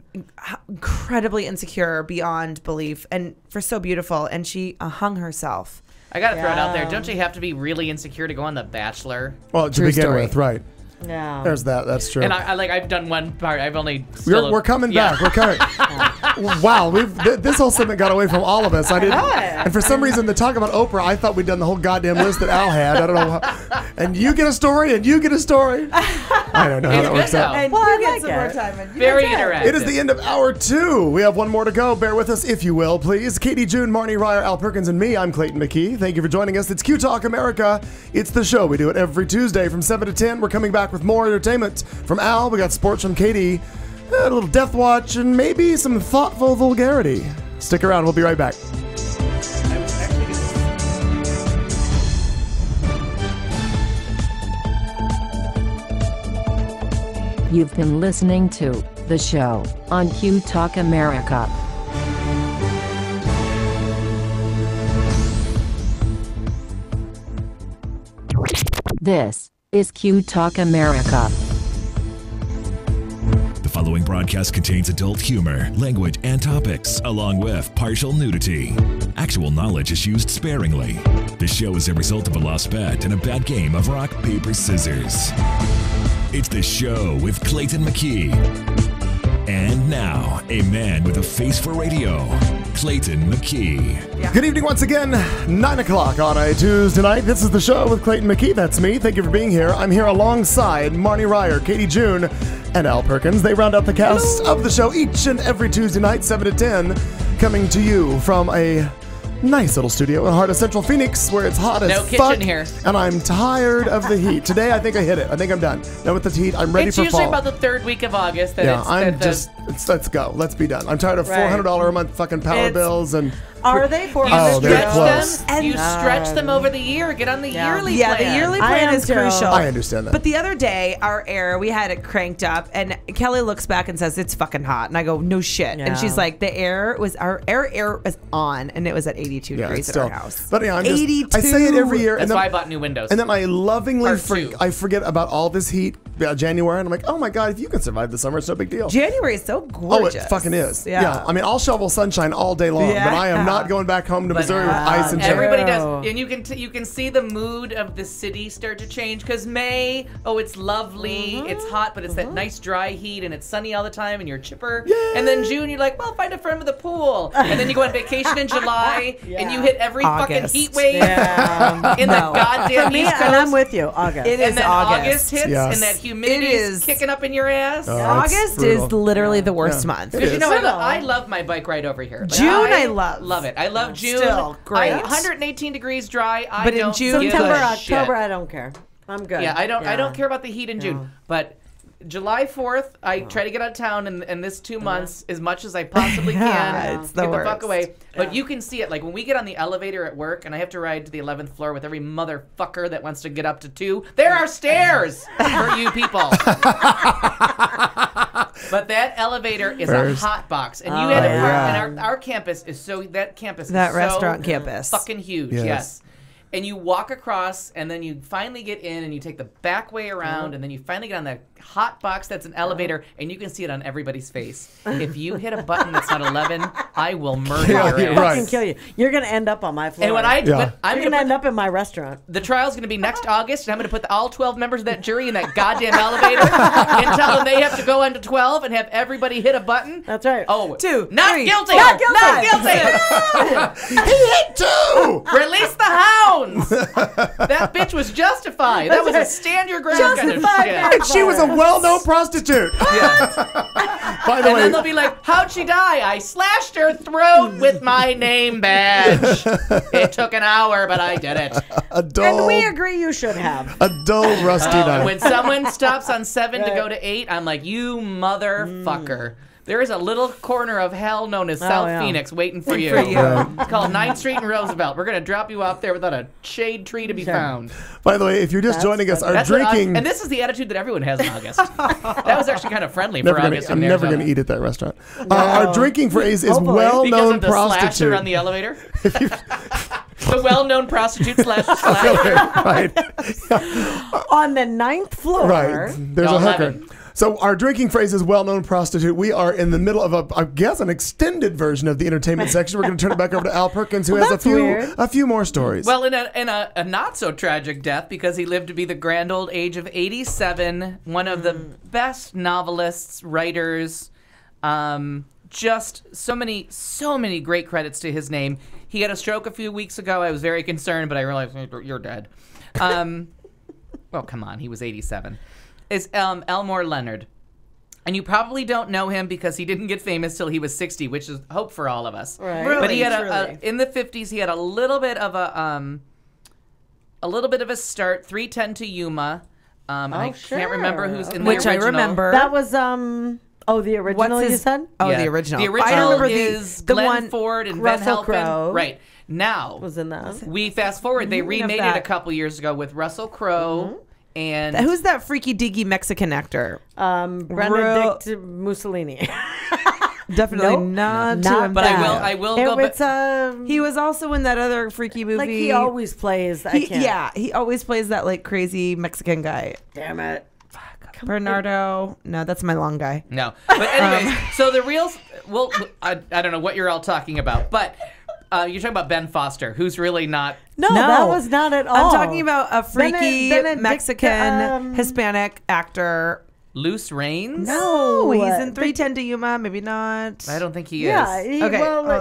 incredibly insecure beyond belief, and so beautiful. And she hung herself. I gotta throw it out there. Don't you have to be really insecure to go on The Bachelor? Well, to True begin story. with, right. Yeah. There's that. That's true. And I've done one part. I've only. We're coming back. We're coming. Wow, this whole segment got away from all of us. I didn't. And for some reason, to talk about Oprah, I thought we'd done the whole goddamn list that Al had. I don't know. And you get a story, and you get a story. I don't know how that works out. And you get some more time. And Very interactive. It is the end of hour 2. We have one more to go. Bear with us, if you will, please. Katie June, Marnie Ryer, Al Perkins, and me. I'm Clayton McKee. Thank you for joining us. It's Q Talk America. It's the show. We do it every Tuesday from 7 to 10. We're coming back with more entertainment from Al. We got sports from Katie, a little Death Watch, and maybe some thoughtful vulgarity. Stick around. We'll be right back. You've been listening to The Show on Q Talk America. This is Q Talk America. The following broadcast contains adult humor, language, and topics, along with partial nudity. Actual knowledge is used sparingly. The show is a result of a lost bet and a bad game of rock, paper, scissors. It's The Show with Clayton McKee. And now, a man with a face for radio, Clayton McKee. Good evening once again, 9 o'clock on a Tuesday night. This is The Show with Clayton McKee. That's me. Thank you for being here. I'm here alongside Marnie Ryer, Katie June, and Al Perkins. They round out the cast of the show each and every Tuesday night, 7 to 10, coming to you from a nice little studio in the heart of Central Phoenix, where it's hot as No fuck. kitchen here. And I'm tired of the heat. Today, I think I hit it. I think I'm done. Now with the heat, I'm ready It's for usually fall. about the third week of August that it's I'm that the- just, let's go. Let's be done. I'm tired of Right. $400 a month fucking power bills and... Are they for Oh, they're stretch close. them. You stretch them over the year. Get on the yearly Yeah, plan. the yearly I plan am is too. crucial. I understand that. But the other day, our air, we had it cranked up, and Kelly looks back and says, "It's fucking hot." And I go, "No shit." Yeah. And she's like, our air was on, and it was at 82 Yeah, degrees it's at our still, house. but yeah, I'm just, 82. I say it every year, That's and then, why I bought new windows. and then I lovingly Part two. I forget about all this heat January, and I'm like, oh my God, if you can survive the summer, it's no big deal. January is so gorgeous. Oh, it fucking is. Yeah. I mean, I'll shovel sunshine all day long, but I am not going back home to Missouri with ice and shit. Everybody does, and you can see the mood of the city start to change because May. Oh, it's lovely, it's hot, but it's that nice dry heat, and it's sunny all the time, and you're chipper. Yay! And then June, you're like, well, find a friend with a pool, and then you go on vacation in July, and you hit every fucking heat wave in the goddamn East Coast. And I'm with you. August. It is and then August hits, and that humidity is kicking up in your ass. August is literally the worst month. You know, I love my bike ride over here. Like, June, I love it. I love June. Still great. 118 degrees dry. But in June, September, shit. October, I don't care. I'm good. Yeah, I don't care about the heat in June, but July 4th, I try to get out of town in this 2 months as much as I possibly can. It's the get worst. the fuck away. But you can see it. Like when we get on the elevator at work and I have to ride to the 11th floor with every motherfucker that wants to get up to 2. There are stairs for you people. But that elevator is a hot box. And you had to park, and our campus is restaurant campus. Fucking huge, yes. And you walk across, and then you finally get in, and you take the back way around, and then you finally get on that hot box that's an elevator, and you can see it on everybody's face. If you hit a button that's not 11, I will murder your ass. Fucking kill you. You're gonna end up on my floor. And when I'm gonna end up in my restaurant. The trial's gonna be next August, and I'm gonna put all 12 members of that jury in that goddamn elevator and tell them they have to go into 12 and have everybody hit a button. That's right. Oh, 2, not 3. guilty. Not guilty. Not guilty. He hit 2. Release the hounds. That bitch was justified. That was a stand your ground kind of shit. And she was a well-known prostitute. Yeah. By the and way, then they'll be like, how'd she die? I slashed her throat with my name badge. It took an hour, but I did it. And we agree you should have. A dull, rusty knife. When someone stops on 7 to go to 8, I'm like, you motherfucker. There is a little corner of hell known as South Phoenix waiting for you. It's called 9th Street and Roosevelt. We're going to drop you off there without a shade tree to be found. By the way, if you're just joining us, our drinking... and this is the attitude that everyone has in August. That was actually kind of friendly for August in I'm never going to eat at that restaurant. Our drinking phrase is well-known because of the prostitute. slasher on the elevator? The well-known prostitute slasher. Right. On the 9th floor. Right. There's a hooker. So our drinking phrase is well-known prostitute. We are in the middle of I guess an extended version of the entertainment section. We're going to turn it back over to Al Perkins, who has a few more stories. Well, in a not so tragic death, because he lived to be the grand old age of 87. One of the best novelists, writers. Just so many great credits to his name. He had a stroke a few weeks ago. I was very concerned, but I realized you're dead. Well, come on, he was 87. Is Elmore Leonard. And you probably don't know him because he didn't get famous till he was 60, which is hope for all of us. Right. But he had in the 50s, he had a little bit of a start. 310 to Yuma. I can't remember who's in the original. Which I remember. That was the original you said? Oh, yeah. The original. The original is Glenn Ford and Ben Russell Halpin. Crowe. Right. Now, was in that. We fast forward. They remade it a couple years ago with Russell Crowe. And who's that freaky deaky Mexican actor? Benedict Mussolini. Definitely not but bad. I will go back. He was also in that other freaky movie. Like he always plays. He always plays that like crazy Mexican guy. Damn it. Bernardo. No, that's my long guy. No. But anyways, so the real. Well, I don't know what you're all talking about, but. You're talking about Ben Foster, who's really not... No, that was not at all. I'm talking about a freaky Mexican Hispanic actor. Luce Raines? No, he's in 310 to Yuma. Maybe not. I don't think he is. Yeah,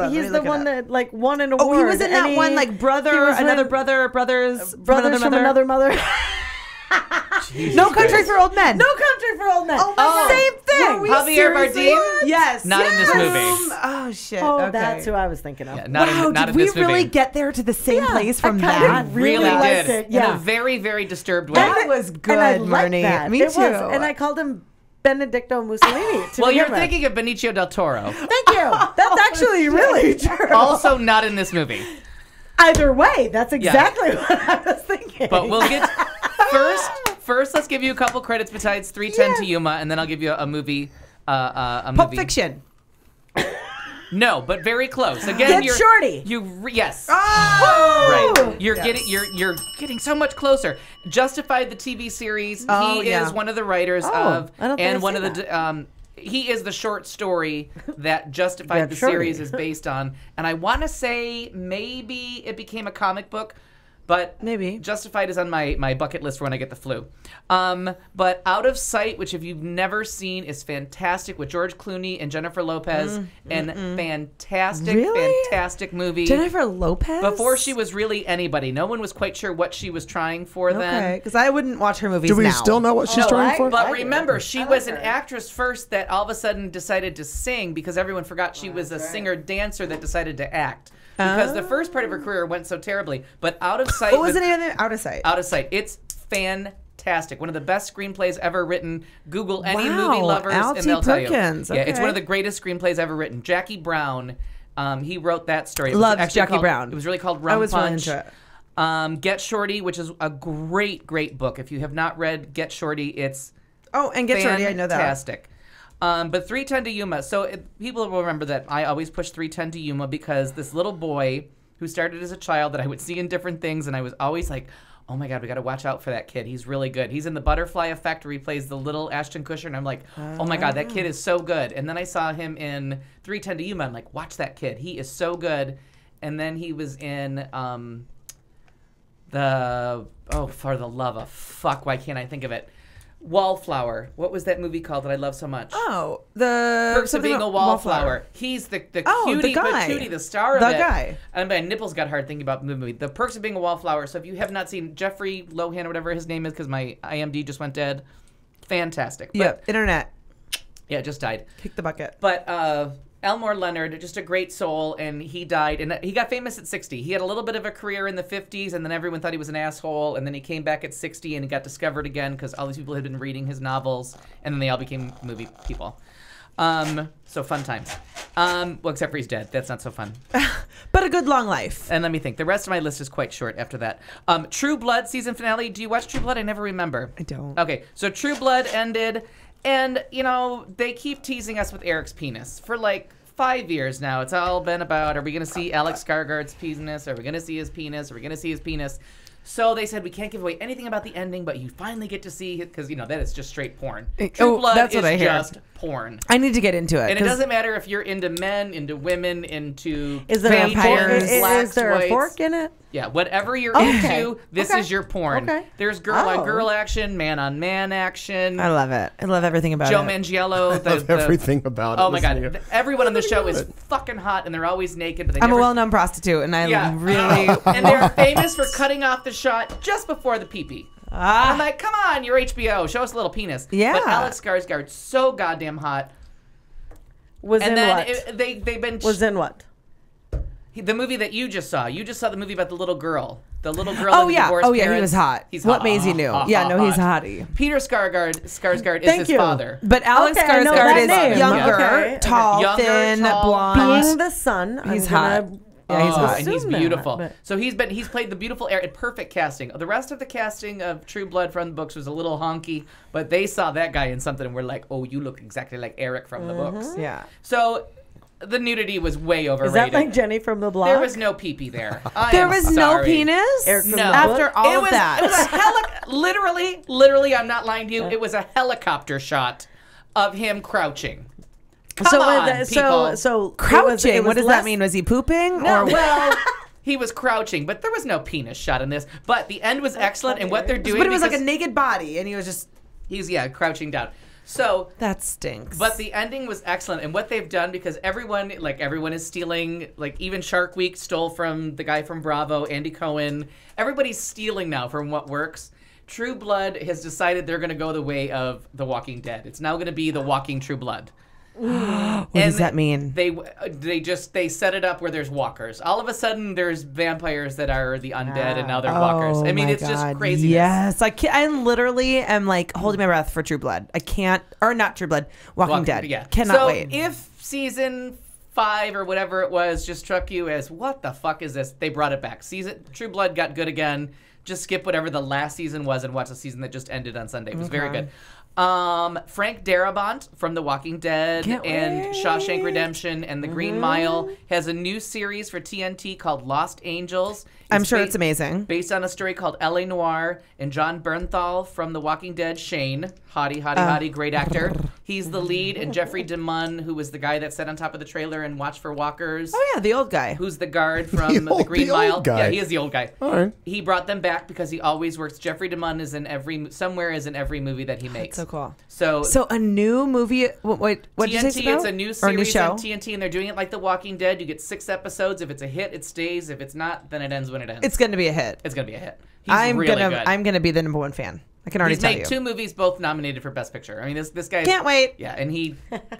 he's the one that like won an award. Oh, he was in that one like brother, another brother, brothers from another mother. No Country for Old Men. No Country for Old Men. Oh, same thing. Javier Bardem? Yes. Not in this movie. Oh, shit. Oh, okay. That's who I was thinking of. Yeah, not in did this we movie. really get there to the same place from that? Really did. It. In a very, very disturbed way. That was good, and I liked Marnie. That. Me it too. Was. And I called him Benedicto Mussolini. Well, you're thinking of Benicio del Toro. Thank you. That's actually really true. Also not in this movie. Either way, that's exactly what I was thinking. But we'll get... First, let's give you a couple credits besides 310 to Yuma, and then I'll give you a movie. Pulp Fiction. No, but very close. Again, Get Shorty. Yes. Oh! Right. You're getting so much closer. Justified, the TV series. He is one of the writers of, I don't think and I've one seen of the. He is the short story that Justified Get the Shorty. series is based on, and I want to say maybe it became a comic book. But maybe Justified is on my bucket list for when I get the flu. But Out of Sight, which if you've never seen, is fantastic with George Clooney and Jennifer Lopez. Fantastic movie. Jennifer Lopez? Before she was really anybody. No one was quite sure what she was trying for then. Okay, because I wouldn't watch her movies Do we now. still know what she's trying for? But remember, she was an actress first that all of a sudden decided to sing because everyone forgot she was a singer-dancer that decided to act. Because the first part of her career went so terribly. But Out of Sight... What was the name of it? Out of Sight. Out of Sight. It's fantastic. One of the best screenplays ever written. Google any Wow, movie lovers Al and T. they'll tell you. Perkins. Yeah, it's Okay. one of the greatest screenplays ever written. Jackie Brown, he wrote that story. Loves Jackie Brown. It was really called Rum I was really Punch. into it. Get Shorty, which is a great book. If you have not read Get Shorty, it's and Get Shorty, I know that. Fantastic. But 310 to Yuma. So people will remember that I always push 310 to Yuma because this little boy who started as a child that I would see in different things, and I was always like, oh my God, we got to watch out for that kid. He's really good. He's in The Butterfly Effect where he plays the little Ashton Kutcher, and I'm like, oh my God, that kid is so good. And then I saw him in 310 to Yuma. I'm like, watch that kid. He is so good. And then he was in for the love of fuck, why can't I think of it? Wallflower. What was that movie called that I love so much? Oh, the Perks of Being a Wallflower. He's the cutie, guy. patootie, the star of The it. guy. And my nipples got hard thinking about the movie. The Perks of Being a Wallflower. So if you have not seen Jeffrey Lohan or whatever his name is, because my IMD just went dead, fantastic. Yep, internet. Yeah, it just died. Kick the bucket. But Elmore Leonard, just a great soul, and he died. And he got famous at 60. He had a little bit of a career in the 50s, and then everyone thought he was an asshole. And then he came back at 60 and he got discovered again because all these people had been reading his novels, and then they all became movie people. So fun times. Well, except for he's dead. That's not so fun. But a good long life. And let me think. The rest of my list is quite short after that. True Blood season finale. Do you watch True Blood? I never remember. I don't. Okay, so True Blood ended, and, you know, they keep teasing us with Eric's penis for like 5 years now. It's all been about, are we going to see Alex Skarsgård's penis? Are we going to see his penis? Are we going to see his penis? So they said we can't give away anything about the ending, but you finally get to see it because, you know, that is just straight porn. True Blood that's is what I hear. just porn. I need to get into it. And it doesn't matter if you're into men, into women, into Is there vampires, is there a whites. fork in it? Yeah, whatever you're Okay. into, this is your porn. Okay. There's girl-on-girl action, man-on-man action. I love it. I love everything about Joe it. Mangiello. love everything about it. Oh my Listen to you. God. Everyone on the show is fucking hot, and they're always naked. But they I'm never... a well-known prostitute, and I really... And they're famous for cutting off the shot just before the pee-pee. I'm like, come on, you're HBO. Show us a little penis. Yeah. But Alex Skarsgård, so goddamn hot. Was And in then what? they've been... Was in what? The movie that you just saw. You just saw the movie about the little girl. The little girl Oh, and the yeah. divorced Oh, yeah, he parents. was hot. He's What hot. Maisie knew. Yeah, no, he's a hottie. Peter Skarsgård is Thank his you. father. But Alex Okay, I know that Skarsgård is name. younger, Okay. tall, Younger, thin, tall, blonde. Being the son, He's I'm hot. gonna Yeah, he's hot. And he's assume that, beautiful. but- So he's played the beautiful Eric, perfect casting. The rest of the casting of True Blood from the books was a little honky, but they saw that guy in something and were like, "Oh, you look exactly like Eric from the books." Yeah. So the nudity was way overrated. Is that like Jenny from the block? There was no pee-pee there. There was no penis? Eric from No. the After book? all of that. It was a literally, I'm not lying to you. It was a helicopter shot of him crouching. Come on, people. so Crouching? It was What does less- that mean? Was he pooping? No, or well, he was crouching, but there was no penis shot in this. But the end was excellent, and what they're doing. But it was like a because naked body, and he was just... he's crouching down. So That stinks. but the ending was excellent, and what they've done, because everyone is stealing. Like even Shark Week stole from the guy from Bravo, Andy Cohen. Everybody's stealing now from what works. True Blood has decided they're going to go the way of The Walking Dead. It's now going to be The Walking True Blood. What does that mean? They set it up where there's walkers. All of a sudden, there's vampires that are the undead, and now they're walkers. I mean, my it's just God. craziness. Yes, I literally am like holding my breath for True Blood. I can't, or not True Blood, Walking Dead. Yeah. Cannot so wait. if season 5 or whatever it was just struck you as what the fuck is this, they brought it back. True Blood got good again. Just skip whatever the last season was and watch the season that just ended on Sunday. It was very good. Frank Darabont from The Walking Dead and Shawshank Redemption and The Green Mile has a new series for TNT called Lost Angels. I'm sure it's amazing. Based on a story called L.A. Noire, and John Bernthal from The Walking Dead, Shane, hottie, great actor. He's the lead, and Jeffrey DeMunn, who was the guy that sat on top of the trailer and watched for walkers. Oh yeah, the old guy. Who's the guard from The Green the Mile. old guy. Yeah, he is the old guy. All right. He brought them back because he always works. Jeffrey DeMunn is in every movie that he makes. So cool. So a new movie. What did you say? TNT, it's a new Or a new series show? on TNT, and they're doing it like The Walking Dead. You get 6 episodes. If it's a hit, it stays. If it's not, then it ends when it ends. It's going to be a hit. It's going to be a hit. He's really good. I'm gonna be the number 1 fan. I can already He's tell made you. 2 movies, both nominated for Best Picture. I mean, this guy Can't wait. Yeah, and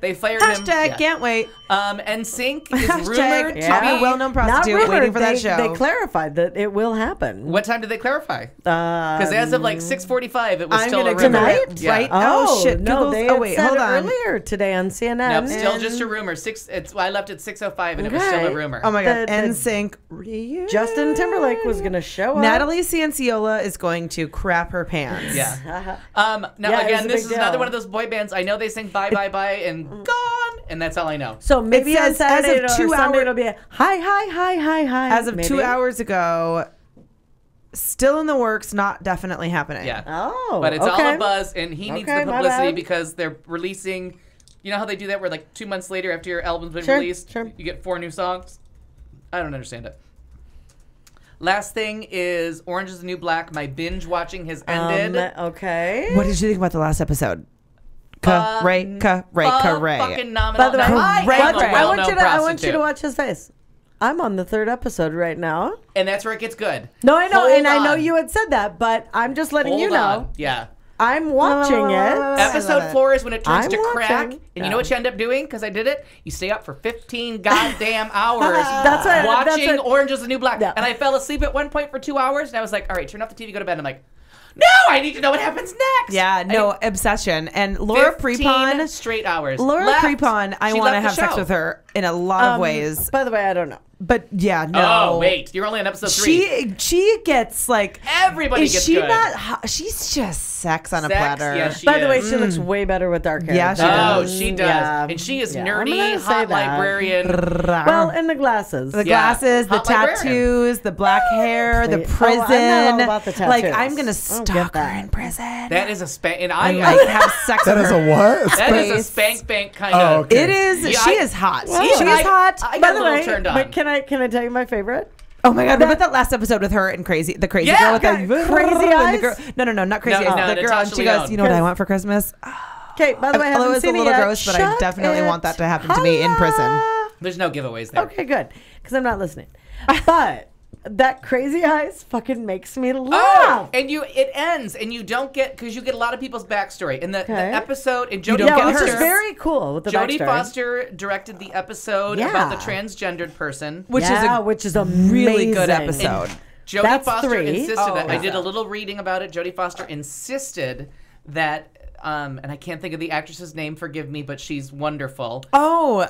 they fired him. Hashtag can't wait. NSYNC is Hashtag rumored to be well-known prostitute Not rumored, waiting for that show. They clarified that it will happen. What time did they clarify? Because as of like 6:45, it was I'm still a gonna rumor. Tonight? Yeah. Right? Oh, shit. no, Google's- they oh had wait, said hold on. earlier today on CNN. Nope, still just a rumor. I left at 6:05, and it was still a rumor. Oh my god, The- NSYNC reunion. Justin Timberlake was going to show up. Natalie Cianciola is going to crap her pants. Yeah. Now Yeah, it was again, a this big is deal. another one of those boy bands. I know they sing bye bye bye and gone, and that's all I know. So maybe It on says Saturday as of or 2 Sunday hours- it'll be a hi. As of 2 hours ago, still in the works, not definitely happening. Yeah. Oh, But it's all okay. a buzz, and he needs Okay, the my publicity bad. because they're releasing. You know how they do that, where like 2 months later, after your album's been Sure, released, sure. you get 4 new songs. I don't understand it. Last thing is Orange is the New Black. My binge watching has ended. Okay. What did you think about the last episode? Ray. Fucking nominal. By the way, Now, I am a I want well-known you to prostitute. watch his face. I'm on the 3rd episode right now. And that's where it gets good. No, I know, Hold and I know on. you had said that, but I'm just letting you Hold know. on. Yeah. I'm watching it. Episode 4 is when it turns I'm to crack, watching. and you know what you end up doing? Because I did it. You stay up for 15 goddamn hours That's what- watching that's what- Orange is the New Black. Yeah. And I fell asleep at one point for 2 hours, and I was like, all right, turn off the TV, go to bed. I'm like, no, I need to know what happens next. Yeah, no, obsession. And Laura 15 Prepon. straight hours. Laura Left. Prepon, I She want to left the have sex show. with her in a lot of ways. By the way, I don't know. But yeah, no. Oh, wait. You're only on episode 3. She gets like Everybody is gets she good. not hot? She's just sex on a Sex, platter. yeah, she By the way, is. she looks way better with dark hair. Yeah, she Oh, does. she does. Yeah. And she is Yeah, I'm nerdy, gonna say hot that. librarian. Well, and the glasses. The Yeah. glasses, the Hot librarian. tattoos, the black hair, the please. prison. Oh, I'm not all about the Like tattoos. I'm gonna I don't stalk get her that. in prison. That is a spank. And I I like have sex That with is her. a what? That is a Space. spank bank kind Oh, of. okay. It is. Yeah, she I- is hot. Well, she is hot. I By got a the little way, turned on. but can I tell you my favorite? Oh my god! What about that last episode with her and the crazy Yeah, girl with the Crazy and the Eyes? girl- No, not crazy No, eyes. no, The girl, and Natasha she goes, Lyonne. "You know what I want for Christmas?" Okay, by the way, I Although haven't it's a seen little it yet. gross, but I Shut definitely it. want that to happen to me in prison. There's no giveaways there. Okay, good. Because I'm not listening. But that Crazy Eyes fucking makes me Oh, laugh. and it ends, and you don't get, because you get a lot of people's backstory. In the Okay. episode, and Jodie don't get which Foster, is very cool with the Jodie backstory. Foster directed the episode Yeah. about the transgendered person. Which which is a really good episode. Jodie That's Foster 3. insisted Oh, that I yeah. did a little reading about it. Jodie Foster insisted that, and I can't think of the actress's name. Forgive me, but she's wonderful. Oh,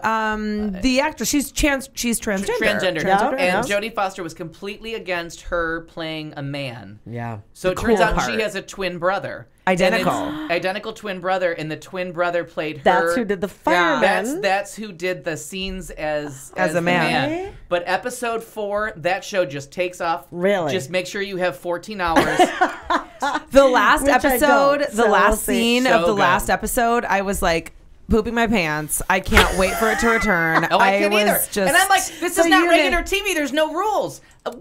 the actress. She's transgender. Transgender. Yeah, And yeah. Jodie Foster was completely against her playing a man. Yeah. So it The turns cool out part. she has a twin brother. Identical. And it's identical twin brother, and the twin brother played her. That's who did the fireman. That's who did the scenes as As a the man. But episode 4, that show just takes off. Really? Just make sure you have 14 hours. The last Which I episode, don't, the so last we'll see. scene So of the good. last episode, I was like pooping my pants. I can't wait for it to return. Oh, I can't was either. Just, And I'm like, this So is not you regular TV. There's no rules. When are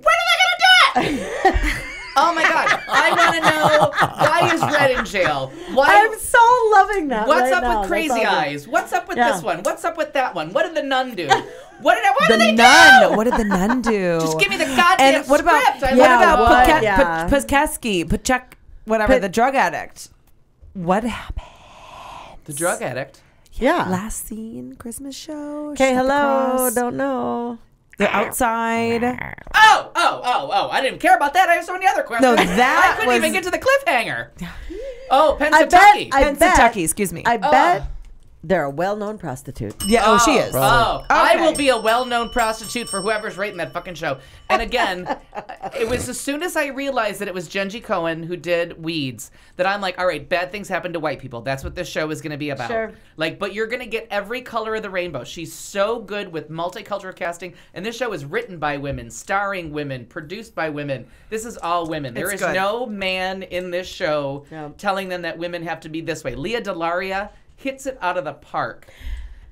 they going to do it? Oh my God. I want to know, why is Red in jail? Why? I'm so loving that. What's right up now. with That's Crazy all good. Eyes? What's up with Yeah. this one? What's up with that one? What did the nun do? What the did they nun. do? What did the nun do? Just give me the goddamn And what about script. I what love about it. Yeah. Paskeski, Pachek, whatever, the drug addict? What happened? The drug addict? Yeah. Last scene, Christmas show. Okay, Shut the hello. cross. Don't know. They're outside. Oh! I didn't even care about that. I have so many other questions. No, that I couldn't even was- get to the cliffhanger. Oh, I Pennsatucky. bet. Pennsatucky, excuse me. I bet They're a well-known prostitute. Yeah, oh, she is. Oh, Okay. I will be a well-known prostitute for whoever's rating that fucking show. And again, it was as soon as I realized that it was Genji Cohen who did Weeds that I'm like, all right, bad things happen to white people. That's what this show is going to be about. Sure. Like, but you're going to get every color of the rainbow. She's so good with multicultural casting, and this show is written by women, starring women, produced by women. This is all women. There is no man in this show telling them that women have to be this way. Leah DeLaria hits it out of the park.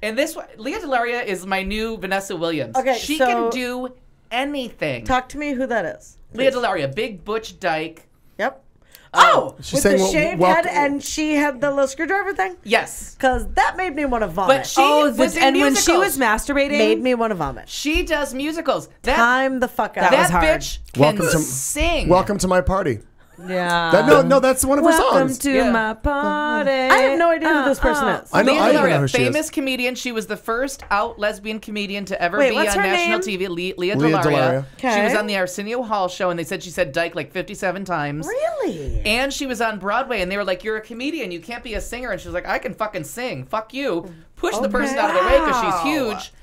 And this Leah DeLaria is my new Vanessa Williams. Okay, she so- can do anything. Talk to me who that is. Leah DeLaria, big butch dyke. Yep. Oh, She's with saying, the well, shaved welcome- head, and she had the little screwdriver thing? Yes. Because that made me want to vomit. But she was in and when musicals. she was masturbating, made me want to vomit. She does musicals. Time the fuck out. That bitch can sing. Welcome to my party. Yeah. No, that's one of her Welcome songs. to my party. I have no idea who this person is. I know. Leah I even know DeLaria, who she is. famous comedian. She was the first out lesbian comedian to ever Wait, be what's on her national name? TV. Leah Leah DeLaria. DeLaria. She Okay. was on the Arsenio Hall show, and they said she said dyke like 57 times. Really? And she was on Broadway, and they were like, "You're a comedian. You can't be a singer." And she was like, "I can fucking sing. Fuck you." Push the person out of the way because she's huge.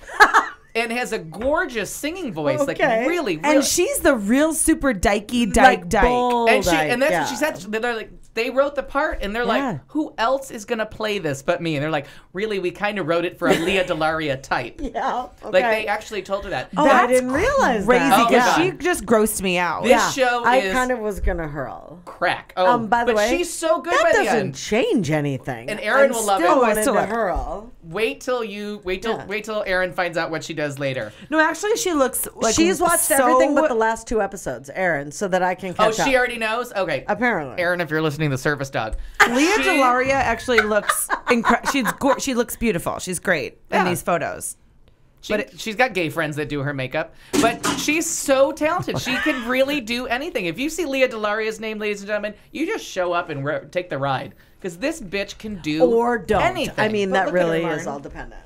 And has a gorgeous singing voice, like really. And she's the real super dykey dyke. And that's what she said. They're like, they wrote the part, and they're like, who else is gonna play this but me? And they're like, really, we kind of wrote it for a Leah DeLaria type. Yeah. Like they actually told her that. Oh, I didn't realize crazy that. because Oh, my she God. just grossed me out. This show I is kind of was gonna hurl. crack. Oh, By the but way, she's so good that by the doesn't end. change anything. And Aaron I'm will love it. still Oh, I wanted still to love it. hurl. Wait till Aaron finds out what she does later. No, actually, she looks like She's watched so- everything but the last 2 episodes, Aaron, so that I can Oh, catch up. she already knows? Okay. Apparently. Aaron, if you're listening, the service dog. Leah DeLaria actually looks incredible. She looks beautiful. She's great in these photos. She's got gay friends that do her makeup, but she's so talented. She can really do anything. If you see Leah DeLaria's name, ladies and gentlemen, you just show up and take the ride because this bitch can do Or don't. anything. I mean, But that look at her, really Lauren. is all dependent.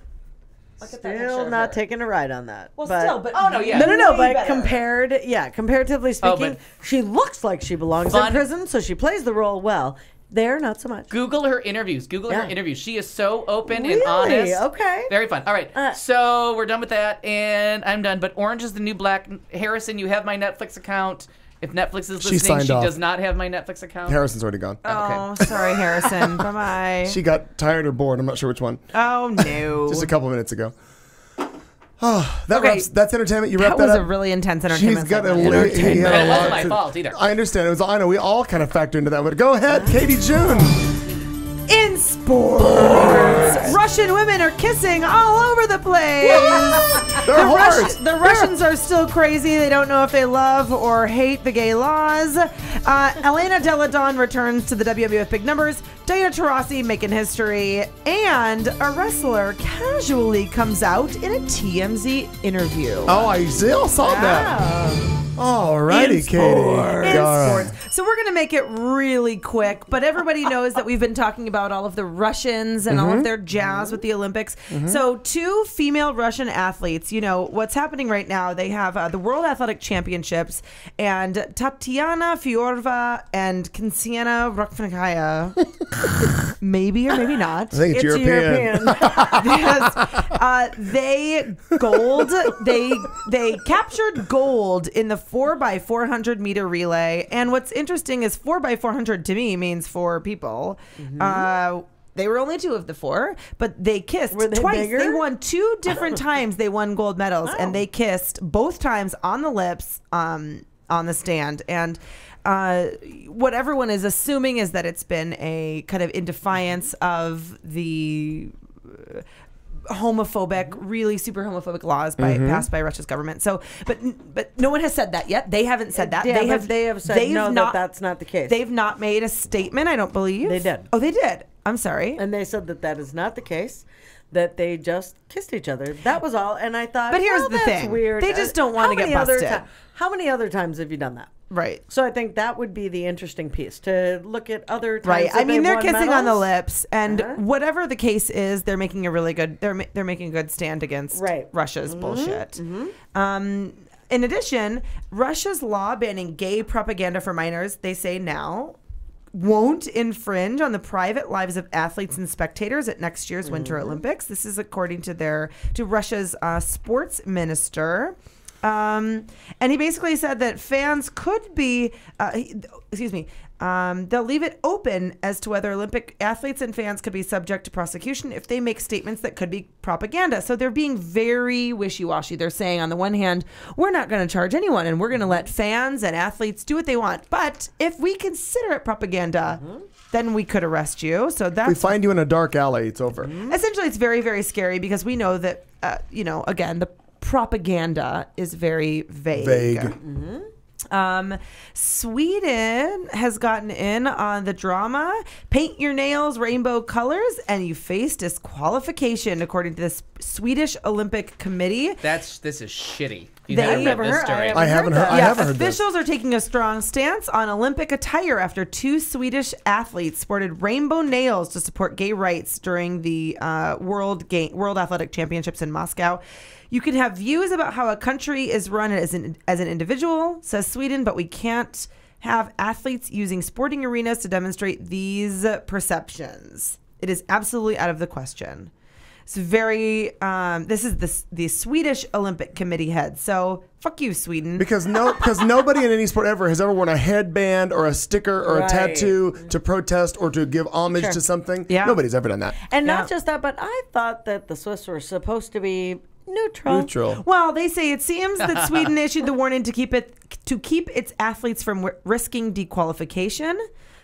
Look at that picture Still of not her. taking a ride on that. Well, but, still, but Oh, no, yeah. No, way but better. comparatively speaking, she looks like she belongs in Fun. prison, so she plays the role well. There, not so much. Google her interviews. Yeah. Her interviews. She is so open Really? and honest. Okay. Very fun. All right. So we're done with that, and I'm done. But Orange is the New Black. Harrison, you have my Netflix account. If Netflix is She listening, signed she off. does not have my Netflix account. Harrison's already gone. Oh, sorry, Harrison. Bye-bye. She got tired or bored. I'm not sure which one. Oh, no. Just a couple minutes ago. Oh, that's entertainment. You wrapped That that was up. a really intense entertainment. She's got a segment. he had a It wasn't lot my to- fault either. I understand. I know we all kind of factor into that. But go ahead, Katie June. In sports, Russian women are kissing all over the place. They're hard. The Russians are still crazy. They don't know if they love or hate the gay laws. Elena Deladon returns to the WWE with big numbers. Diana Taurasi making history. And a wrestler casually comes out in a TMZ interview. Oh, I saw that. Alrighty, Katie. In All right. sports. So we're going to make it really quick, but everybody knows that we've been talking about all of the Russians and all of their jazz with the Olympics. So 2 female Russian athletes, you know, what's happening right now, they have the World Athletic Championships, and Tatiana Fiorova and Konstantina Rokhnaya, maybe or maybe not. I think it's European. Yes. They captured gold in the 4x400 meter relay, and what's interesting is 4x400 to me means 4 people. They were only 2 of the 4, but they kissed twice. bigger? They won 2 different times. They won gold medals, and they kissed both times on the lips on the stand. And what everyone is assuming is that it's been a kind of in defiance of the homophobic, really super homophobic laws passed by Russia's government. So, but no one has said that yet. They haven't said that. Yeah, they have said no, that's not the case. They've not made a statement, I don't believe. They did. Oh, they did. I'm sorry. And they said that is not the case. That they just kissed each other. That was all. And I thought, But here's well, the that's thing. weird. They just don't want to How get many other busted. how many other times have you done that? Right. So I think that would be the interesting piece to look at other times. Right. that I mean, they they're won kissing on the medals. lips, and whatever the case is, they're making a really good. They're making a good stand against Russia's bullshit. In addition, Russia's law banning gay propaganda for minors, they say now, won't infringe on the private lives of athletes and spectators at next year's Winter Olympics. This is according to Russia's sports minister. And he basically said that fans could be, they'll leave it open as to whether Olympic athletes and fans could be subject to prosecution if they make statements that could be propaganda. So they're being very wishy-washy. They're saying, on the one hand, we're not going to charge anyone and we're going to let fans and athletes do what they want. But if we consider it propaganda, then we could arrest you. So that's... We find you in a dark alley, it's over. Essentially, it's very, very scary because we know that, again, the propaganda is very vague. Sweden has gotten in on the drama. Paint your nails rainbow colors and you face disqualification, according to the Swedish Olympic Committee. This is shitty. I haven't heard this. Officials are taking a strong stance on Olympic attire after 2 Swedish athletes sported rainbow nails to support gay rights during the World Athletic Championships in Moscow. You can have views about how a country is run as an individual, says Sweden, but we can't have athletes using sporting arenas to demonstrate these perceptions. It is absolutely out of the question. It's very, this is the Swedish Olympic Committee head. So fuck you, Sweden. Because nobody in any sport ever has ever worn a headband or a sticker or a tattoo to protest or to give homage to something. Yeah. Nobody's ever done that. And not just that, but I thought that the Swiss were supposed to be neutral. Well, they say it seems that Sweden issued the warning to keep its athletes from risking disqualification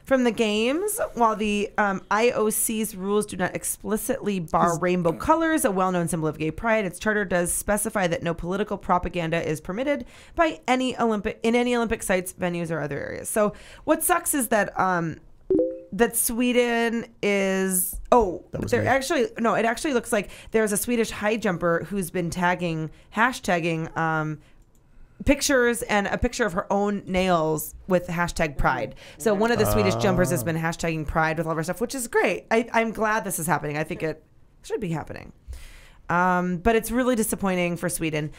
from the games, while the IOC's rules do not explicitly bar rainbow colors, a well-known symbol of gay pride. Its charter does specify that no political propaganda is permitted by any Olympic sites, venues, or other areas. So what sucks is that that Sweden is it actually looks like there's a Swedish high jumper who's been hashtagging pictures and a picture of her own nails with hashtag pride. So one of the Swedish jumpers has been hashtagging pride with all of her stuff, which is great. I'm glad this is happening. I think it should be happening. But it's really disappointing for Sweden.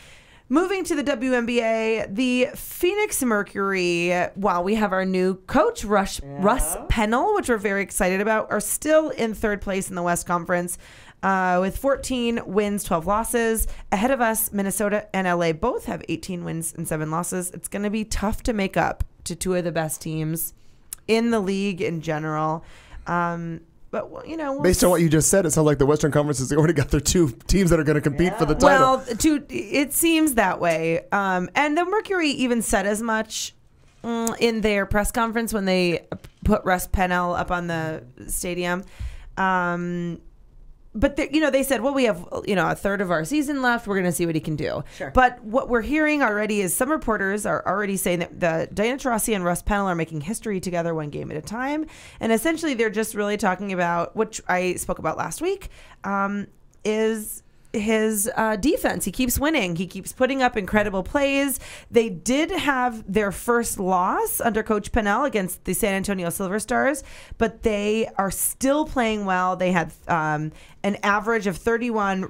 Moving to the WNBA, the Phoenix Mercury, while we have our new coach, Russ Pennell, which we're very excited about, are still in third place in the West Conference with 14 wins, 12 losses. Ahead of us, Minnesota and LA both have 18 wins and 7 losses. It's going to be tough to make up to 2 of the best teams in the league in general. But, based on what you just said, it sounds like the Western Conference has already got their 2 teams that are going to compete for the title. Well, it seems that way. And the Mercury even said as much in their press conference when they put Russ Pennell up on the stadium. But they said, well, we have a third of our season left. We're going to see what he can do. Sure. But what we're hearing already is some reporters are already saying that Diana Taurasi and Russ Pennell are making history together, one game at a time. And essentially, they're just really talking about, which I spoke about last week, is his defense. He keeps winning. He keeps putting up incredible plays. They did have their first loss under Coach Pennell against the San Antonio Silver Stars, but they are still playing well. They had an average of 31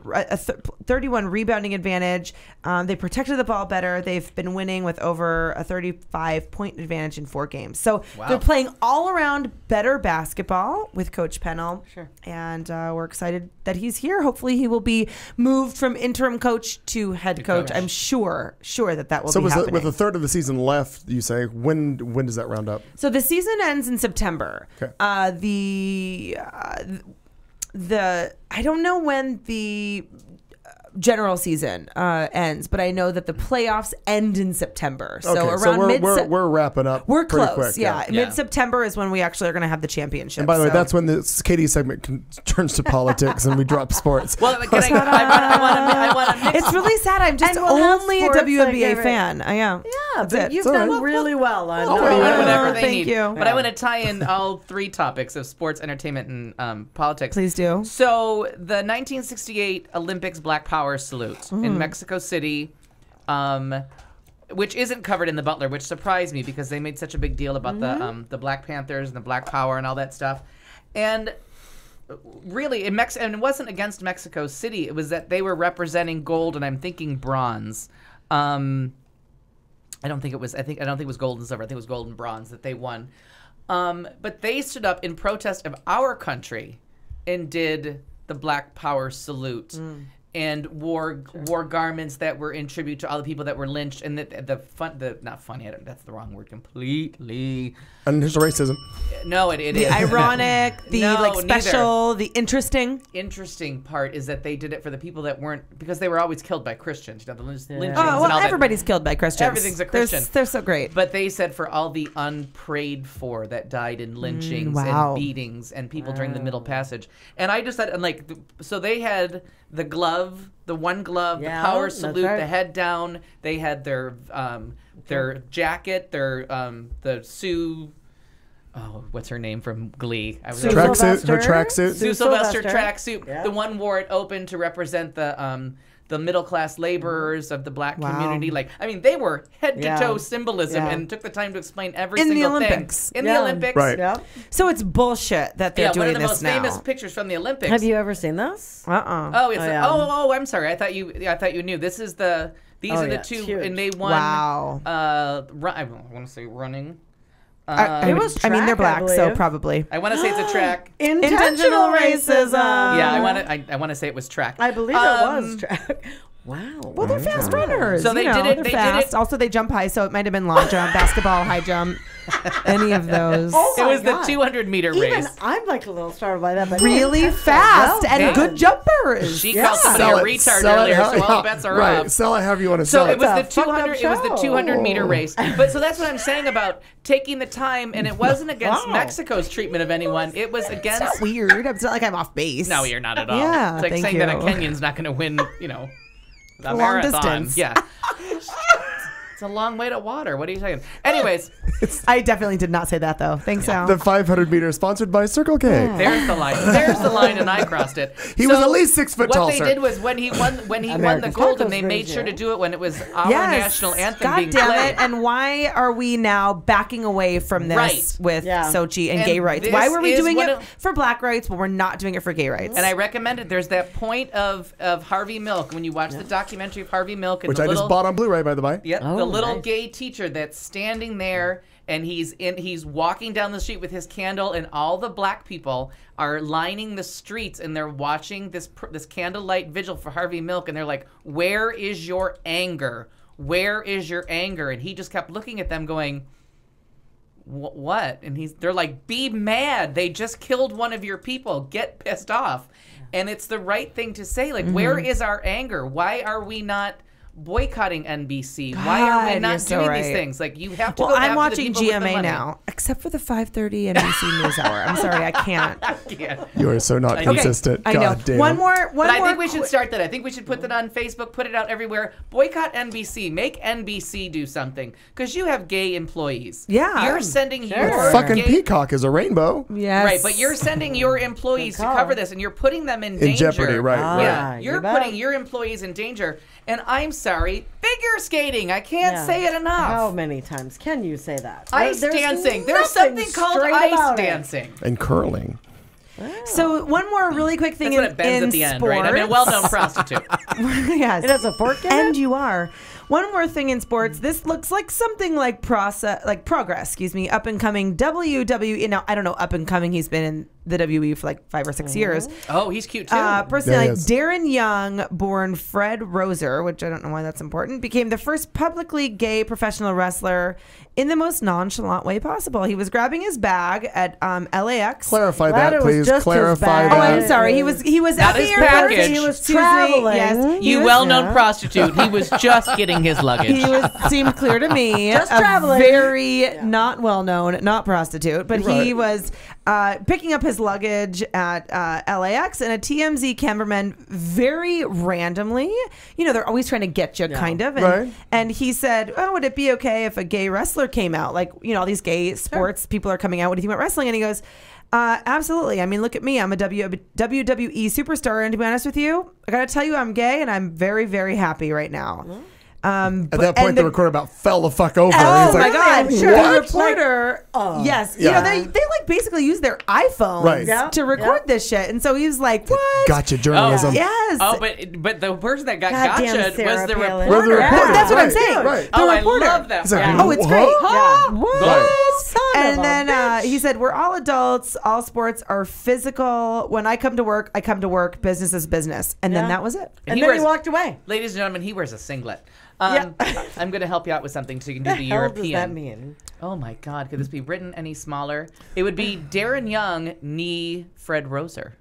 rebounding advantage. They protected the ball better. They've been winning with over a 35-point advantage in 4 games. So they're playing all around better basketball with Coach Pennell. Sure. And we're excited that he's here. Hopefully he will be moved from interim coach to head coach. I'm sure that will be happening. So with a third of the season left, you say, when does that round up? So the season ends in September. Okay. I don't know when the general season ends, but I know that the playoffs end in September. So okay, around we're wrapping up. We're pretty close. Quick, yeah. Mid-September is when we actually are going to have the championship. And by the way, that's when the Katie segment turns to politics and we drop sports. Well, I want to mix. It's really sad. I'm just only a WNBA fan. I am. Yeah, but you've done really well on whatever they thank need. you. But I want to tie in all 3 topics of sports, entertainment, and politics. Please do. So the 1968 Olympics Black Power salute in Mexico City, which isn't covered in the Butler, which surprised me because they made such a big deal about the Black Panthers and the Black Power and all that stuff. And really, and it wasn't against Mexico City. It was that they were representing gold, and I'm thinking bronze. I don't think it was gold and silver. I think it was gold and bronze that they won. But they stood up in protest of our country and did the Black Power salute. And wore garments that were in tribute to all the people that were lynched, and not funny. That's the wrong word. Completely. And there's racism. No, it is the ironic, the special, the interesting. Interesting part is that they did it for the people that weren't, because they were always killed by Christians. You know, the lynchings. Oh well, everybody's killed by Christians. Everything's a Christian. They're so great. But they said for all the unprayed for that died in lynchings and beatings and people during the Middle Passage. And I just said, and like, so they had the glove, the one glove, the power salute, the head down. They had their jacket, the Sue. Oh, what's her name from Glee? Her tracksuit. Sue Sylvester tracksuit. Yeah. The one wore it open to represent the middle class laborers of the black community. Like, I mean, they were head to toe symbolism and took the time to explain every single thing in the Olympics. Right. Yeah. So it's bullshit that they're doing this now. One of the most famous pictures from the Olympics. Have you ever seen this? Oh, it's I'm sorry. I thought you knew. These are the two, huge. And they won. Wow. I want to say running. It was track, I mean, they're black, so probably. I want to say it's a track. Intentional racism. Yeah, I want to say it was track. I believe it was track. Wow. Well, they're fast runners. So they did it. They fast. did it. Also, they jump high, so it might have been long jump, basketball, high jump, any of those. Oh it was God. the 200-meter Even race. I'm like a little startled by that, but really fast and good jumpers. She called somebody a retard earlier, so all bets are up. Sell it however you want to sell it. it. Was the 200. It was the 200-meter race. But so that's what I'm saying about taking the time, and it wasn't against Mexico's treatment of anyone. It was against. It's not weird. It's not like I'm off base. No, you're not at all. Yeah, it's like thank saying you. that a Kenyan's not going to win. The long marathon. distance. Yeah. It's a long way to water. What are you saying? Anyways. I definitely did not say that, though. Thanks, Al. The 500 meters sponsored by Circle K. There's the line. There's the line, and I crossed it. He was at least 6 foot tall, What they did was when he won the gold, and they made sure to do it when it was our national anthem being played. God damn it. And why are we now backing away from this with Sochi and gay rights? Why were we doing it for black rights, but we're not doing it for gay rights? And I recommend it. There's that point of Harvey Milk, when you watch the documentary of Harvey Milk. And which I just bought on Blu-ray, by the way. Yep. The little gay teacher that's standing there, and he's walking down the street with his candle, and all the black people are lining the streets, and they're watching this candlelight vigil for Harvey Milk, and they're like, "Where is your anger? Where is your anger?" And he just kept looking at them, going, "What?" And they're like, "Be mad! They just killed one of your people. Get pissed off." And it's the right thing to say. Like, where is our anger? Why are we not boycotting NBC? Why are we not doing these things? Like, you have to go I'm after watching the people with the GMA money. now, except for the 5:30 NBC News Hour. I'm sorry, I can't. You are so not consistent. I know. God damn. One more. I think we should start that. I think we should put that on Facebook, put it out everywhere. Boycott NBC. Make NBC do something. Because you have gay employees. Yeah. You're sending your fucking peacock is a rainbow. Yes. Right, but you're sending your employees to cover this, and you're putting them in danger. Jeopardy, right. Yeah, you're putting your employees in danger. And I'm sorry, figure skating. I can't say it enough. How many times can you say that? Ice dancing. There's something called ice dancing. And curling. So one more really quick thing That's when it bends at the end, right? I'm a well-known prostitute. Yes. It has a fork in it? And you are. One more thing in sports. This looks like something like progress, up and coming WWE. Now, I don't know up and coming. He's been in the WWE for like 5 or 6 years. Oh, he's cute too. Personally, Darren Young, born Fred Roser, which I don't know why that's important, became the first publicly gay professional wrestler in the most nonchalant way possible. He was grabbing his bag at LAX. Clarify that, please. Clarify that. Oh, I'm sorry. He was Not at the his airport. package. He was traveling. Yes, You well-known prostitute. He was just getting his luggage. Seemed clear to me. Just a traveling. Very not well-known, not prostitute, but he was picking up his luggage at LAX, and a TMZ cameraman very randomly, they're always trying to get you, kind of. And he said, "Oh, would it be okay if a gay wrestler came out? Like, all these gay sports people are coming out. What do you think about wrestling?" And he goes, absolutely. I mean, look at me. I'm a WWE superstar. And to be honest with you, I got to tell you, I'm gay, and I'm very, very happy right now. At that point, the recorder about fell the fuck over. Oh He's my like, God! Sure. The reporter, yes, you Yeah. know they like basically use their iPhones Right. to record this shit, and so he was like, "What? Gotcha journalism. Yes. Oh, but the person that got Goddamn gotcha Sarah was the Palin. reporter. Well, the reporter. That's what I'm Right. saying. Right. The reporter. I love that. He's like, Yeah. Oh, it's great. Huh? What? Right. Son And of a then bitch. he said, "We're all adults. All sports are physical. When I come to work, I come to work. Business is business." And then that was it. And then he walked away. Ladies and gentlemen, he wears a singlet. I'm going to help you out with something so you can do the hell European. does that mean? Oh my God, could this be written any smaller? It would be Darren Young, knee Fred Roser.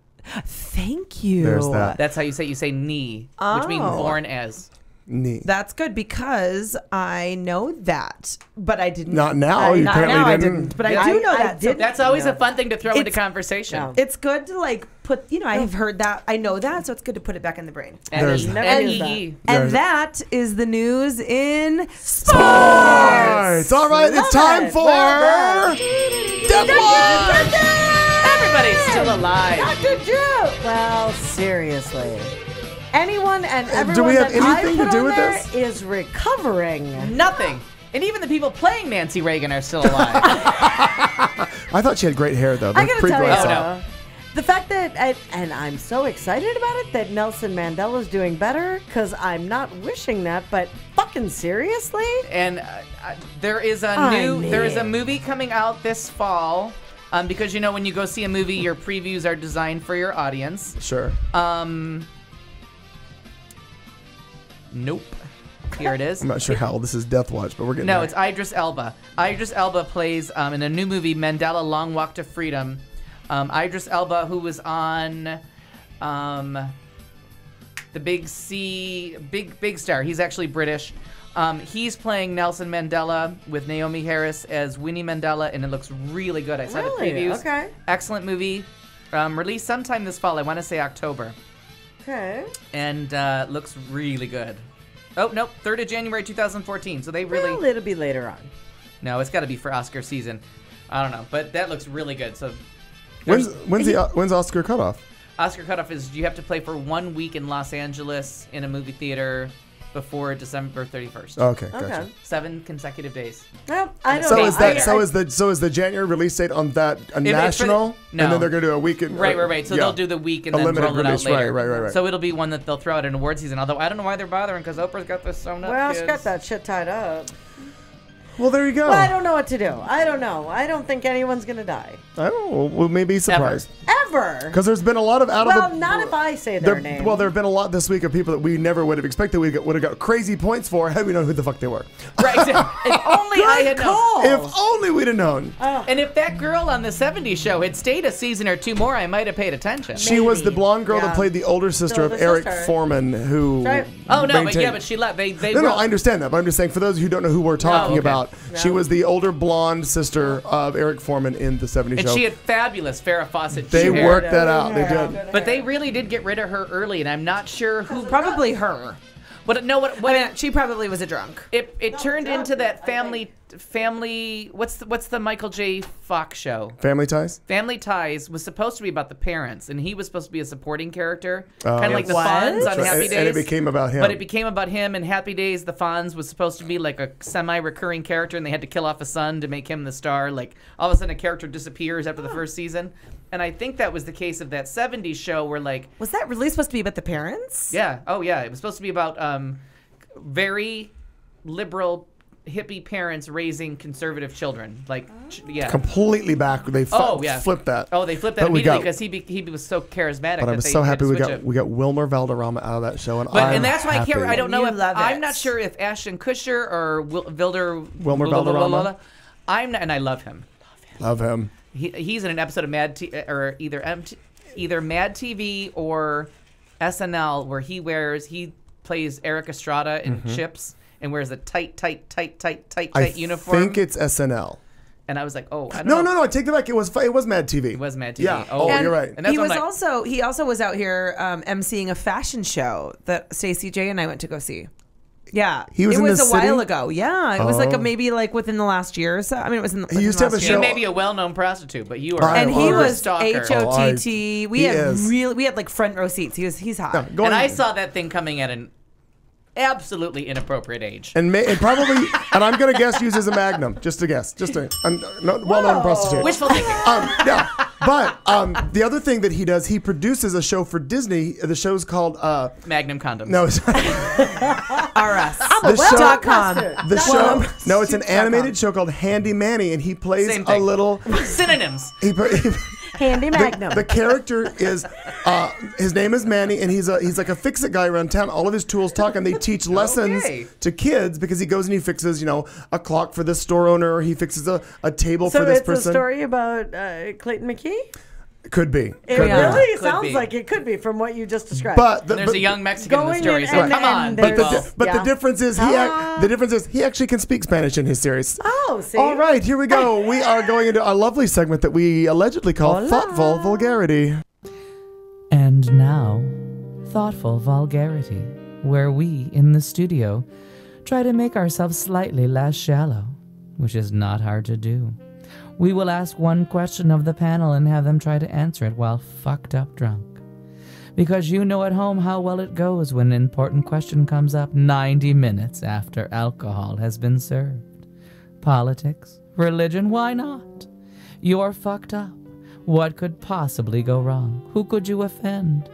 Thank you. There's that. That's how you say knee, which means Oh. born as. Neat. That's good because I know that, but I didn't. Not now. You Not apparently now I didn't. didn't, but I do know that. So That's always a fun thing to throw into It's- conversation. it's good to like put. You know, I have heard that. I know that, so it's good to put it back in the brain. There's N-E-E. And that is the news in sports. Sports. All right, it's time for Death Watch. Everybody's still alive. Dr. Drew. Well, seriously. Anyone and everyone Do we have that I anything put to do on with there this? is recovering. Nothing. And even the people playing Nancy Reagan are still alive. I thought she had great hair, though. The I gotta tell prequel you, I saw. the fact that, and I'm so excited about it, that Nelson Mandela's doing better, because I'm not wishing that, but fucking seriously? And there is a movie coming out this fall. Because you know when you go see a movie, your previews are designed for your audience. Sure. Nope. Here it is. I'm not sure how this is Death Watch, but we're getting No, there. it's Idris Elba. Idris Elba plays in a new movie, Mandela: Long Walk to Freedom. Idris Elba, who was on the Big Star. He's actually British. He's playing Nelson Mandela with Naomi Harris as Winnie Mandela, and it looks really good. I saw the Really? previews. Okay. Excellent movie. Released sometime this fall. I want to say October. Okay. And looks really good. Oh, nope. 3rd of January 2014. So they really... Well, it'll be later on. No, it's got to be for Oscar season. I don't know. But that looks really good. So When's Oscar cutoff? Oscar cutoff is you have to play for 1 week in Los Angeles in a movie theater before December 31st. Okay, gotcha. 7 consecutive days. Well, I don't So know. is the January release date on that a national? No. And then they're going to do a weekend. Right. So they'll do the week and then limited roll it release. out later. Right. So it'll be one that they'll throw out in award season. Although I don't know why they're bothering because Oprah's got this sewn up. Well, kids. she got that shit tied up. Well, there you go. Well, I don't know what to do. I don't know. I don't think anyone's going to die. I don't know. We'll maybe be surprised. Ever. Because there's been a lot of Well, not if I say their name. Well, there have been a lot this week of people that we never would have expected we would have got crazy points for had we known who the fuck they were. Right. If only I had known. If only we'd have known. And if that girl on the 70s show had stayed a season or two more, I might have paid attention. She was the blonde girl that played the older sister of Eric Foreman, who. Right. Oh no, maintained- but she left. They No, I understand that, but I'm just saying for those who don't know who we're talking okay. about, she was the older blonde sister of Eric Foreman in the 70s And show. she had fabulous Farrah Fawcett. They hair. worked that out. They did. But they really did get rid of her early, and I'm not sure who. Probably her. But no, what? I mean, she probably was a drunk. It turned into that family. What's the Michael J. Fox show? Family Ties? Family Ties was supposed to be about the parents, and he was supposed to be a supporting character, Oh. kind of like the What? Fonz on That's right. Happy And Days. it became about him. But it became about him. And Happy Days, the Fonz was supposed to be like a semi-recurring character, and they had to kill off a son to make him the star. Like all of a sudden, a character disappears after the first season. And I think that was the case of that 70s show where like... Was that really supposed to be about the parents? Yeah. Oh, yeah. It was supposed to be about very liberal hippie parents raising conservative children. Like, yeah. Completely back. They yeah. flipped that. Oh, they flipped that But we immediately got- because he was so charismatic. But I that was they so had happy to we switch got it. we got Wilmer Valderrama out of that show, and And that's why I can't. I don't know You if love I'm it. not sure if Ashton Kutcher or Wilmer Valderrama. I'm not, and I love him. Love him. He's in an episode of or either Mad TV or SNL where he plays Eric Estrada in Chips and wears a tight uniform. I think it's SNL. And I was like, oh, I don't know. No, I take that back. It was Mad TV. It was Mad TV. Yeah. Oh, you're right. And that's He what was I'm like, he also was out here emceeing a fashion show that Stacey J and I went to go see. Yeah, He was it in was the a while city? ago. Yeah, it was like Oh. maybe like within the last year or so. I mean, it was in. He used to have a he show. may be a well-known prostitute, but you are And he was stalker. HOTT. We He had is. we had like front row seats. He's hot. No, going- And I saw that thing coming at an absolutely inappropriate age. And probably, and I'm gonna guess uses a Magnum. Just a guess. Just a well-known prostitute. Wishful thinking. Yeah. But the other thing that he does, he produces a show for Disney. The show's called Magnum Condoms. No, it's RS.com. The show. No, it's an animated show called Handy Manny, and he plays Same a thing. little synonyms. Handy Magnum. The character is his name is Manny, and he's like a fix-it guy around town. All of his tools talk, and they teach lessons to kids because he goes and he fixes, a clock for this store owner. He fixes a table for this person. So it's a story about Clayton McKee? Could be. It really sounds like it could be from what you just described. But there's a young Mexican in the story, so come on. But the difference is he actually can speak Spanish in his series. Oh, see. All right, here we go. We are going into a lovely segment that we allegedly call Thoughtful Vulgarity. And now, Thoughtful Vulgarity, where we, in the studio, try to make ourselves slightly less shallow, which is not hard to do. We will ask one question of the panel and have them try to answer it while fucked up drunk. Because you know at home how well it goes when an important question comes up 90 minutes after alcohol has been served. Politics, religion, why not? You're fucked up. What could possibly go wrong? Who could you offend?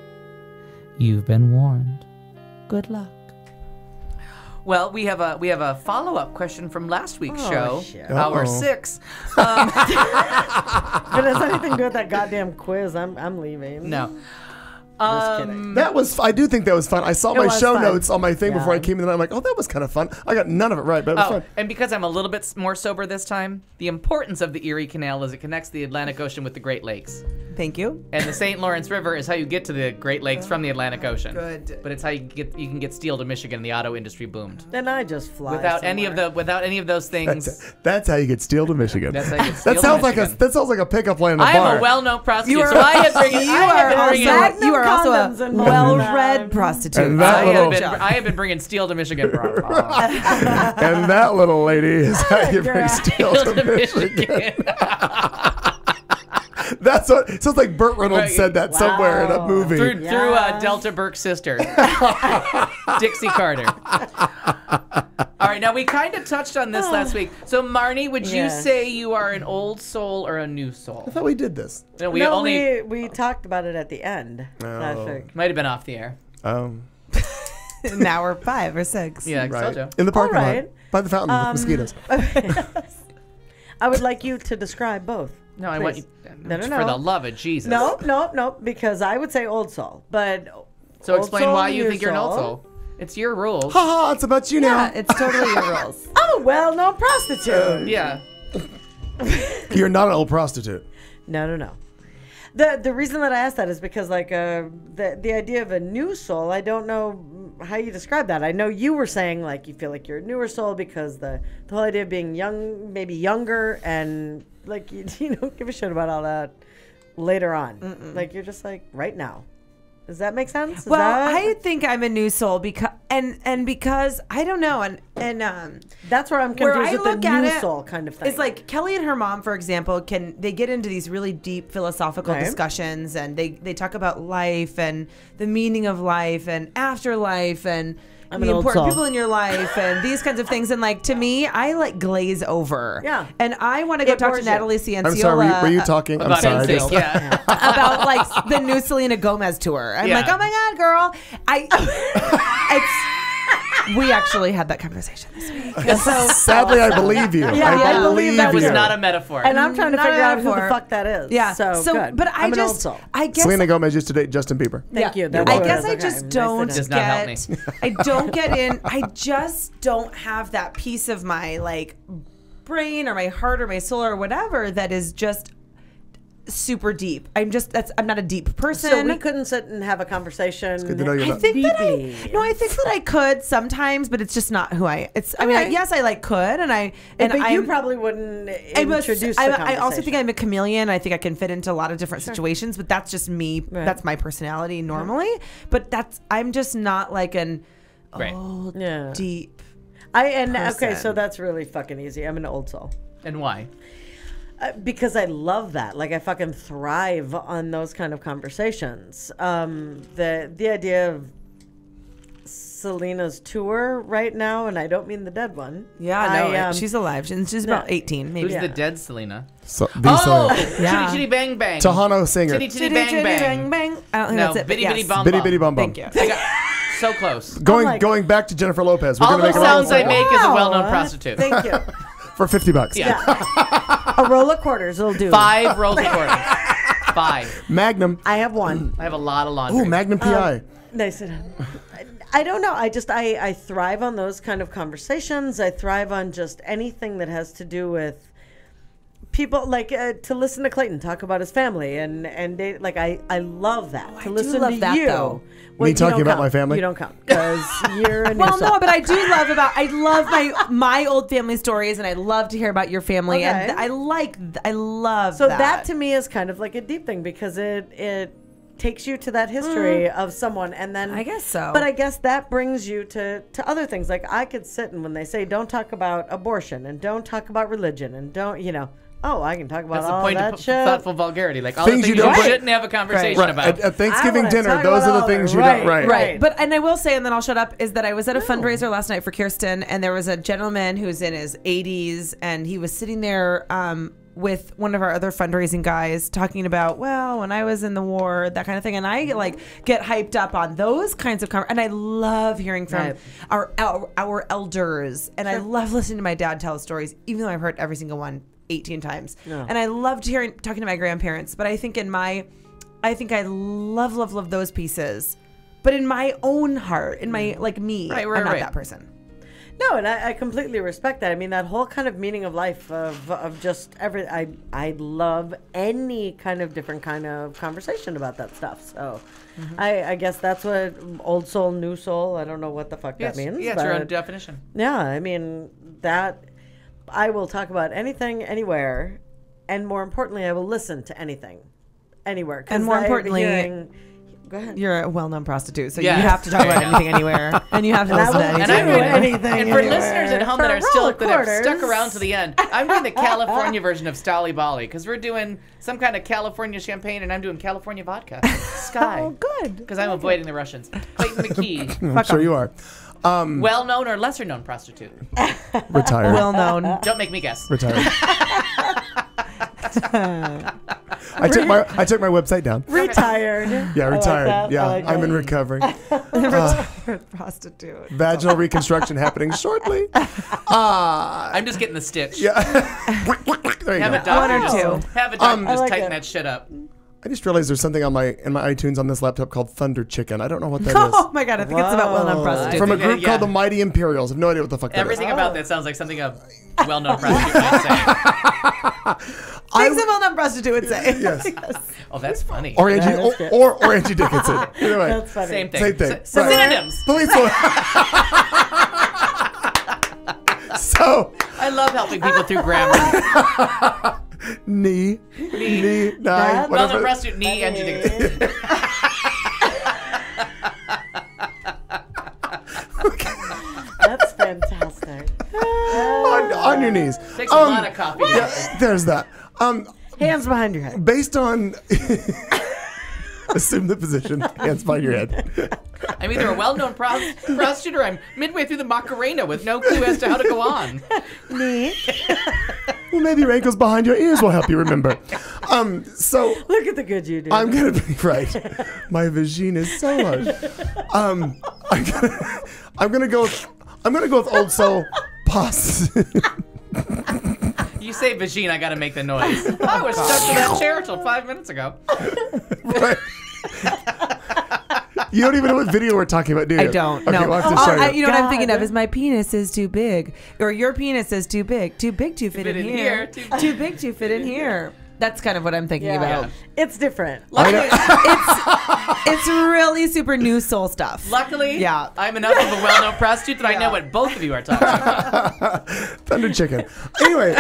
You've been warned. Good luck. Well, we have a follow-up question from last week's show, shit. hour 6. If it has anything to do with that goddamn quiz, I'm leaving. No. Just kidding. That was. I do think that was fun. I saw It my was show fun. notes on my thing Yeah. before I came in, and I'm like, oh, that was kind of fun. I got none of it right, but it was fun. And because I'm a little bit more sober this time, the importance of the Erie Canal is it connects the Atlantic Ocean with the Great Lakes. Thank you. And the St. Lawrence River is how you get to the Great Lakes from the Atlantic Ocean. Good. But it's how you can get steel to Michigan. The auto industry boomed. Then I just fly Without any of those things. That's how you get steel to Michigan. That's how you get steel That to sounds Michigan. that sounds like a pickup line in a I bar. am a well-known prostitute, You are, so I have bringing. you are also a well-read prostitute. And that I have been bringing steel to Michigan. And that little lady is how you bring steel to Michigan. That's what it sounds like. Burt Reynolds said that somewhere in a movie. Through Delta Burke's sister, Dixie Carter. All right, now we kind of touched on this last week. So, Marnie, would you say you are an old soul or a new soul? I thought we did this. No, we talked about it at the end. Last week. Might have been off the air. Now we're 5 or 6. Yeah, Right. so In the parking All lot right. by the fountain with mosquitoes. I would like you to describe both. No, I want you. No. For the love of Jesus. No, because I would say old soul, but So explain soul, why you new think you're an old soul. It's your rules. Ha ha! It's about you now. Yeah, it's totally your rules. I'm a well-known prostitute. Yeah. You're not an old prostitute. No. The reason that I asked that is because the idea of a new soul, I don't know how you describe that. I know you were saying like you feel like you're a newer soul because the whole idea of being young, maybe younger, and like you don't give a shit about all that later on. Like you're just like right now. Does that make sense? I think I'm a new soul because because I don't know and that's where I'm confused with the new soul kind of thing. It's like Kelly and her mom, for example, they get into these really deep philosophical discussions, and they talk about life and the meaning of life and afterlife and the important people in your life and these kinds of things. And like to me, I like glaze over. Yeah. And I want to go talk to Natalie Cianciola. I'm sorry. Were you talking about NSYNC? Yeah. About like the new Selena Gomez tour. I'm like, oh my God, girl. We actually had that conversation this week. Sadly, I believe you. Yeah, I believe that was you. not a metaphor. And I'm trying to figure out who the fuck that is. Yeah. So good. But I'm an old soul. I guess Selena Gomez used to date Justin Bieber. Thank you. I guess I just don't Does not help me. I don't get in. I just don't have that piece of my like brain or my heart or my soul or whatever that is just super deep. I'm not a deep person. So we couldn't sit and have a conversation. It's good to know you're I not. think that I could sometimes, but it's just not who I. I mean, yes, I could, but you probably wouldn't introduce the conversation. I also think I'm a chameleon. I think I can fit into a lot of different situations, but that's just me. Right. That's my personality normally. But I'm just not like an old, deep. Okay, so that's really fucking easy. I'm an old soul. And why? Because I love that. Like I fucking thrive on those kind of conversations. The idea of Selena's tour right now, and I don't mean the dead one. Yeah, she's alive. She's about 18, maybe. Who's the dead Selena? Selena. Yeah. Chitty Chitty Bang Bang. Tahano singer. Chitty Chitty Bang Bang. Bang. I don't think No, that's it. Bitty but Bitty yes. Bum Bitty Bum. Bitty Bum Bum. Thank you. I got so close. Going back to Jennifer Lopez. We're All gonna make those it sounds I all make is a well-known prostitute. Thank you. for $50. Yeah. A roll of quarters will do. 5 rolls of quarters. 5. Magnum. I have one. I have a lot of laundry. Ooh, Magnum PI. Nice. I don't know. I thrive on those kind of conversations. I thrive on just anything that has to do with people, like to listen to Clayton talk about his family and they, like I love that. To listen love to that, you. though. Well, Me you talking don't about count. my family? You don't count because you're a new Well, soul. no, but I do love my old family stories, and I love to hear about your family, and Okay. I love So that. that to me is kind of like a deep thing because it takes you to that history of someone, and then I guess so. But I guess that brings you to other things. Like I could sit and when they say don't talk about abortion and don't talk about religion and don't I can talk about That's the all point that of shit. thoughtful vulgarity. Like all Things the you things you, don't- shouldn't have a conversation Right. about. At Thanksgiving I wanna dinner, talk those about are the all things that. you don't. Right. Right. But and I will say, and then I'll shut up, is that I was at a fundraiser last night for Kirsten, and there was a gentleman who's in his 80s, and he was sitting there with one of our other fundraising guys talking about, well, when I was in the war, that kind of thing. And I like get hyped up on those kinds of and I love hearing from our elders, and I love listening to my dad tell stories, even though I've heard every single one 18 times. Yeah. And I loved talking to my grandparents, but I think I love those pieces. But in my own heart, in my me, I'm not that person. No, and I completely respect that. I mean, that whole kind of meaning of life of just I love any kind of different kind of conversation about that stuff. So I guess that's what old soul, new soul, I don't know what the fuck that means. Yeah, it's your own definition. Yeah, I mean, that I will talk about anything, anywhere, and more importantly, I will listen to anything, anywhere. 'Cause And more importantly, go ahead. You're a well-known prostitute, so you have to talk about anything, anywhere, and you have to listen to anything. And I'm doing anything. And for anywhere. listeners at home For that are still roll that have stuck quarters. around to the end, I'm doing the California version of Stolly Bali because we're doing some kind of California champagne, and I'm doing California vodka. Sky. Oh, good. Because I'm avoiding the Russians. Clayton McKee. I'm sure you are. Well-known or lesser-known prostitute? Retired. Well-known. Don't make me guess. Retired. I took my website down. Retired. Yeah, I like retired. that. Yeah, I like I'm that. in recovery. Retired prostitute. Vaginal reconstruction happening shortly. I'm just getting the stitch. Yeah. There you Have go. a doctor One or two. just, have a doctor I just like tighten it. that shit up. I just realized there's something in my iTunes on this laptop called Thunder Chicken. I don't know what that is. Oh my god, I think it's about well-known prostitutes. From a group Yeah. called the Mighty Imperials. I have no idea what the fuck that is. Everything about that sounds like something a well-known prostitute might say. Things a well-known prostitute would say. Yes. Oh, that's funny. Or Angie, that's good. or Angie Dickinson. Either way. That's funny. Same thing. Same thing. S- synonyms. Police will. So, I love helping people through grammar. knee, nine, Well-known whatever. prostitute, knee, Angie Dickinson. That's fantastic. on your knees. Takes a lot of coffee. Yeah, there's that. Hands behind your head. Based on assume the position, hands behind your head. I'm either a well-known prostitute or I'm midway through the Macarena with no clue as to how to go on. Knee. Well, maybe your ankles behind your ears will help you remember. So Look at the good you do. I'm gonna be right. My vagina is so large. I'm gonna go with Old Soul Pasta. You say vagine, I gotta make the noise. I was stuck to that chair until 5 minutes ago. Right. You don't even know what video we're talking about, do you? I don't. Okay, No. we'll have to show you. You know what I'm thinking of is my penis is too big, or your penis is too big to fit in here, too big to fit in here. That's kind of what I'm thinking about. It's different. Luckily, It's really super new soul stuff. luckily, Yeah. I'm enough of a well-known prostitute that I know what both of you are talking about. Thunder Chicken. Anyway,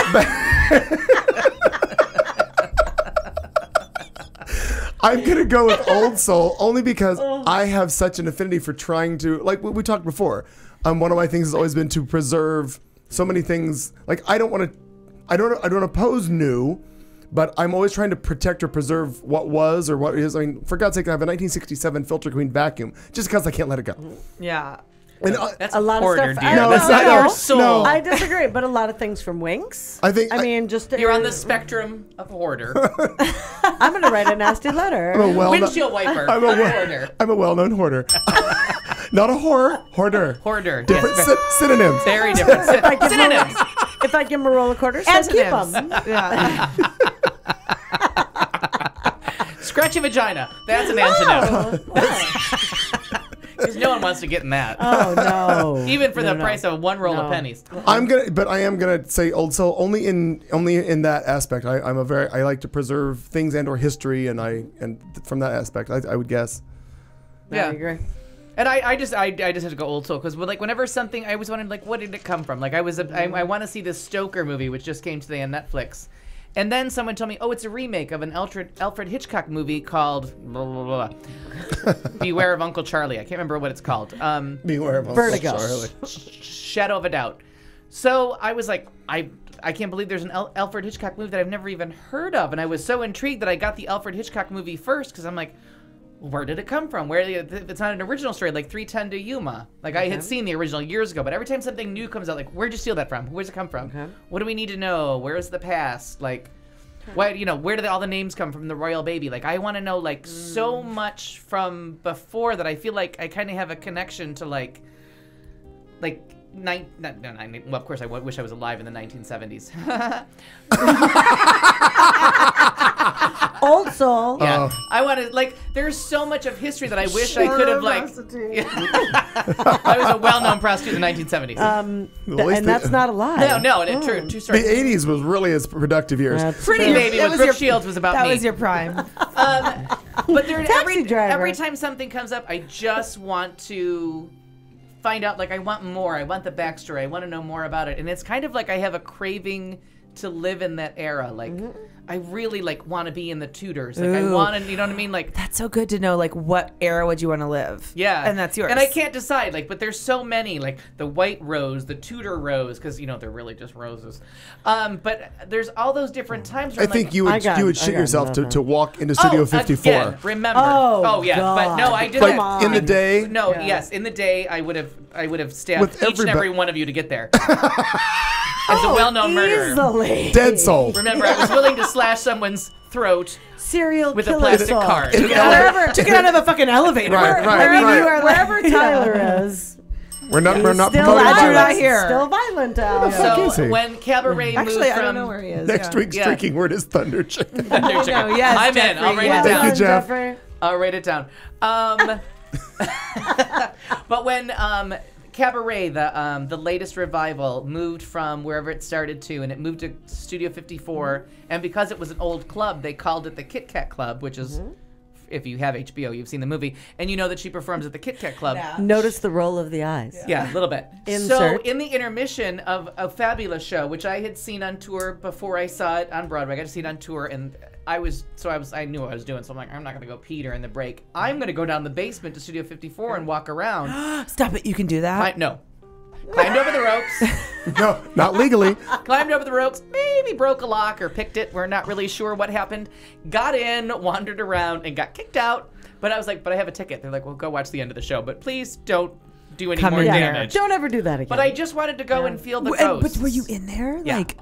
I'm gonna go with Old Soul only because I have such an affinity for trying to, like we talked before. One of my things has always been to preserve so many things. Like I don't oppose new, but I'm always trying to protect or preserve what was or what is. I mean, for God's sake, I have a 1967 Filter Queen vacuum just because I can't let it go. Yeah. And, that's a lot hoarder, of stuff. dear. That's No, I disagree, but a lot of things from Winx. I mean, just you're on the spectrum of hoarder. I'm gonna write a nasty letter. I'm a Windshield wiper. Hoarder. I'm a well-known hoarder. Not a whore, hoarder. Hoarder. Different Yes. synonyms. Very different. Synonyms. If I give him a roll of quarters, he'll keep Antonyms. them. Yeah. Scratchy vagina. That's an antonym. Because no one wants to get in that. Oh no! Even for the price of one roll of pennies. I am gonna say old soul only in that aspect. I like to preserve things and or history, and from that aspect, I would guess. Yeah, I agree. And I just had to go old soul because whenever something, I was wondering what did it come from? Like I want to see this Stoker movie which just came today on Netflix. And then someone told me, oh, it's a remake of an Alfred Hitchcock movie called blah, blah, blah. Beware of Uncle Charlie. I can't remember what it's called. Beware of Uncle Charlie. Shadow of a Doubt. So I was like, I can't believe there's an Alfred Hitchcock movie that I've never even heard of. And I was so intrigued that I got the Alfred Hitchcock movie first because I'm like, where did it come from? It's not an original story, like 3:10 to Yuma. Like I had seen the original years ago, but every time something new comes out, like where'd you steal that from? Where's it come from? What do we need to know? Where's the past? Like, why? Where did all the names come from? The royal baby. Like I want to know like so much from before that I feel like I kind of have a connection to well, of course I wish I was alive in the 1970s. Old soul. Yeah, I want to there's so much of history that I wish I could have I was a well-known prostitute in the 1970s. And that's not a lie. No, true story. The 80s was really its productive years. Pretty Baby with Brooke Shields was about that me. That was your prime. But every time something comes up, I just want to find out. Like I want more. I want the backstory. I want to know more about it. And it's kind of like I have a craving to live in that era. Like I really want to be in the Tudors. Like I want to, you know what I mean? Like that's so good to know. Like what era would you want to live? Yeah, and that's yours. And I can't decide. But there's so many. Like the White Rose, the Tudor Rose, because they're really just roses. But there's all those different times. Where I think you would shit yourself to walk into Studio 54. Again, remember? Oh yeah, God. but no, I did like that in the day. No, yes, in the day I would have stabbed each and every one of you to get there. As a well-known murderer. Dead soul. Remember, I was willing to slash someone's throat serial with killer a plastic soul. card. Took it out of a fucking elevator. Wherever Tyler is. We're not still promoting violent. Here. Still violent out. So when Cabaret moved from... I don't know where he is. Next week's drinking word is Thunder Chicken. Thunder Chicken. Yes, I'm in. I'll write it down. Thank you, Jeff. I'll write it down. But when Cabaret, the latest revival, moved from wherever it started to, and it moved to Studio 54, and because it was an old club, they called it the Kit Kat Club, which is... If you have HBO, you've seen the movie, and you know that she performs at the Kit Kat Club. Yeah. Notice the roll of the eyes. Yeah, a little bit. Insert. So in the intermission of a fabulous show, which I had seen on tour before I saw it on Broadway, I got to see it on tour, and I knew what I was doing, so I'm like, I'm not going to go pee during the break. I'm going to go down the basement to Studio 54 and walk around. Stop it! You can do that. No. Climbed over the ropes. No, not legally. Climbed over the ropes, maybe broke a lock or picked it. We're not really sure what happened. Got in, wandered around, and got kicked out. But I was like, but I have a ticket. They're like, well, go watch the end of the show. But please don't do any more damage. Don't ever do that again. But I just wanted to go and feel the ghosts. But were you in there? Yeah. Like,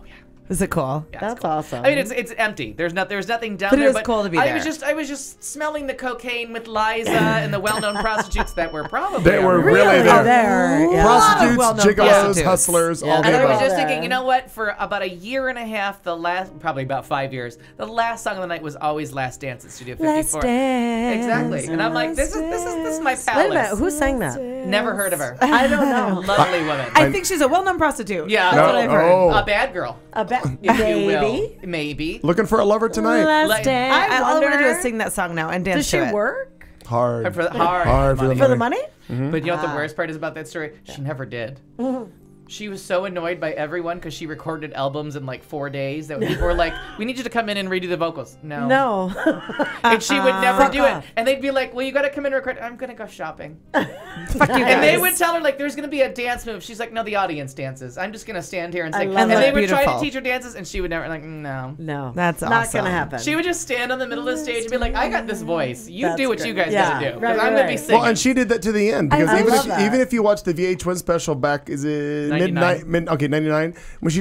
is it cool? Yeah, That's cool. awesome. I mean, it's empty. There's nothing down But there. it was cool to be there. I was just smelling the cocaine with Liza and the well-known prostitutes that were probably They were really there. Yeah. Prostitutes, gigolos, hustlers, all and the I was above. just thinking, you know what? For about a year and a half, probably about 5 years, the last song of the night was always "Last Dance" at Studio 54. Last Dance. Exactly. And I'm like, this is my palace. Wait a minute. Who sang that? Never heard of her. I don't know. Lovely woman. I think she's a well-known prostitute. Yeah, that's what I've heard. Oh. A bad girl. Maybe. Looking for a lover tonight. Last Dance. All I want to do wonder- is sing that song now and dance Does she to it. work? Hard. For the For the money? Mm-hmm. But you know what the worst part is about that story? She never did. She was so annoyed by everyone because she recorded albums in like 4 days that people were like, we need you to come in and redo the vocals. No. And she would never do it. And they'd be like, well, you got to come in and record. I'm going to go shopping. Fuck you guys. And they would tell her, like, there's going to be a dance move. She's like, no, the audience dances. I'm just going to stand here and say. And they would try to teach her dances, and she would never, like, no. No. That's not awesome. going to happen. She would just stand on the middle of the stage and be like, I got this voice. You That's do what great. you guys Yeah. got to do. Right, Because I'm going to be singing. Well, and she did that to the end. Because I love that. even if you watch the VH1 special back, is it 99. 99, when she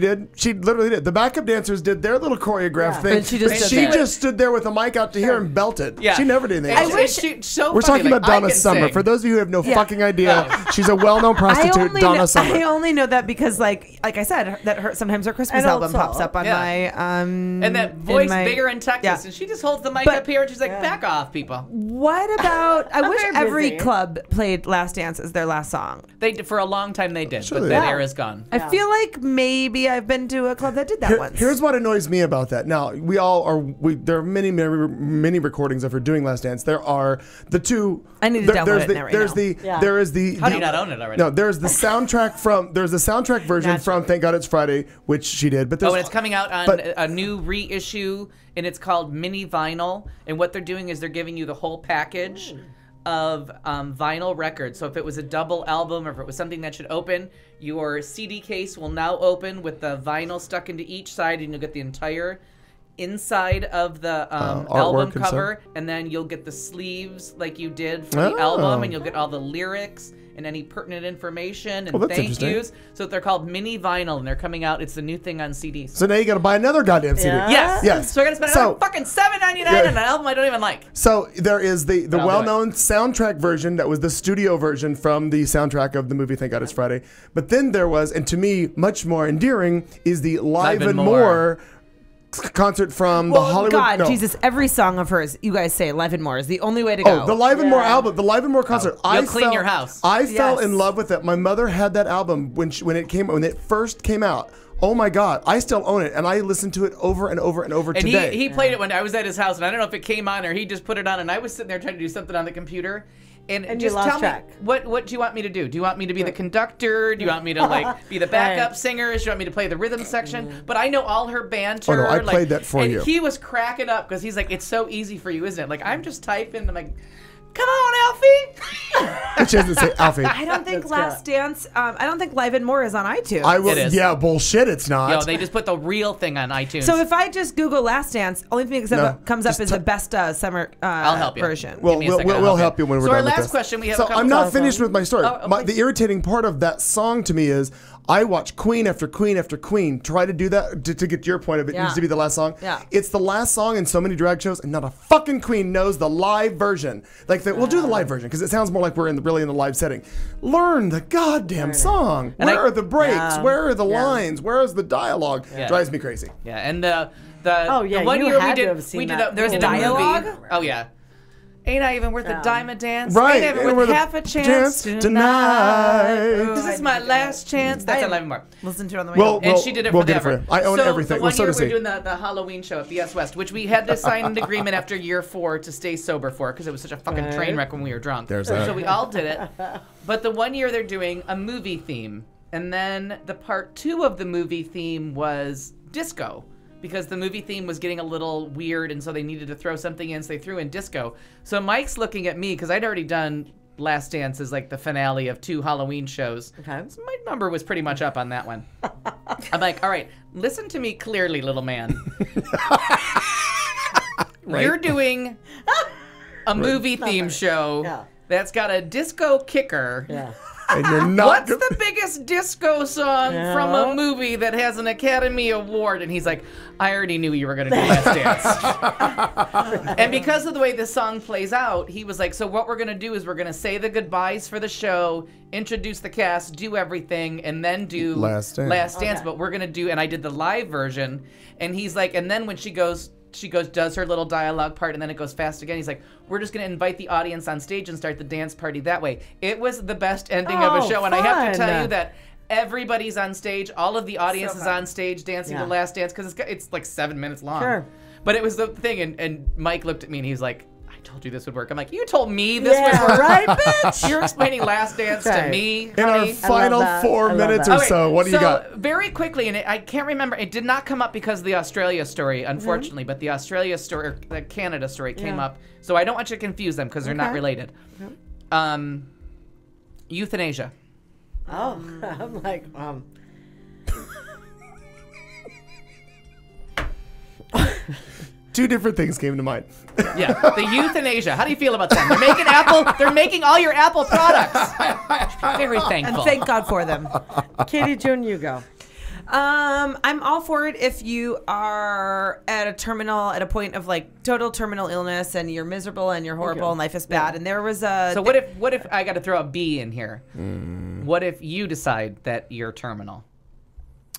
literally did. The backup dancers did their little choreographed thing. And she just just stood there with a mic out to here and belted. Yeah. She never did anything. I wish so We're funny, talking about like, I Donna can Summer. sing. For those of you who have no fucking idea, she's a well-known prostitute, Donna Summer. I only know that because, like I said, that sometimes her Christmas And album also- pops up on my And that voice bigger in Texas, and she just holds the mic up here and she's like, back off, people. What about? I wish very every busy. club played "Last Dance" as their last song. They did, for a long time they did, Sure but they that did. era's gone. I feel like maybe I've been to a club that did that once. Here's what annoys me about that. Now, there are many recordings of her doing Last Dance. There are the two. I need to download it right now. There is the. How do you not own it already? No, there's the soundtrack version from Thank God It's Friday, which she did. But there's, and it's coming out on a new reissue, and it's called Mini Vinyl. And what they're doing is they're giving you the whole package of vinyl records. So if it was a double album or if it was something that should open, your CD case will now open with the vinyl stuck into each side, and you'll get the entire inside of the album and cover, stuff. and then you'll get the sleeves like you did for the album, and you'll get all the lyrics and any pertinent information and that's thank interesting. yous. So they're called Mini Vinyl, and they're coming out. It's the new thing on CDs. So now you got to buy another goddamn CD. Yes. Yes. So I got to spend another fucking $7.99 on an album I don't even like. So there is the I'll do well-known soundtrack version that was the studio version from the soundtrack of the movie Thank God It's Friday. But then there was, and to me much more endearing, is the Live and More concert from the Hollywood. God, no. Jesus! Every song of hers, you guys say "Live and More" is the only way to go. Oh, the Live and More album, the Live and More concert. You'll clean your house. I fell Yes. in love with it. My mother had that album when it first came out. Oh my God, I still own it, and I listen to it over and over and over And today. he played it when I was at his house, and I don't know if it came on or he just put it on, and I was sitting there trying to do something on the computer. And you just lost tell track. me, what do you want me to do? Do you want me to be the conductor? Do you want me to like be the backup singers? Do you want me to play the rhythm section? But I know all her banter. Oh, no, I like, played that for and you. he was cracking up because he's like, it's so easy for you, isn't it? Like, I'm just typing. I'm like, come on, Alfie. Which doesn't say Alfie. I don't think Last Dance. I don't think Live and More is on iTunes. I will. It is. Yeah, bullshit. It's not. Yo, they just put the real thing on iTunes. So if I just Google Last Dance, only thing that comes up just is the best summer I'll help you. version. Well, Give me a second, we'll I'll help you when we're So done our with last this. question, we have So a couple I'm not of finished with my story. Oh, The irritating part of that song to me is I watch Queen after Queen after Queen try to do that to get to your point of it needs to be the last song. Yeah. It's the last song in so many drag shows, and not a fucking queen knows the live version. Like we'll do the live version because it sounds more like we're really in the live setting. Learn the goddamn song. And Where are the breaks? Yeah. Where are the lines? Where is the dialogue? Yeah. Drives me crazy. Yeah, and the Oh, yeah, the one you year had we to did have seen we did that. a There's we did a dialogue? movie. Oh yeah. Ain't I even worth a dime a dance? Right. Ain't I even worth half a chance tonight. This is my last chance. That's a more. Listen to it on the way. Well, home. And she did it we'll for get it for forever. you. I own so everything. The Well, one so year does we're he. doing the Halloween show at BS West, which we had to sign an agreement after year 4 to stay sober for because it was such a fucking train wreck when we were drunk. There's that. So we all did it. But the one year they're doing a movie theme. And then the part 2 of the movie theme was disco. Because the movie theme was getting a little weird, and so they needed to throw something in, so they threw in disco. So Mike's looking at me, because I'd already done Last Dance as like the finale of 2 Halloween shows. Okay. So my number was pretty much up on that one. I'm like, all right, listen to me clearly, little man. You're doing a movie theme show that's got a disco kicker. Yeah. And you're not. What's the biggest disco song from a movie that has an Academy Award? And he's like, I already knew you were going to do Last Dance. And because of the way this song plays out, he was like, so what we're going to do is we're going to say the goodbyes for the show, introduce the cast, do everything, and then do Last Dance. Okay. But we're going to do, and I did the live version. And he's like, and then when she goes, does her little dialogue part, and then it goes fast again. He's like, we're just going to invite the audience on stage and start the dance party that way. It was the best ending of a show. And I have to tell you that everybody's on stage. All of the audience is on stage dancing the Last Dance because it's like 7 minutes long. Sure. But it was the thing. And Mike looked at me and he's like, I told you this would work. I'm like, you told me this would work. Right, bitch? You're explaining Last Dance to me, In our honey. final 4 minutes or Okay, so, what do you got? Very quickly, and I can't remember, it did not come up because of the Australia story, unfortunately, but the Australia story, or the Canada story came up. So I don't want you to confuse them because they're not related. Euthanasia. Oh, I'm like, Two different things came to mind. Yeah, the euthanasia. How do you feel about them? They're making all your Apple products. Very thankful. And thank God for them. Katie June, you go. I'm all for it if you are at a point of like total terminal illness and you're miserable and you're horrible and life is bad. And there was a. So what if I got to throw a B in here? What if you decide that you're terminal?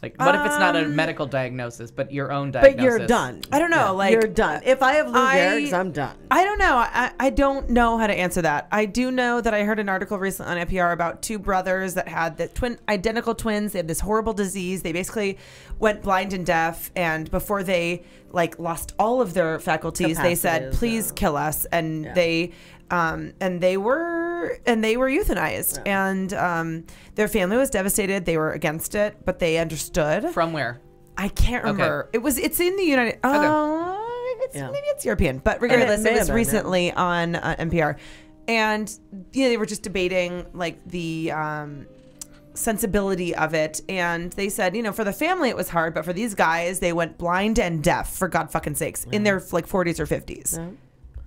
Like, what if it's not a medical diagnosis, but your own diagnosis? But you're done. I don't know. Like, you're done. If I have Lou Gehrig's, I'm done. I don't know. I don't know how to answer that. I do know that I heard an article recently on NPR about two brothers that had the identical twins. They had this horrible disease. They basically went blind and deaf, and before they like lost all of their faculties, they said, "Please kill us." And they were euthanized, and their family was devastated. They were against it, but they understood. From where? I can't remember. Okay. It's in the United. Maybe it's European, but regardless, it was recently on NPR, and they were just debating like the sensibility of it, and they said, for the family it was hard, but for these guys, they went blind and deaf, for God fucking sakes, in their like 40s or 50s.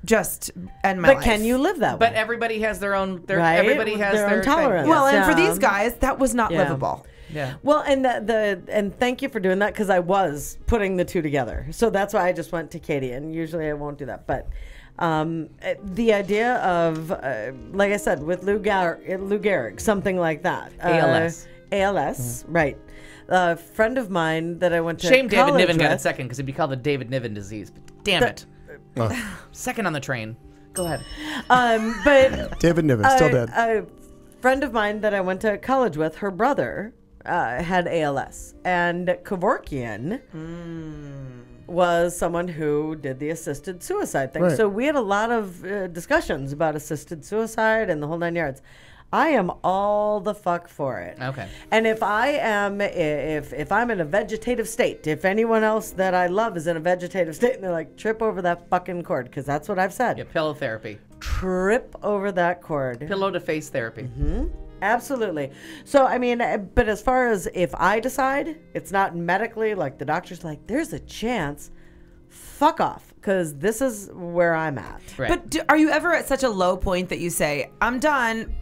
Just end my life. But can you live that way? But everybody has their own. Right? Everybody has their own tolerance. Well, and for these guys, that was not livable. Yeah. Well, and thank you for doing that, because I was putting the two together. So that's why I just went to Katie, and usually I won't do that. But the idea of, like I said, with Lou Gehrig, something like that. ALS, right. A friend of mine that I went to Shame David college Niven got with- it second, because it'd be called the David Niven disease. But damn it. Second on the train. Go ahead. But David Niven, still dead. A friend of mine that I went to college with, her brother had ALS, and Kevorkian was someone who did the assisted suicide thing. Right. So we had a lot of discussions about assisted suicide and the whole 9 yards. I am all the fuck for it. Okay. And if I'm in a vegetative state, if anyone else that I love is in a vegetative state, and they're like, trip over that fucking cord, because that's what I've said. Yeah, pillow therapy. Trip over that cord. Pillow to face therapy. Absolutely. So, I mean, but as far as if I decide, it's not medically, like the doctor's like, there's a chance, fuck off, because this is where I'm at. Right. But are you ever at such a low point that you say, I'm done,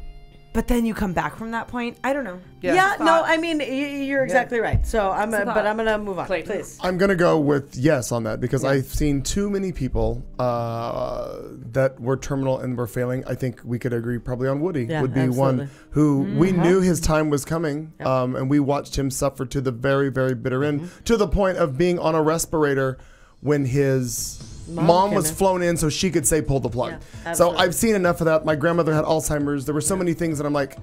but then you come back from that point? I don't know. Yeah, no, I mean, you're exactly right. So I'm going to move on, Clayton. please. I'm going to go with yes on that, because I've seen too many people that were terminal and were failing. I think we could agree probably on Woody would be one who we knew his time was coming, and we watched him suffer to the very, very bitter end, to the point of being on a respirator when his mom was flown in so she could say pull the plug. So I've seen enough of that. My grandmother had Alzheimer's. There were so many things that I'm like,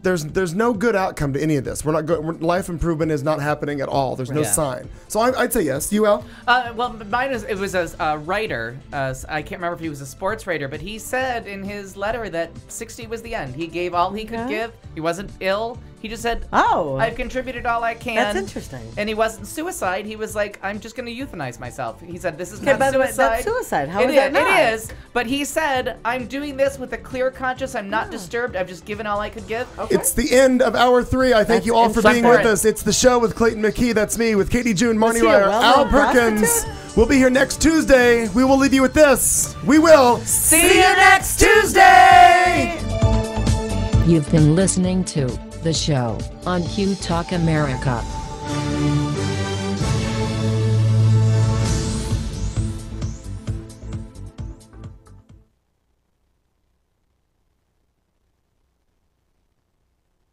there's no good outcome to any of this. We're not good. Life improvement is not happening at all. There's no sign. So I'd say yes. You, Al? Well, mine is, it was a writer. I can't remember if he was a sports writer, but he said in his letter that 60 was the end. He gave all he could give. He wasn't ill. He just said, I've contributed all I can. That's interesting. And he wasn't suicide. He was like, I'm just going to euthanize myself. He said, this is Okay, not by the way, suicide. that's suicide. How is that not? It is. But he said, I'm doing this with a clear conscience. I'm not disturbed. I've just given all I could give. It's the end of hour 3. I thank you all for being with us. It's the show with Clayton McKee. That's me, with Katie June, Marnie Ryer, Al Perkins. We'll be here next Tuesday. We will leave you with this. We will see you next Tuesday. You've been listening to The Show on Q Talk America.